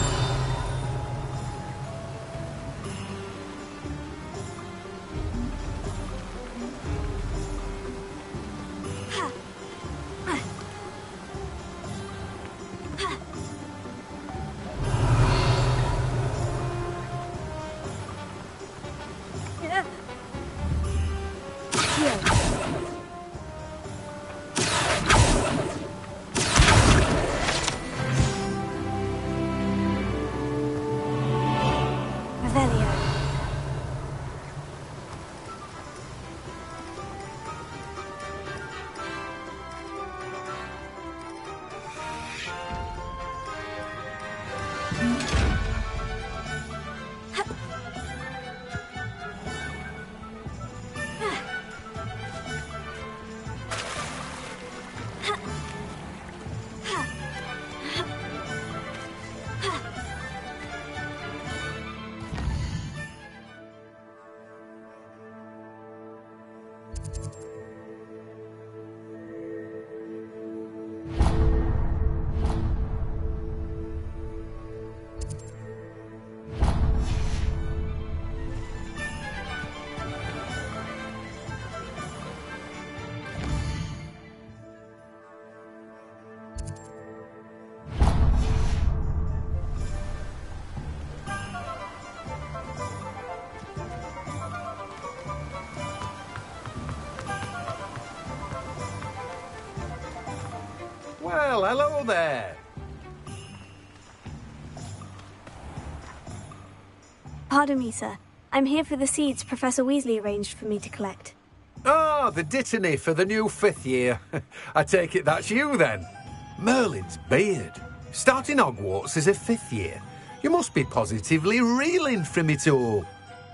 Well, hello there. Pardon me, sir. I'm here for the seeds Professor Weasley arranged for me to collect. Ah, the dittany for the new 5th year. I take it that's you, then. Merlin's beard. Starting Hogwarts as a 5th year. You must be positively reeling from it all.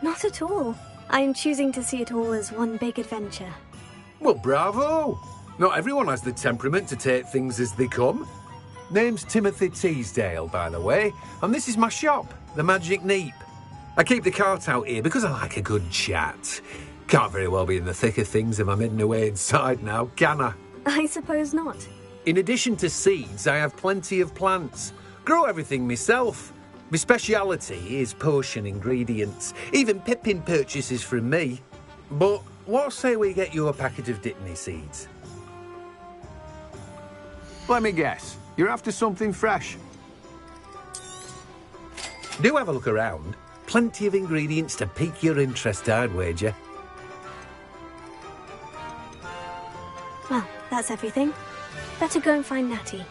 Not at all. I am choosing to see it all as one big adventure. Well, bravo. Not everyone has the temperament to take things as they come. Name's Timothy Teasdale, by the way, and this is my shop, the Magic Neep. I keep the cart out here because I like a good chat. Can't very well be in the thick of things if I'm hidden away inside now, can I? I suppose not. In addition to seeds, I have plenty of plants. Grow everything myself. My speciality is potion ingredients. Even Pippin purchases from me. But what say we get you a packet of Dittany seeds? Let me guess. You're after something fresh. Do have a look around. Plenty of ingredients to pique your interest, I'd wager. Well, that's everything. Better go and find Natty.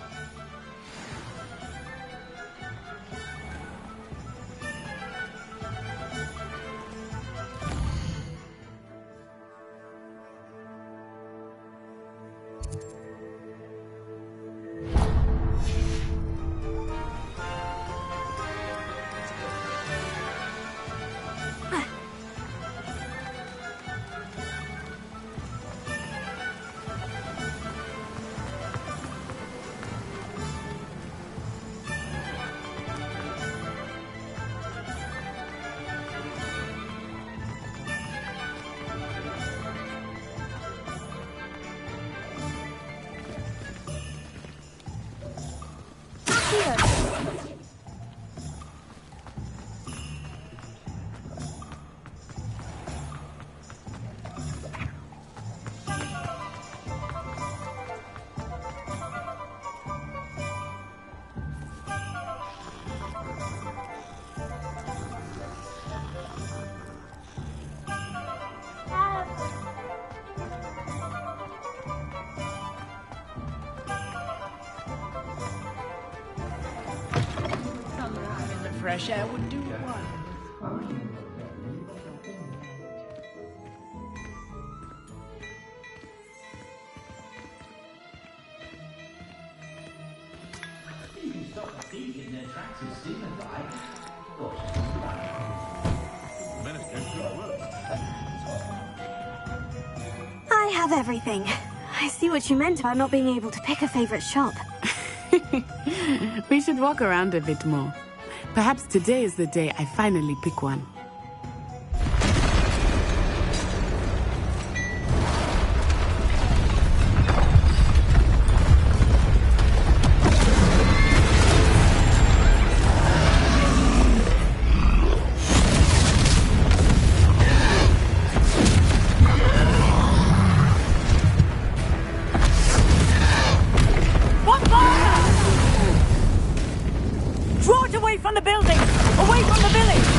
Fresh air would do one. I have everything. I see what you meant about not being able to pick a favorite shop. We should walk around a bit more. Perhaps today is the day I finally pick one. Draw it away from the building! Away from the village!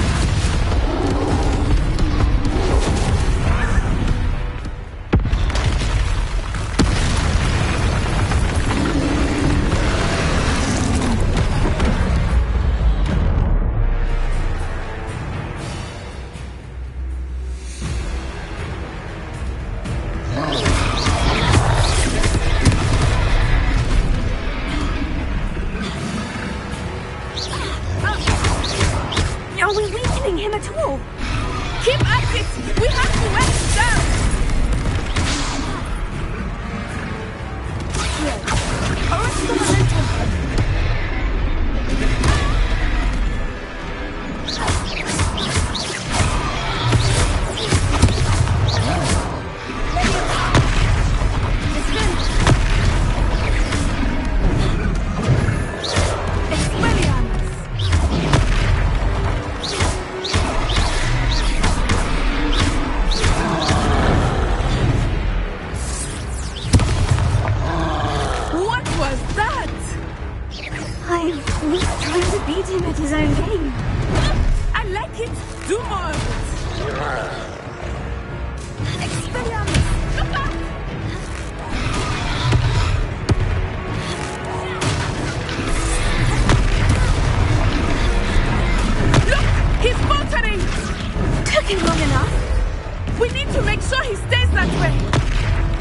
Are we weakening him at all? Keep at it! We have to wear him down! Arrest the momentum! I was trying to beat him at his own game. I like it! Do more of it! Expelliarmus! Come back! taking long enough. We need to make sure he stays that way.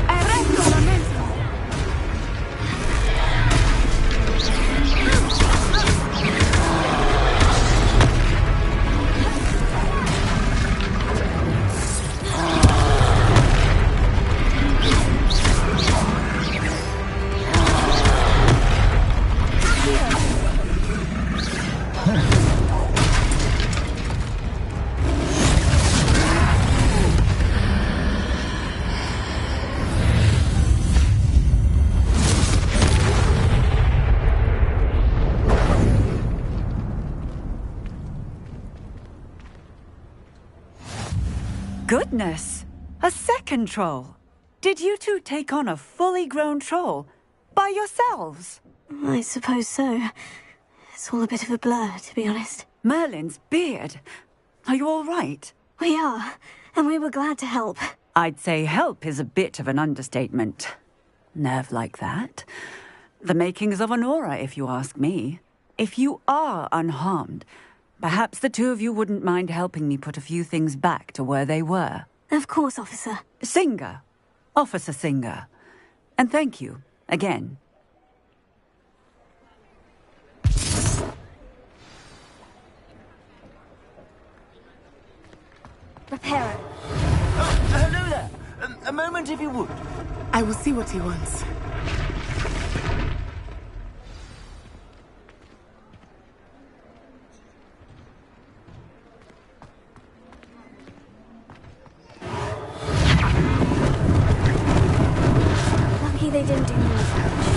Arresto lamento. Goodness! A second troll! Did you two take on a fully grown troll? By yourselves? I suppose so. It's all a bit of a blur, to be honest. Merlin's beard! Are you all right? We are, and we were glad to help. I'd say help is a bit of an understatement. Nerve like that. The makings of an aura, if you ask me. If you are unharmed, perhaps the two of you wouldn't mind helping me put a few things back to where they were. Of course, officer. Singer. Officer Singer. And thank you, again. Reparo. Hello there. A moment, if you would. I will see what he wants. Lucky they didn't do more damage.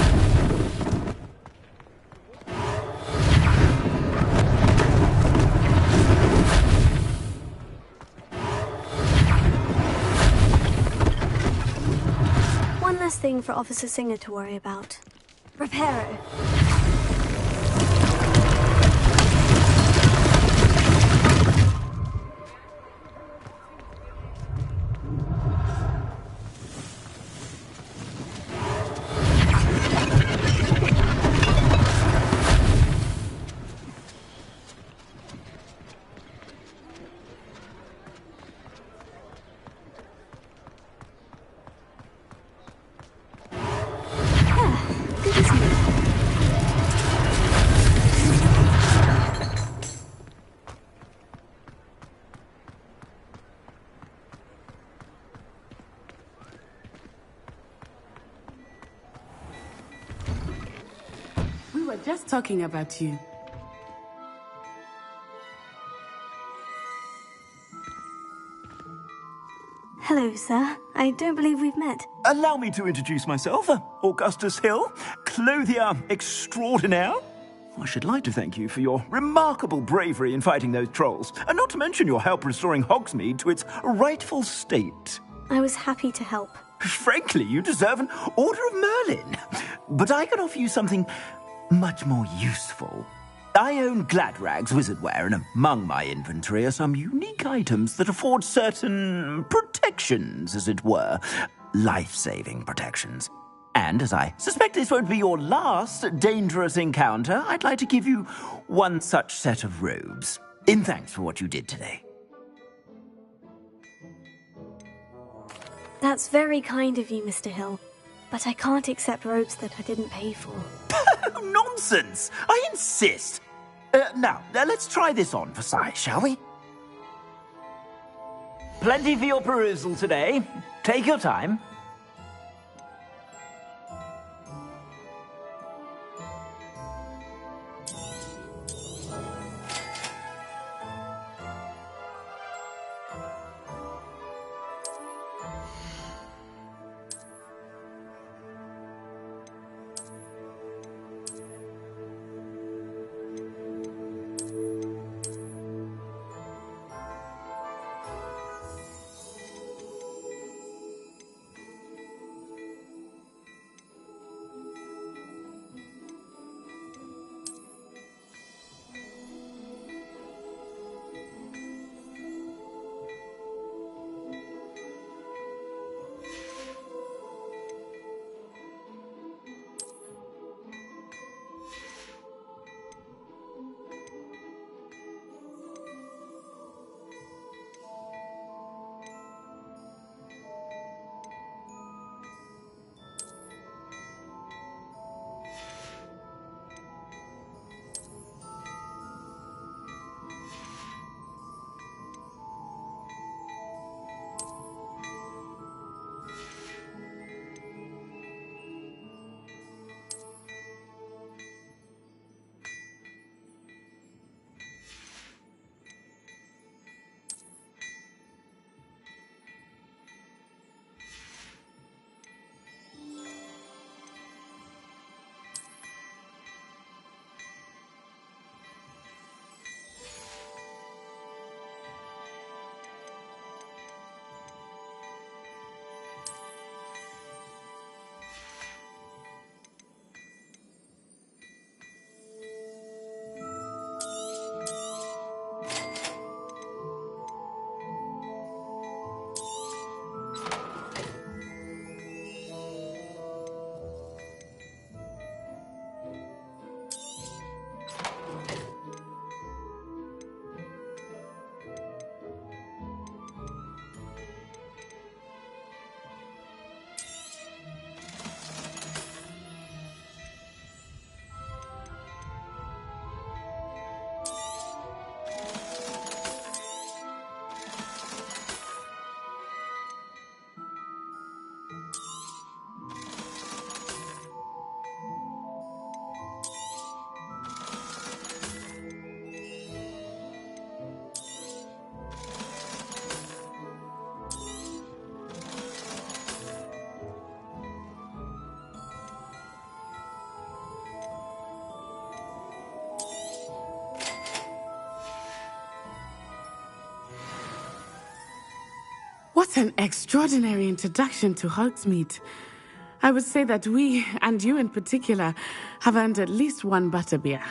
One less thing for Officer Singer to worry about. Reparo. We were just talking about you. Hello, sir. I don't believe we've met. Allow me to introduce myself, Augustus Hill, clothier extraordinaire. I should like to thank you for your remarkable bravery in fighting those trolls, and not to mention your help restoring Hogsmeade to its rightful state. I was happy to help. Frankly, you deserve an Order of Merlin. But I can offer you something much more useful. I own Gladrag's wizardware, and among my inventory are some unique items that afford certain protections, as it were. Life-saving protections. And as I suspect this won't be your last dangerous encounter, I'd like to give you one such set of robes, in thanks for what you did today. That's very kind of you, Mr. Hill. But I can't accept robes that I didn't pay for. Nonsense! I insist! Now, let's try this on for size, shall we? Plenty for your perusal today. Take your time. What an extraordinary introduction to Hogsmeade. I would say that we, and you in particular, have earned at least one butterbeer.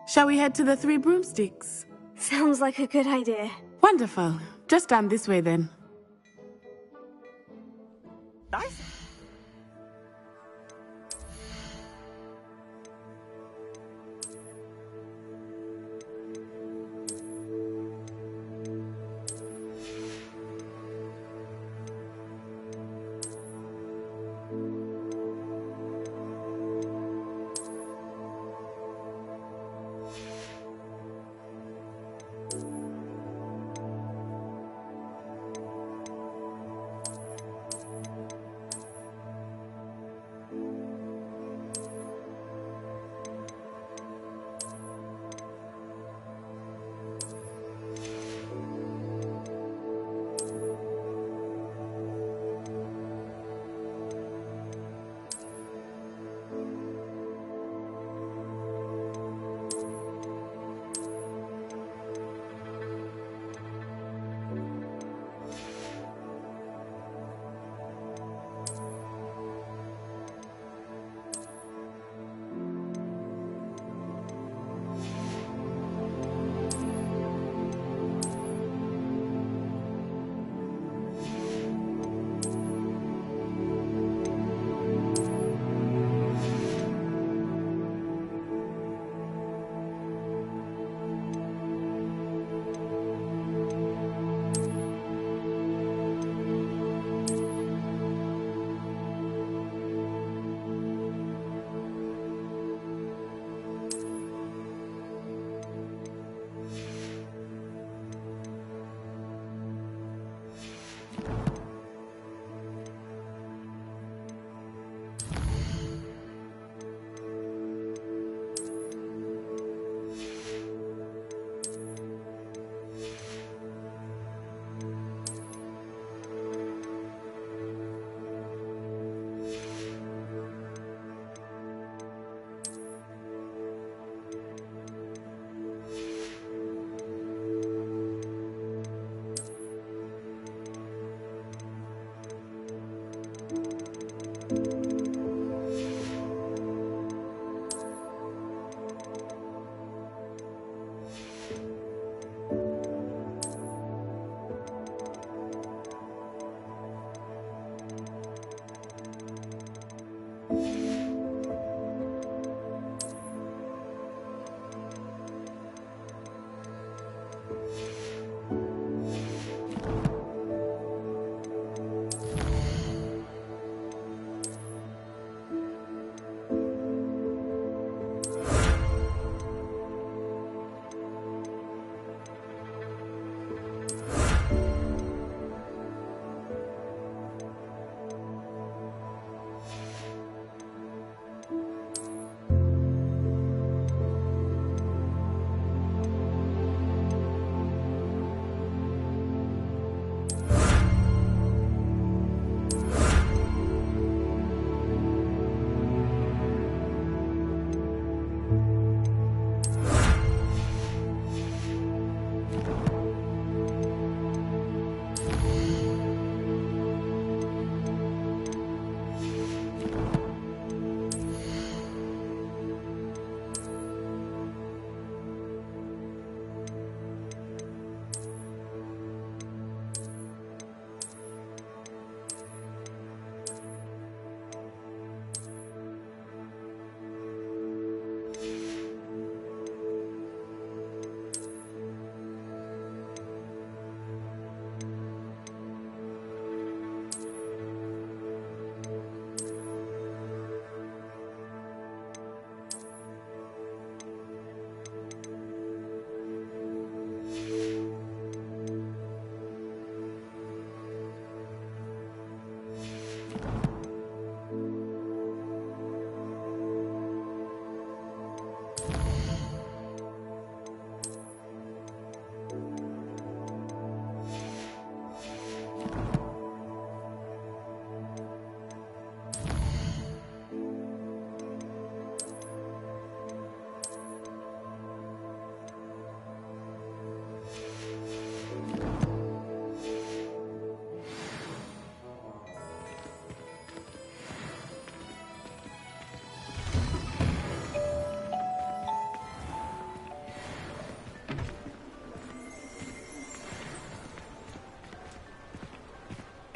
Shall we head to the Three Broomsticks? Sounds like a good idea. Wonderful. Just down this way then. Nice.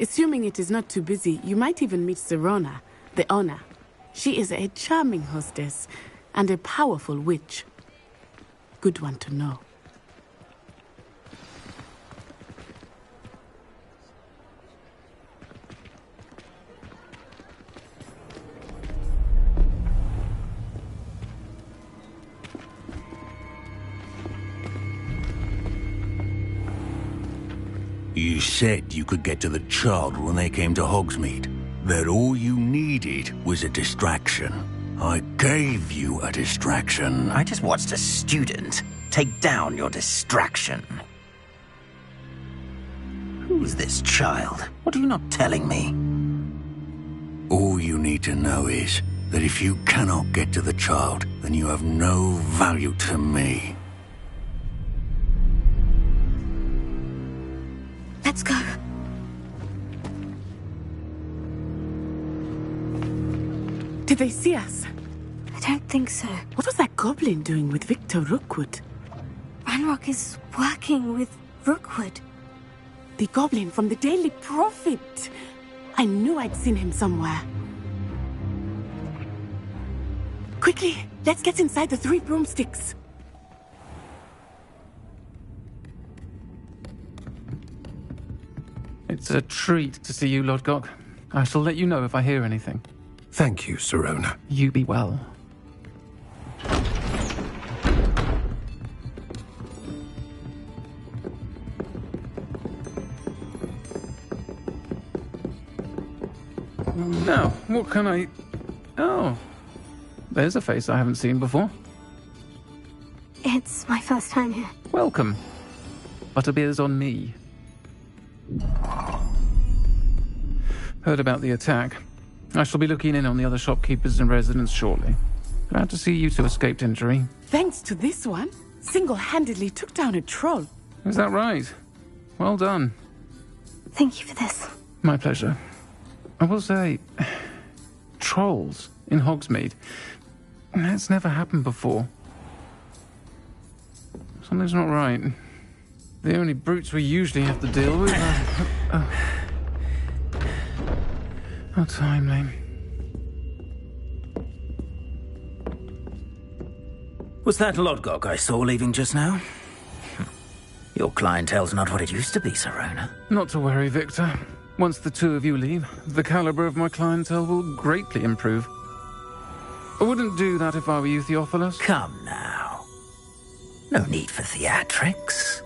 Assuming it is not too busy, you might even meet Sirona, the owner. She is a charming hostess and a powerful witch. Good one to know. You said you could get to the child when they came to Hogsmeade. That all you needed was a distraction. I gave you a distraction. I just watched a student take down your distraction. Who's this child? What are you not telling me? All you need to know is that if you cannot get to the child, then you have no value to me. Let's go. Did they see us? I don't think so. What was that goblin doing with Victor Rookwood? Ranrock is working with Rookwood. The goblin from the Daily Prophet. I knew I'd seen him somewhere. Quickly, let's get inside the 3 broomsticks. It's a treat to see you, Lodgok. I shall let you know if I hear anything. Thank you, Sirona. You be well. Now, what can I... Oh, there's a face I haven't seen before. It's my first time here. Welcome. Butterbeer's on me. Heard about the attack. I shall be looking in on the other shopkeepers and residents shortly. Glad to see you two escaped injury. Thanks to this one, single-handedly took down a troll. Is that right? Well done. Thank you for this. My pleasure. I will say, trolls in Hogsmeade. That's never happened before. Something's not right. The only brutes we usually have to deal with are... How timely. Was that Lodgok I saw leaving just now? Your clientele's not what it used to be, Sirona. Not to worry, Victor. Once the two of you leave, the caliber of my clientele will greatly improve. I wouldn't do that if I were you, Theophilus. Come now. No need for theatrics.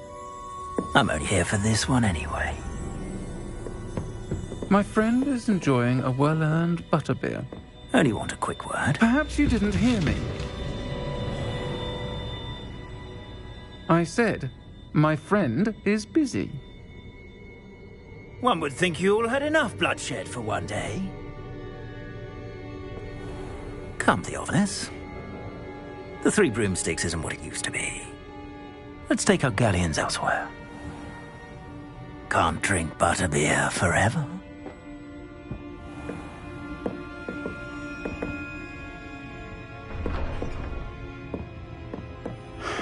I'm only here for this one anyway. My friend is enjoying a well-earned butterbeer. Only want a quick word. Perhaps you didn't hear me. I said, my friend is busy. One would think you all had enough bloodshed for one day. Come, Theophilus. The 3 broomsticks isn't what it used to be. Let's take our galleons elsewhere. Can't drink butterbeer forever.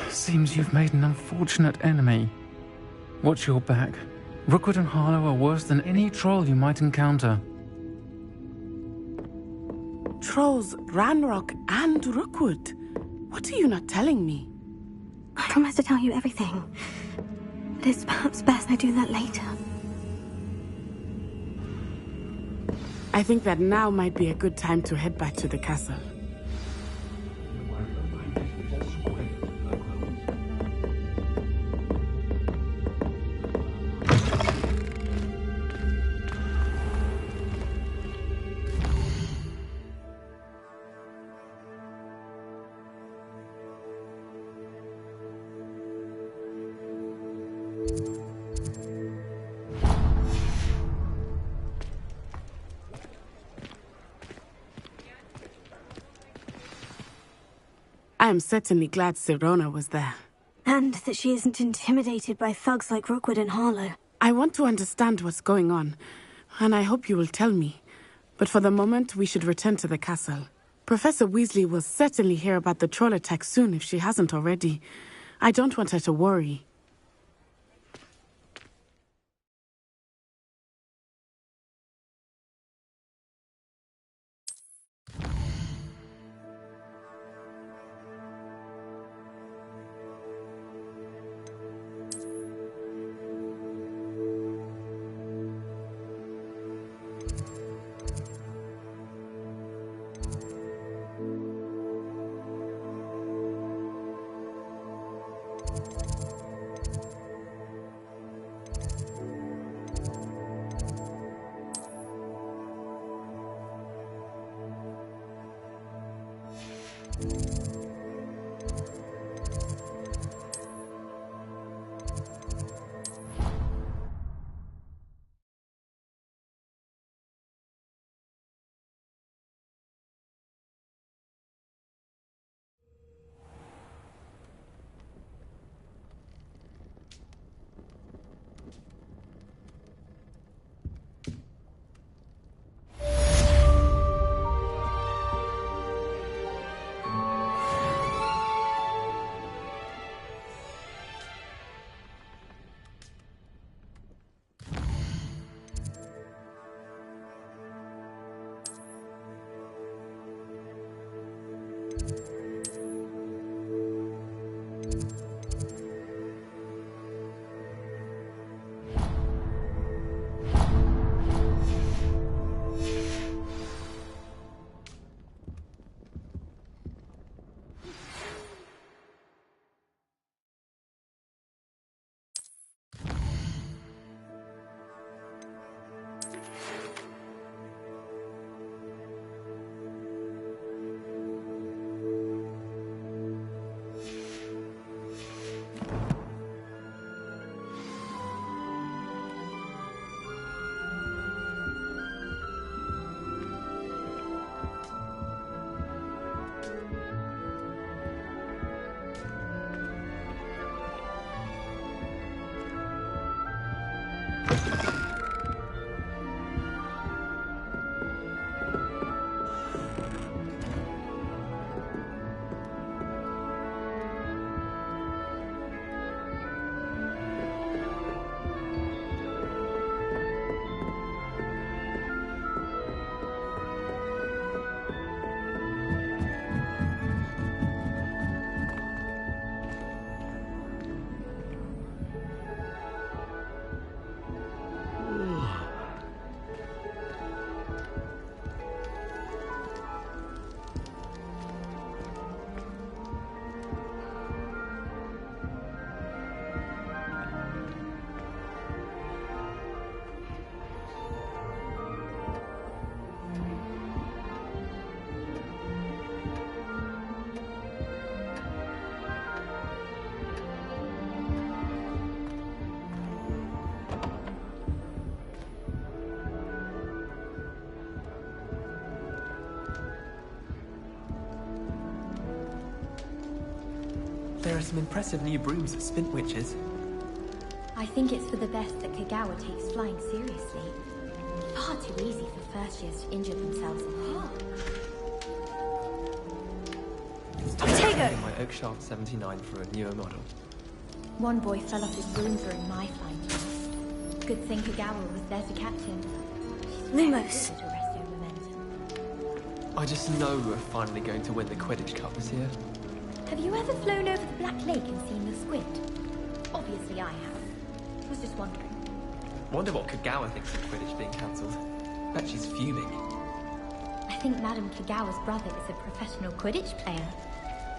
Seems you've made an unfortunate enemy. Watch your back. Rookwood and Harlow are worse than any troll you might encounter. Trolls, Ranrock, and Rookwood. What are you not telling me? I promise to tell you everything. But it's perhaps best I do that later. I think that now might be a good time to head back to the castle. I am certainly glad Sirona was there. And that she isn't intimidated by thugs like Rookwood and Harlow. I want to understand what's going on, and I hope you will tell me. But for the moment, we should return to the castle. Professor Weasley will certainly hear about the troll attack soon if she hasn't already. I don't want her to worry. are some impressive new brooms at Spintwitches. I think it's for the best that Kagawa takes flying seriously. Far too easy for first years to injure themselves in park. Tago! My Oakshaft 79 for a newer model. One boy fell off his broom during my flying class. Good thing Kagawa was there to catch him. Lumos. I just know we're finally going to win the Quidditch Cup this year. Have you ever flown over the Black Lake and seen the squid? Obviously I have. Was just wondering. Wonder what Kagawa thinks of Quidditch being cancelled. Bet she's fuming. I think Madam Kagawa's brother is a professional Quidditch player.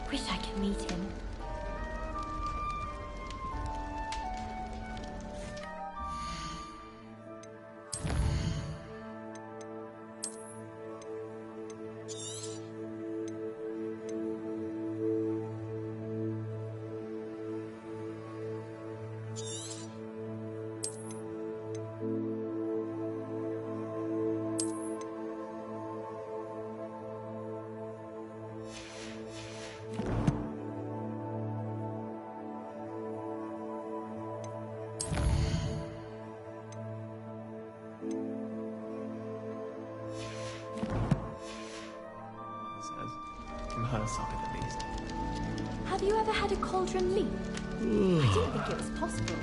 Wish I could meet him. From her side, at least. Have you ever had a cauldron leap? I didn't think it was possible.